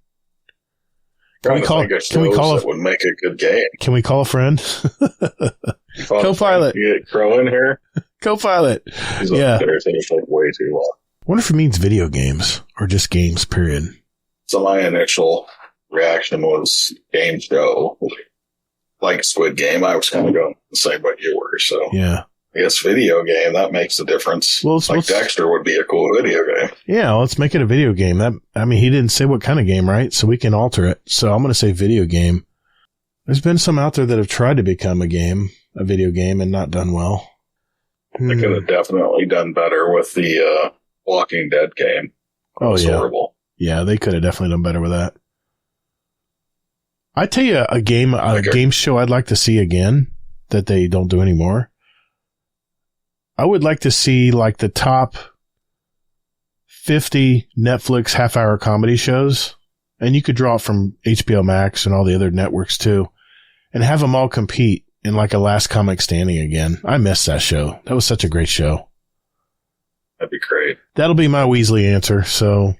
Can we call that would make a good game? Can we call a friend? Co-pilot. You get Crow in here. Co-pilot. He's Yeah. up there, so it's like way too long. Wonder if it means video games or just games, period. So my initial reaction was game show. Like Squid Game, I was kind of going the same way you were. So Yeah. I guess video game, that makes a difference. Well, like Dexter would be a cool video game. Yeah, let's make it a video game. He didn't say what kind of game, right? So we can alter it. So I'm going to say video game. There's been some out there that have tried to become a video game, and not done well. They could have definitely done better with the Walking Dead game. It was horrible. Yeah, they could have definitely done better with that. I tell you, a game show I'd like to see again that they don't do anymore. I would like to see like the top 50 Netflix half-hour comedy shows, and you could draw it from HBO Max and all the other networks too, and have them all compete in like a Last Comic Standing again. I miss that show. That was such a great show. That'd be great. That'll be my Weasley answer. So,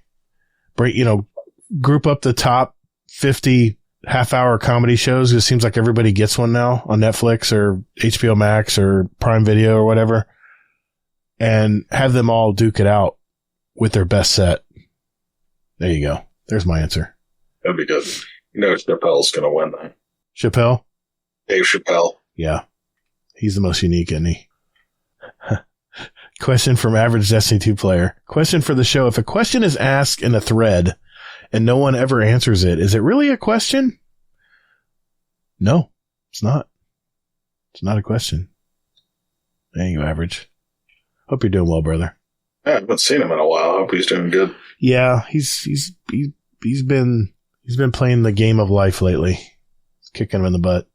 group up the top 50 half-hour comedy shows. It seems like everybody gets one now on Netflix or HBO Max or Prime Video or whatever, and have them all duke it out with their best set. There you go. There's my answer. That'd be good. Chappelle's going to win that. Chappelle? Dave Chappelle. Yeah. He's the most unique, isn't he? Question from Average Destiny 2 player. Question for the show. If a question is asked in a thread and no one ever answers it, is it really a question? No, it's not. It's not a question. There you go, Average. Hope you're doing well, brother. I haven't seen him in a while. I hope he's doing good. Yeah, he's been playing the game of life lately. It's kicking him in the butt.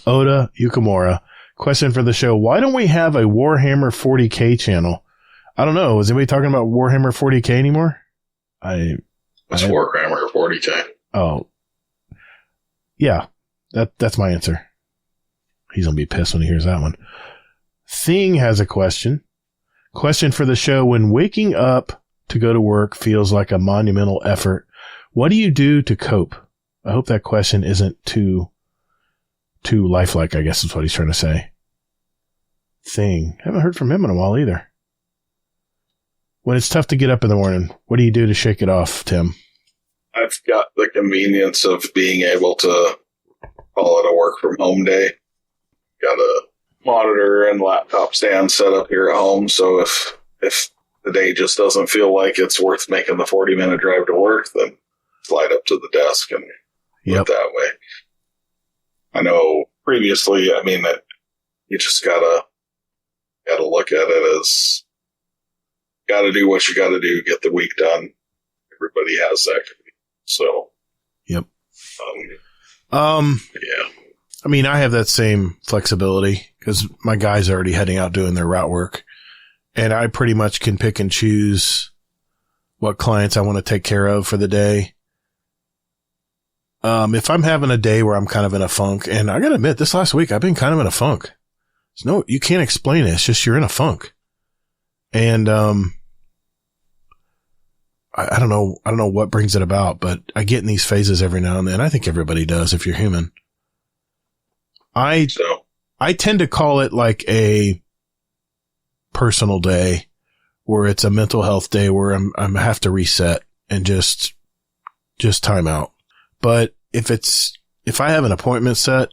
Oda Yukamura. Question for the show. Why don't we have a Warhammer 40K channel? I don't know. Is anybody talking about Warhammer 40K anymore? It's Warhammer 40K. Oh. Yeah. That's my answer. He's going to be pissed when he hears that one. Thing has a question. Question for the show. When waking up to go to work feels like a monumental effort, what do you do to cope? I hope that question isn't too lifelike, I guess is what he's trying to say. Thing. Haven't heard from him in a while either. When it's tough to get up in the morning, what do you do to shake it off, Tim? I've got the convenience of being able to call it a work from home day. Got a monitor and laptop stand set up here at home, so if the day just doesn't feel like it's worth making the 40-minute drive to work, then slide up to the desk and do it that way. I know previously, that you just gotta look at it as gotta do what you gotta do, get the week done. Everybody has that. So, yep. Yeah. I have that same flexibility because my guys are already heading out doing their route work, and I pretty much can pick and choose what clients I want to take care of for the day. If I'm having a day where I'm kind of in a funk, and I gotta admit, this last week I've been kind of in a funk. You can't explain it. It's just you're in a funk. And I don't know what brings it about, but I get in these phases every now and then. I think everybody does if you're human. I tend to call it like a personal day, where it's a mental health day where I have to reset and just time out. But if I have an appointment set,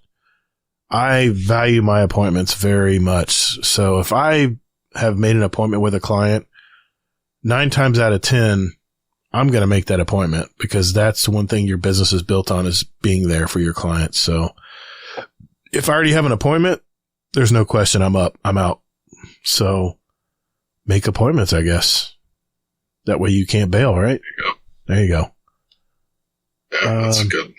I value my appointments very much. So if I have made an appointment with a client, 9 times out of 10, I'm going to make that appointment because that's one thing your business is built on, is being there for your clients. So if I already have an appointment, there's no question I'm out. So make appointments, I guess. That way you can't bail, right? There you go. There you go. Yeah, that's a good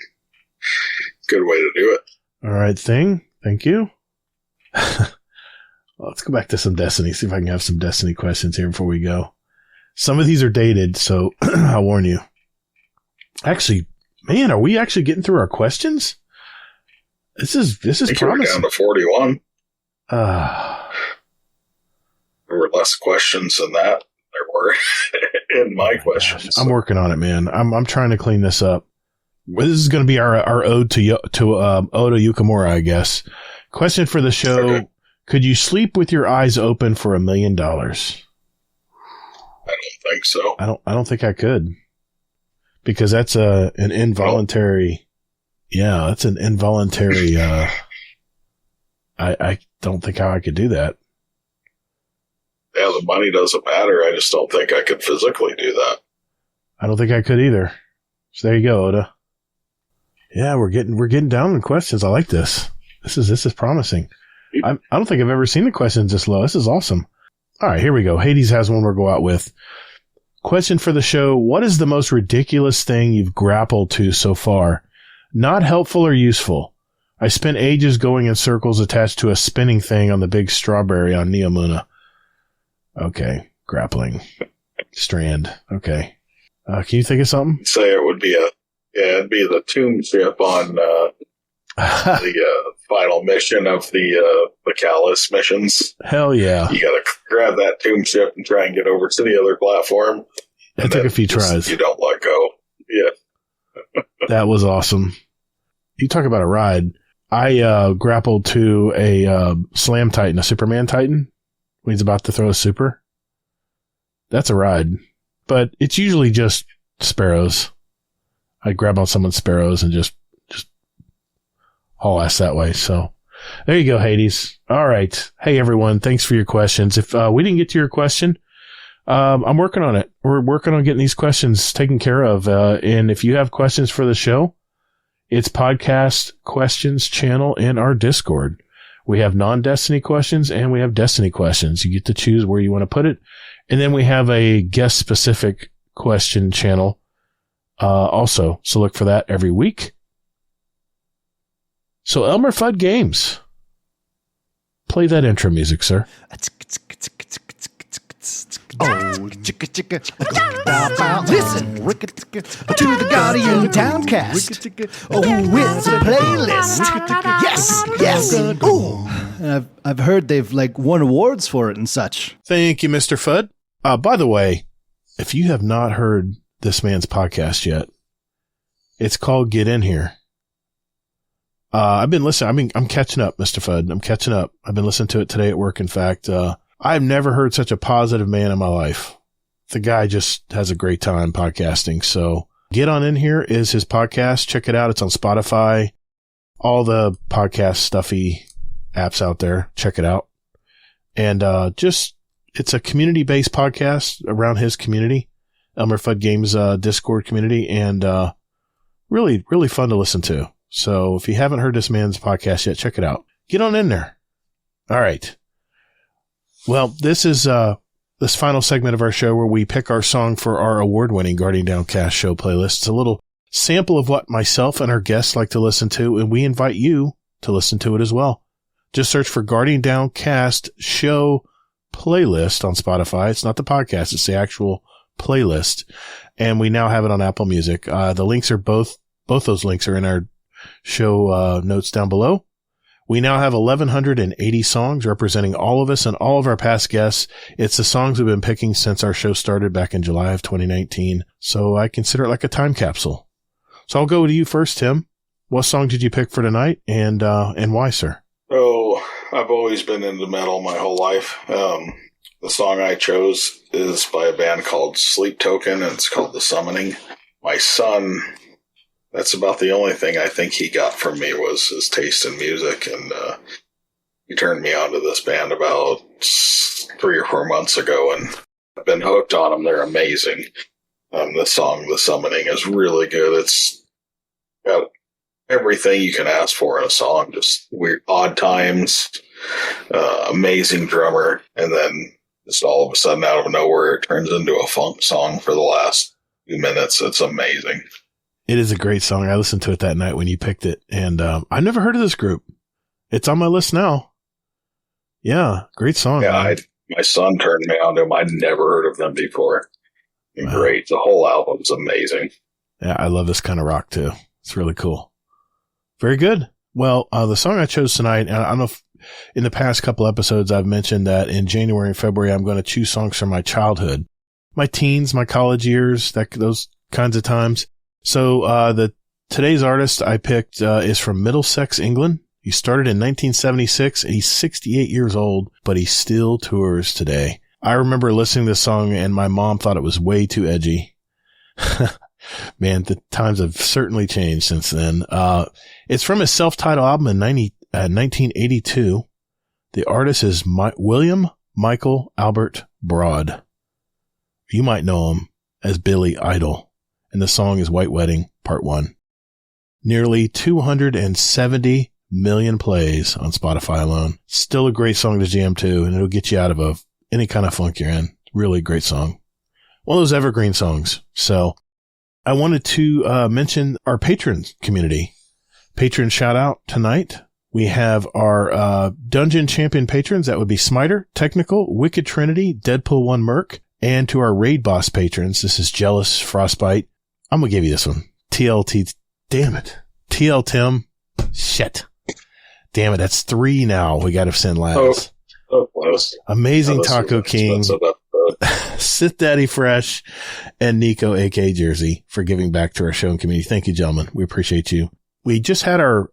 way to do it. All right, Thing. Thank you. Let's go back to some Destiny, see if I can have some Destiny questions here before we go. Some of these are dated, so I'll warn you. Actually, man, are we actually getting through our questions? This is promising. We're down to 41. There were less questions than that there were in my questions. I'm working on it, man. I'm trying to clean this up. This is going to be our ode to Oda Yukamura, I guess. Question for the show. Okay. Could you sleep with your eyes open for $1 million? I don't think so. I don't think I could. Because that's an involuntary. Yeah, that's an involuntary. I don't think how I could do that. Yeah, the money doesn't matter. I just don't think I could physically do that. I don't think I could either. So there you go, Oda. Yeah, we're getting down in questions. I like this. This is promising. I don't think I've ever seen the questions this low. This is awesome. All right, here we go. Hades has one we'll go out with. Question for the show. What is the most ridiculous thing you've grappled to so far? Not helpful or useful. I spent ages going in circles attached to a spinning thing on the big strawberry on Neomuna. Okay. Grappling. Strand. Okay. Can you think of something? Say it would be it'd be the tomb ship on the final mission of the Callus missions. Hell yeah. You gotta grab that tomb ship and try and get over to the other platform. It took a few tries. You don't let go. Yeah. That was awesome. You talk about a ride. I grappled to a Slam Titan, a Superman Titan, when he's about to throw a super. That's a ride. But it's usually just sparrows. I grab on someone's sparrows and just haul ass that way. So there you go, Hades. All right. Hey, everyone. Thanks for your questions. If we didn't get to your question, I'm working on it. We're working on getting these questions taken care of. And if you have questions for the show, it's podcast questions channel in our Discord. We have non-Destiny questions and we have Destiny questions. You get to choose where you want to put it. And then we have a guest specific question channel also. So look for that every week. So Elmer Fudd Games. Play that intro music, sir. Listen to the Guardian Downcast. Oh, it's a playlist. Yes. Ooh. And I've heard they've won awards for it and such. Thank you, Mr. Fudd. By the way, if you have not heard this man's podcast yet, it's called Get In Here. I've been listening. I'm catching up, Mr. Fudd. I'm catching up. I've been listening to it today at work. In fact, I've never heard such a positive man in my life. The guy just has a great time podcasting. So Get On In Here is his podcast. Check it out. It's on Spotify, all the podcast stuffy apps out there. Check it out. And it's a community-based podcast around his community, Elmer Fudd Games Discord community, and really, really fun to listen to. So if you haven't heard this man's podcast yet, check it out. Get on in there. All right. Well, this is this final segment of our show where we pick our song for our award-winning Guardian Downcast show playlist. It's a little sample of what myself and our guests like to listen to, and we invite you to listen to it as well. Just search for Guardian Downcast show playlist on Spotify. It's not the podcast. It's the actual playlist. And we now have it on Apple Music. The links are both those links are in our show notes down below. We now have 1,180 songs representing all of us and all of our past guests. It's the songs we've been picking since our show started back in July of 2019. So I consider it like a time capsule. So I'll go to you first, Tim. What song did you pick for tonight and why, sir? Oh, I've always been into metal my whole life. The song I chose is by a band called Sleep Token, and it's called The Summoning. My son, that's about the only thing I think he got from me was his taste in music, and he turned me on to this band about 3 or 4 months ago, and I've been hooked on them. They're amazing. The song The Summoning is really good. It's got everything you can ask for in a song, just weird, odd times, amazing drummer, and then just all of a sudden out of nowhere it turns into a funk song for the last few minutes. It's amazing. It is a great song. I listened to it that night when you picked it, and I never heard of this group. It's on my list now. Yeah, great song. Yeah, my son turned me on to them. I'd never heard of them before. Wow. Great. The whole album's amazing. Yeah, I love this kind of rock too. It's really cool. Very good. Well, the song I chose tonight, and I don't know if in the past couple episodes I've mentioned that in January and February I'm going to choose songs from my childhood, my teens, my college years, those kinds of times. So today's artist I picked is from Middlesex, England. He started in 1976, and he's 68 years old, but he still tours today. I remember listening to this song, and my mom thought it was way too edgy. Man, the times have certainly changed since then. It's from his self-titled album in 1982. The artist is William Michael Albert Broad. You might know him as Billy Idol, and the song is White Wedding, Part 1. Nearly 270 million plays on Spotify alone. Still a great song to jam to, and it'll get you out of any kind of funk you're in. Really great song. One of those evergreen songs. So I wanted to mention our patrons community. Patron shout out tonight. We have our Dungeon Champion patrons. That would be Smiter, Technical, Wicked Trinity, Deadpool 1 Merc. And to our Raid Boss patrons, this is Jealous, Frostbite. I'm going to give you this one. Damn it. TLTim. Shit. Damn it. That's 3 now. We got to send Laz. Oh, close. Amazing Taco King, Sith Daddy Fresh, and Nico, a.k.a. Jersey, for giving back to our show and community. Thank you, gentlemen. We appreciate you. We just had our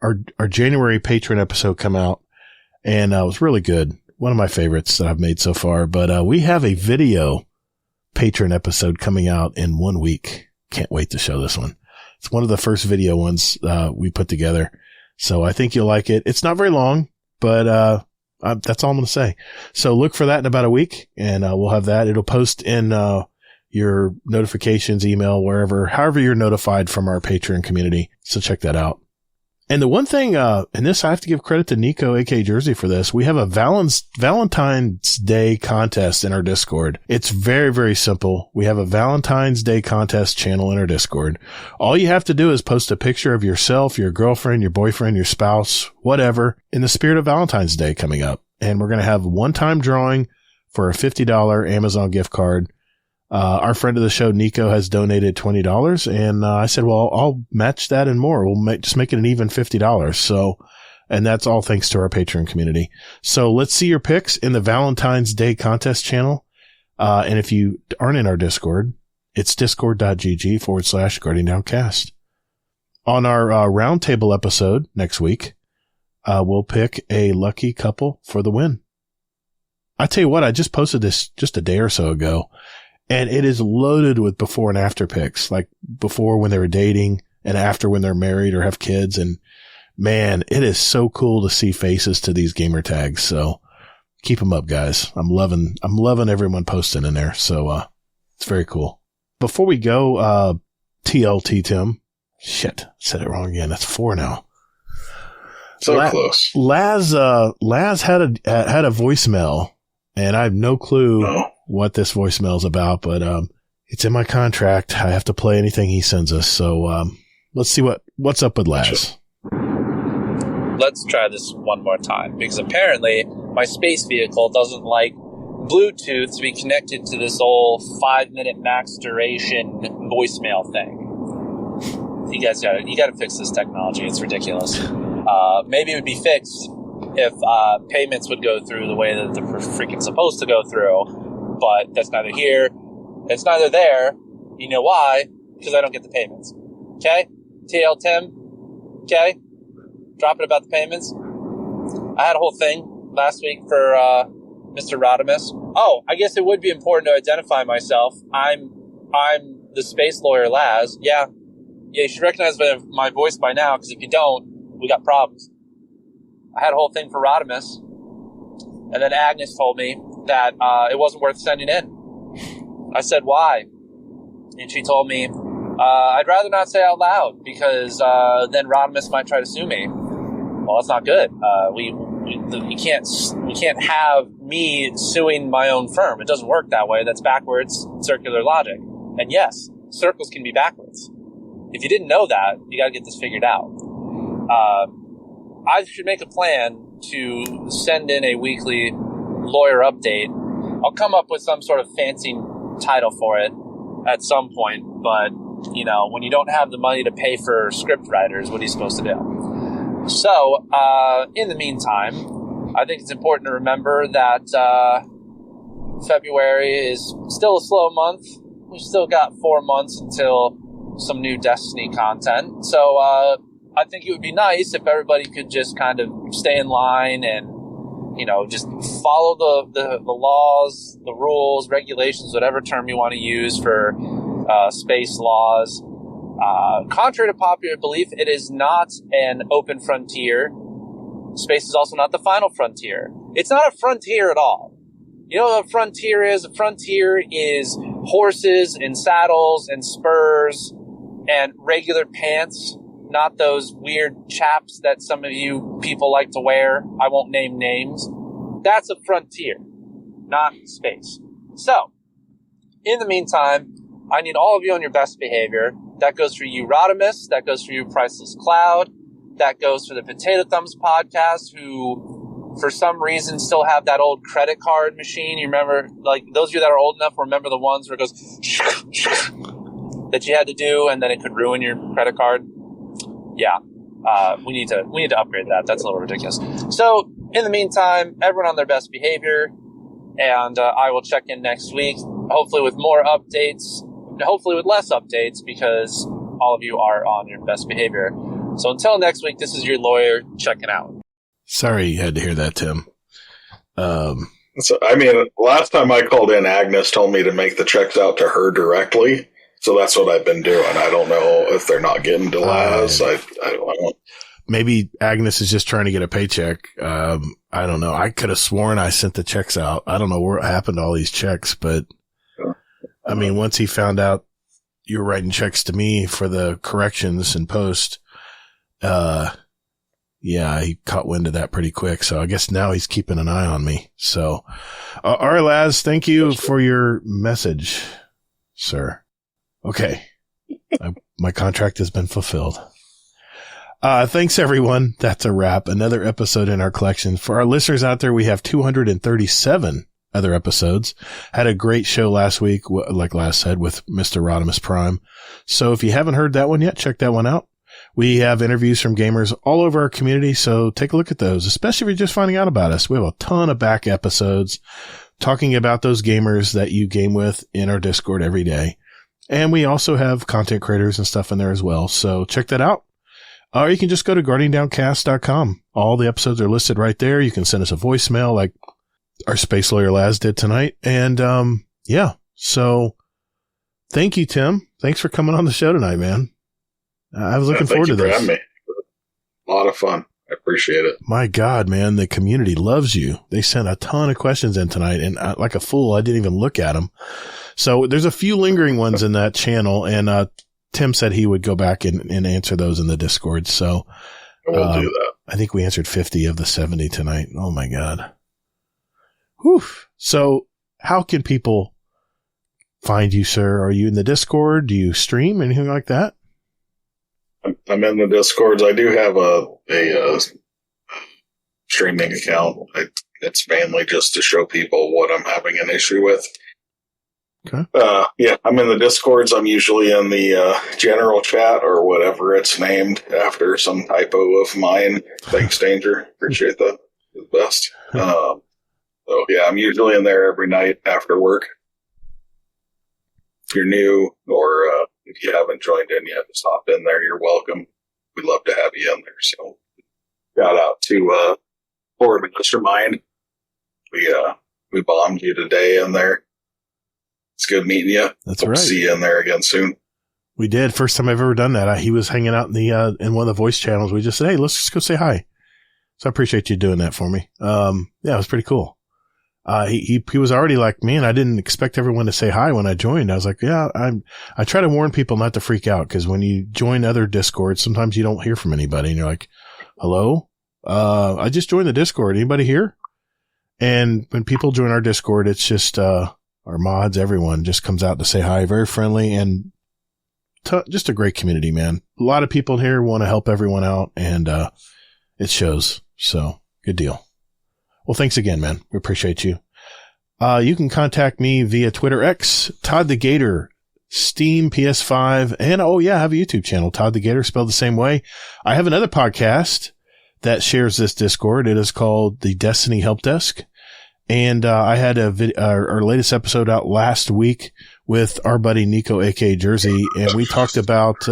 January patron episode come out, and it was really good. One of my favorites that I've made so far. But we have a video patron episode coming out in 1 week. Can't wait to show this one. It's one of the first video ones we put together. So I think you'll like it. It's not very long, but that's all I'm going to say. So look for that in about a week, and we'll have that. It'll post in your notifications, email, however you're notified from our Patreon community. So check that out. And the one thing, and this I have to give credit to Nico, a.k.a. Jersey, for this. We have a Valentine's Day contest in our Discord. It's very, very simple. We have a Valentine's Day contest channel in our Discord. All you have to do is post a picture of yourself, your girlfriend, your boyfriend, your spouse, whatever, in the spirit of Valentine's Day coming up. And we're going to have a one-time drawing for a $50 Amazon gift card. Our friend of the show, Nico, has donated $20, and I said, well, I'll match that and more. We'll just make it an even $50. So, and that's all thanks to our Patreon community. So let's see your picks in the Valentine's Day contest channel. And if you aren't in our Discord, it's discord.gg/Guardian Downcast. On our roundtable episode next week, we'll pick a lucky couple for the win. I tell you what, I just posted this just a day or so ago. And it is loaded with before and after pics, like before when they were dating and after when they're married or have kids. And man, it is so cool to see faces to these gamer tags. So keep them up, guys. I'm loving everyone posting in there. So, it's very cool. Before we go, TLTim. Shit. Said it wrong again. That's 4 now. So close. Laz had a voicemail, and I have no clue what this voicemail is about, but it's in my contract. I have to play anything he sends us. So let's see what's up with Laz. Let's try this one more time, because apparently my space vehicle doesn't like Bluetooth to be connected to this old 5-minute max duration voicemail thing. You guys got to fix this technology. It's ridiculous. Maybe it would be fixed if payments would go through the way that they're freaking supposed to go through. But that's neither here. It's neither there. You know why? Because I don't get the payments. Okay? TLTim. Okay? Drop it about the payments. I had a whole thing last week for Mr. Rodimus. Oh, I guess it would be important to identify myself. I'm the space lawyer Laz. Yeah, you should recognize my voice by now, because if you don't, we got problems. I had a whole thing for Rodimus. And then Agnes told me that it wasn't worth sending in. I said, why? And she told me, I'd rather not say out loud, because then Rodimus might try to sue me. Well, that's not good. We can't have me suing my own firm. It doesn't work that way. That's backwards circular logic. And yes, circles can be backwards. if you didn't know that, you got to get this figured out. I should make a plan to send in a weekly lawyer update. I'll come up with some sort of fancy title for it at some point, but, when you don't have the money to pay for script writers, what are you supposed to do? So, in the meantime, I think it's important to remember that February is still a slow month. We've still got 4 months until some new Destiny content. So, I think it would be nice if everybody could just kind of stay in line and, just follow the laws, the rules, regulations, whatever term you want to use for space laws. Contrary to popular belief, it is not an open frontier. Space is also not the final frontier. It's not a frontier at all. You know what a frontier is? A frontier is horses and saddles and spurs and regular pants, not those weird chaps that some of you people like to wear. I won't name names. That's a frontier, not space. So, in the meantime, I need all of you on your best behavior. That goes for you, Rodimus. That goes for you, Priceless Cloud. That goes for the Potato Thumbs podcast, who, for some reason, still have that old credit card machine. You remember, like, those of you that are old enough remember the ones where it goes that you had to do, and then it could ruin your credit card. Yeah, we need to upgrade that. That's a little ridiculous. So, in the meantime, everyone on their best behavior, and I will check in next week, hopefully with more updates, hopefully with less updates, because all of you are on your best behavior. So until next week, this is your lawyer checking out. Sorry you had to hear that, Tim. So, last time I called in, Agnes told me to make the checks out to her directly. So that's what I've been doing. I don't know if they're not getting to Laz. I don't. Maybe Agnes is just trying to get a paycheck. I don't know. I could have sworn I sent the checks out. I don't know what happened to all these checks, but once he found out you were writing checks to me for the corrections in post, he caught wind of that pretty quick. So I guess now he's keeping an eye on me. So, all right, Laz, thank you for your message, sir. Okay. My contract has been fulfilled. Thanks everyone. That's a wrap. Another episode in our collection. For our listeners out there, we have 237 other episodes. Had a great show last week, like Laz said, with Mr. Rodimus Prime. So if you haven't heard that one yet, check that one out. We have interviews from gamers all over our community, so take a look at those, especially if you're just finding out about us. We have a ton of back episodes talking about those gamers that you game with in our Discord every day. And we also have content creators and stuff in there as well. So check that out. Or you can just go to guardiandowncast.com. All the episodes are listed right there. You can send us a voicemail like our space lawyer Laz did tonight. And, so thank you, Tim. Thanks for coming on the show tonight, man. I was looking forward to this. Thank you for having me. A lot of fun. I appreciate it. My God, man, the community loves you. They sent a ton of questions in tonight, and like a fool, I didn't even look at them. So there's a few lingering ones in that channel, and Tim said he would go back and answer those in the Discord. So we'll do that. I think we answered 50 of the 70 tonight. Oh, my God. Whew. So how can people find you, sir? Are you in the Discord? Do you stream? Anything like that? I'm in the Discords. I do have a streaming account. It's mainly just to show people what I'm having an issue with. Okay. I'm in the Discords. I'm usually in the general chat or whatever it's named after some typo of mine. Thanks, Danger. Appreciate that. You're the best. I'm usually in there every night after work. If you're new or if you haven't joined in yet, just hop in there. You're welcome. We'd love to have you in there. So, shout out to Forward Mastermind. We bombed you today in there. It's good meeting you. That's Hope right. to see you in there again soon. We did. First time I've ever done that. He was hanging out in the in one of the voice channels. We just said, "Hey, let's just go say hi." So I appreciate you doing that for me. It was pretty cool. He was already like, man, I didn't expect everyone to say hi when I joined. I was like, yeah, I try to warn people not to freak out, because when you join other Discords, sometimes you don't hear from anybody and you're like, hello? I just joined the Discord. Anybody here? And when people join our Discord, it's just, our mods, everyone just comes out to say hi, very friendly and just a great community, man. A lot of people here want to help everyone out, and it shows. So good deal. Well, thanks again, man. We appreciate you. You can contact me via Twitter X, Todd the Gator, Steam, PS5, and I have a YouTube channel, Todd the Gator, spelled the same way. I have another podcast that shares this Discord. It is called the Destiny Help Desk. And I had our latest episode out last week with our buddy Nico, aka Jersey, and we talked about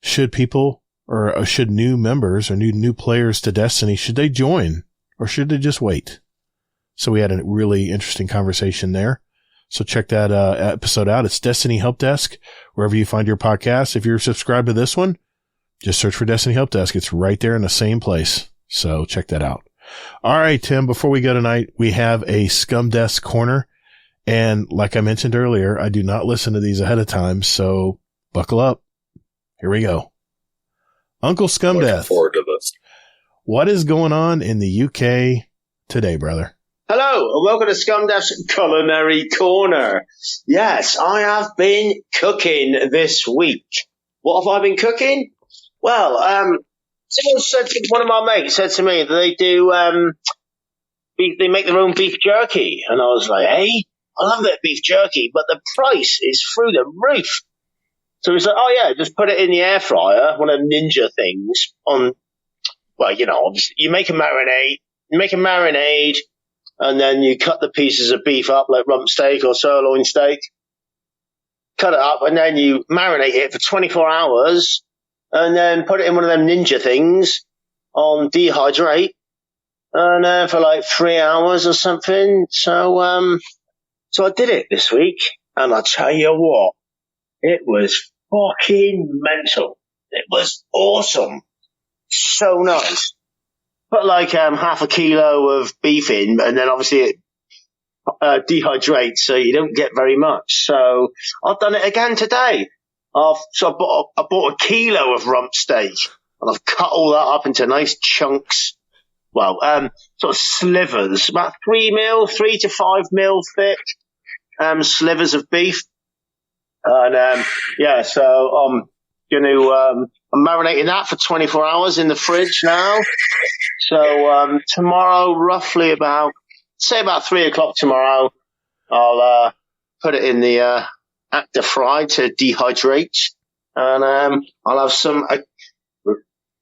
should people or should new members or new players to Destiny, should they join or should they just wait? So we had a really interesting conversation there. So check that episode out. It's Destiny Help Desk, wherever you find your podcast. If you're subscribed to this one, just search for Destiny Help Desk. It's right there in the same place. So check that out. All right, Tim, before we go tonight, we have a Scum Desk Corner. And like I mentioned earlier, I do not listen to these ahead of time. So buckle up. Here we go. Uncle Scum Looking Death. forward to this. What is going on in the UK today, brother? Hello, and welcome to Scumdeath's Culinary Corner. Yes, I have been cooking this week. What have I been cooking? Well, someone said one of my mates said to me that they do, they make their own beef jerky. And I was like, hey, I love that beef jerky, but the price is through the roof. So he's like, oh yeah, just put it in the air fryer, one of them ninja things on, well, obviously you make a marinade, and then you cut the pieces of beef up like rump steak or sirloin steak. Cut it up, and then you marinate it for 24 hours, and then put it in one of them ninja things on dehydrate, and then for like 3 hours or something. So I did it this week, and I tell you what, it was fucking mental. It was awesome. So nice. Put like half a kilo of beef in, and then obviously it dehydrates, so you don't get very much. So I've done it again today. I bought a kilo of rump steak, and I've cut all that up into nice chunks. Well, sort of slivers, about 3 to 5 mil thick slivers of beef. And so I'm marinating that for 24 hours in the fridge now. So tomorrow, roughly about 3 o'clock tomorrow, I'll put it in the actor fry to dehydrate, and I'll have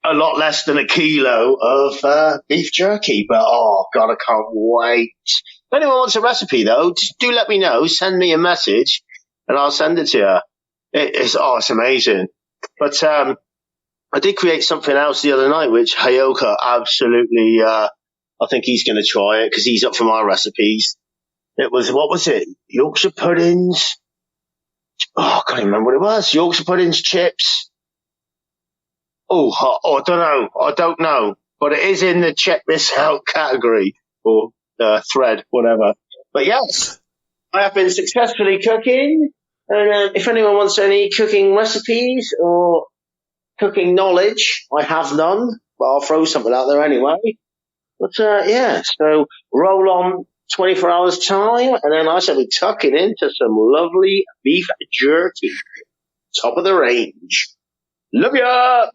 a lot less than a kilo of beef jerky. But oh god, I can't wait. If anyone wants a recipe though, just do let me know. Send me a message, and I'll send it to you. It's amazing. But I did create something else the other night, which Hayoka absolutely, I think he's going to try it because he's up for my recipes. It was, what was it? Yorkshire puddings. Oh, I can't even remember what it was. Yorkshire puddings, chips. I don't know. But it is in the check this out category or thread, whatever. But yes, I have been successfully cooking. And if anyone wants any cooking recipes or cooking knowledge, I have none, but I'll throw something out there anyway. But so roll on 24 hours time, and then I shall be tucking into some lovely beef jerky. Top of the range. Love ya!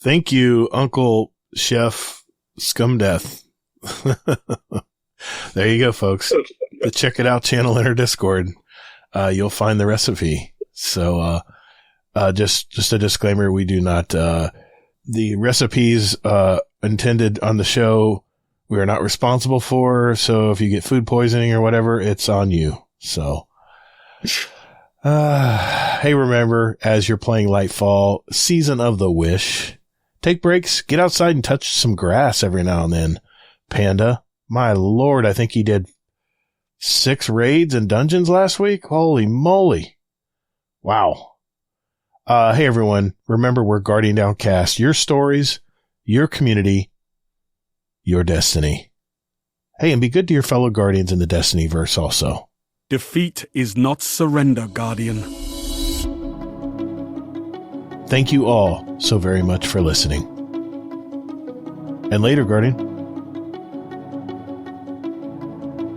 Thank you, Uncle Chef Scumdeath. There you go, folks. The Check It Out channel in our Discord. You'll find the recipe. So, just a disclaimer. We do not, the recipes, intended on the show, we are not responsible for. So if you get food poisoning or whatever, it's on you. So, hey, remember, as you're playing Lightfall, Season of the Wish, take breaks, get outside and touch some grass every now and then. Panda, my lord, I think he did 6 raids and dungeons last week. Holy moly. Wow. Hey everyone, remember we're Guardian Downcast. Your stories, your community, your destiny. Hey, and be good to your fellow Guardians in the Destiny verse also. Defeat is not surrender, Guardian. Thank you all so very much for listening. And later, Guardian.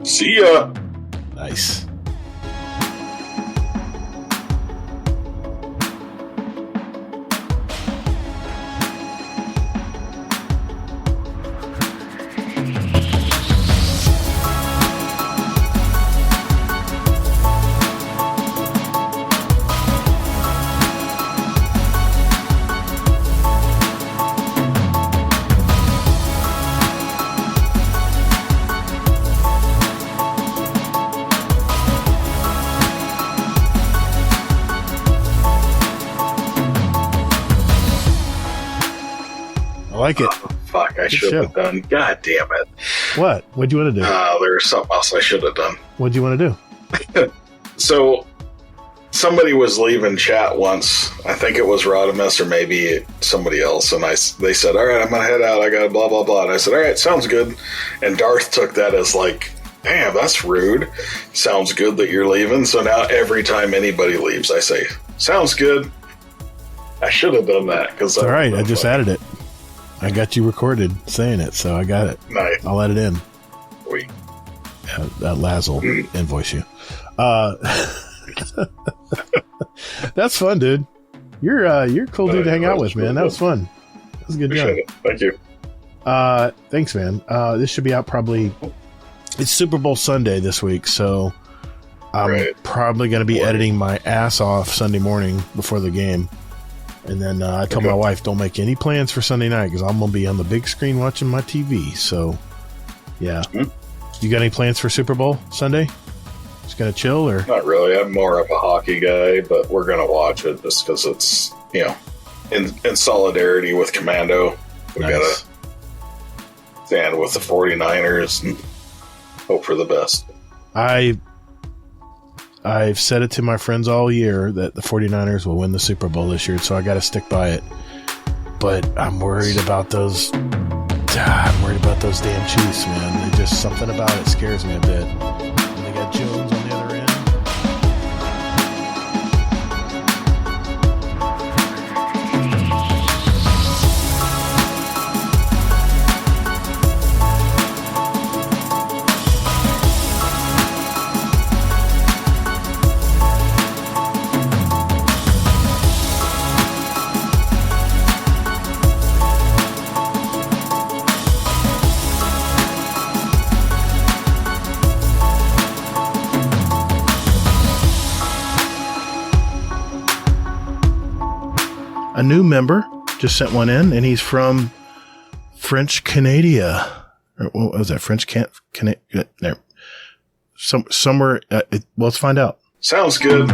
See ya. Nice. like it. Oh, fuck, I should have done. God damn it. What? What'd you want to do? There was something else I should have done. What'd you want to do? So, somebody was leaving chat once. I think it was Rodimus or maybe somebody else. And they said, all right, I'm going to head out. I got blah, blah, blah. And I said, all right, sounds good. And Darth took that as like, damn, that's rude. Sounds good that you're leaving. So now every time anybody leaves, I say, sounds good. I should have done that. All right, I just added it. I got you recorded saying it, so I got it. Nice. I'll add it in. Sweet. Yeah, that Laz will invoice you. That's fun, dude. You're a cool dude to hang out with, man. That was fun. That was a good job. Thank you. Thanks, man. This should be out probably. It's Super Bowl Sunday this week, so I'm probably going to be editing my ass off Sunday morning before the game. And then I told my wife, don't make any plans for Sunday night because I'm going to be on the big screen watching my TV. So, yeah. You got any plans for Super Bowl Sunday? Just going to chill or? Not really. I'm more of a hockey guy, but we're going to watch it just because it's, in solidarity with Commando. We got to stand with the 49ers and hope for the best. I've said it to my friends all year that the 49ers will win the Super Bowl this year, so I got to stick by it. But I'm worried about those. I'm worried about those damn Chiefs, man. Just something about it scares me a bit. And they got Jones on the other end. A new member just sent one in, and he's from French Canada. Or what was that? French Canada? Somewhere. Let's find out. Sounds good.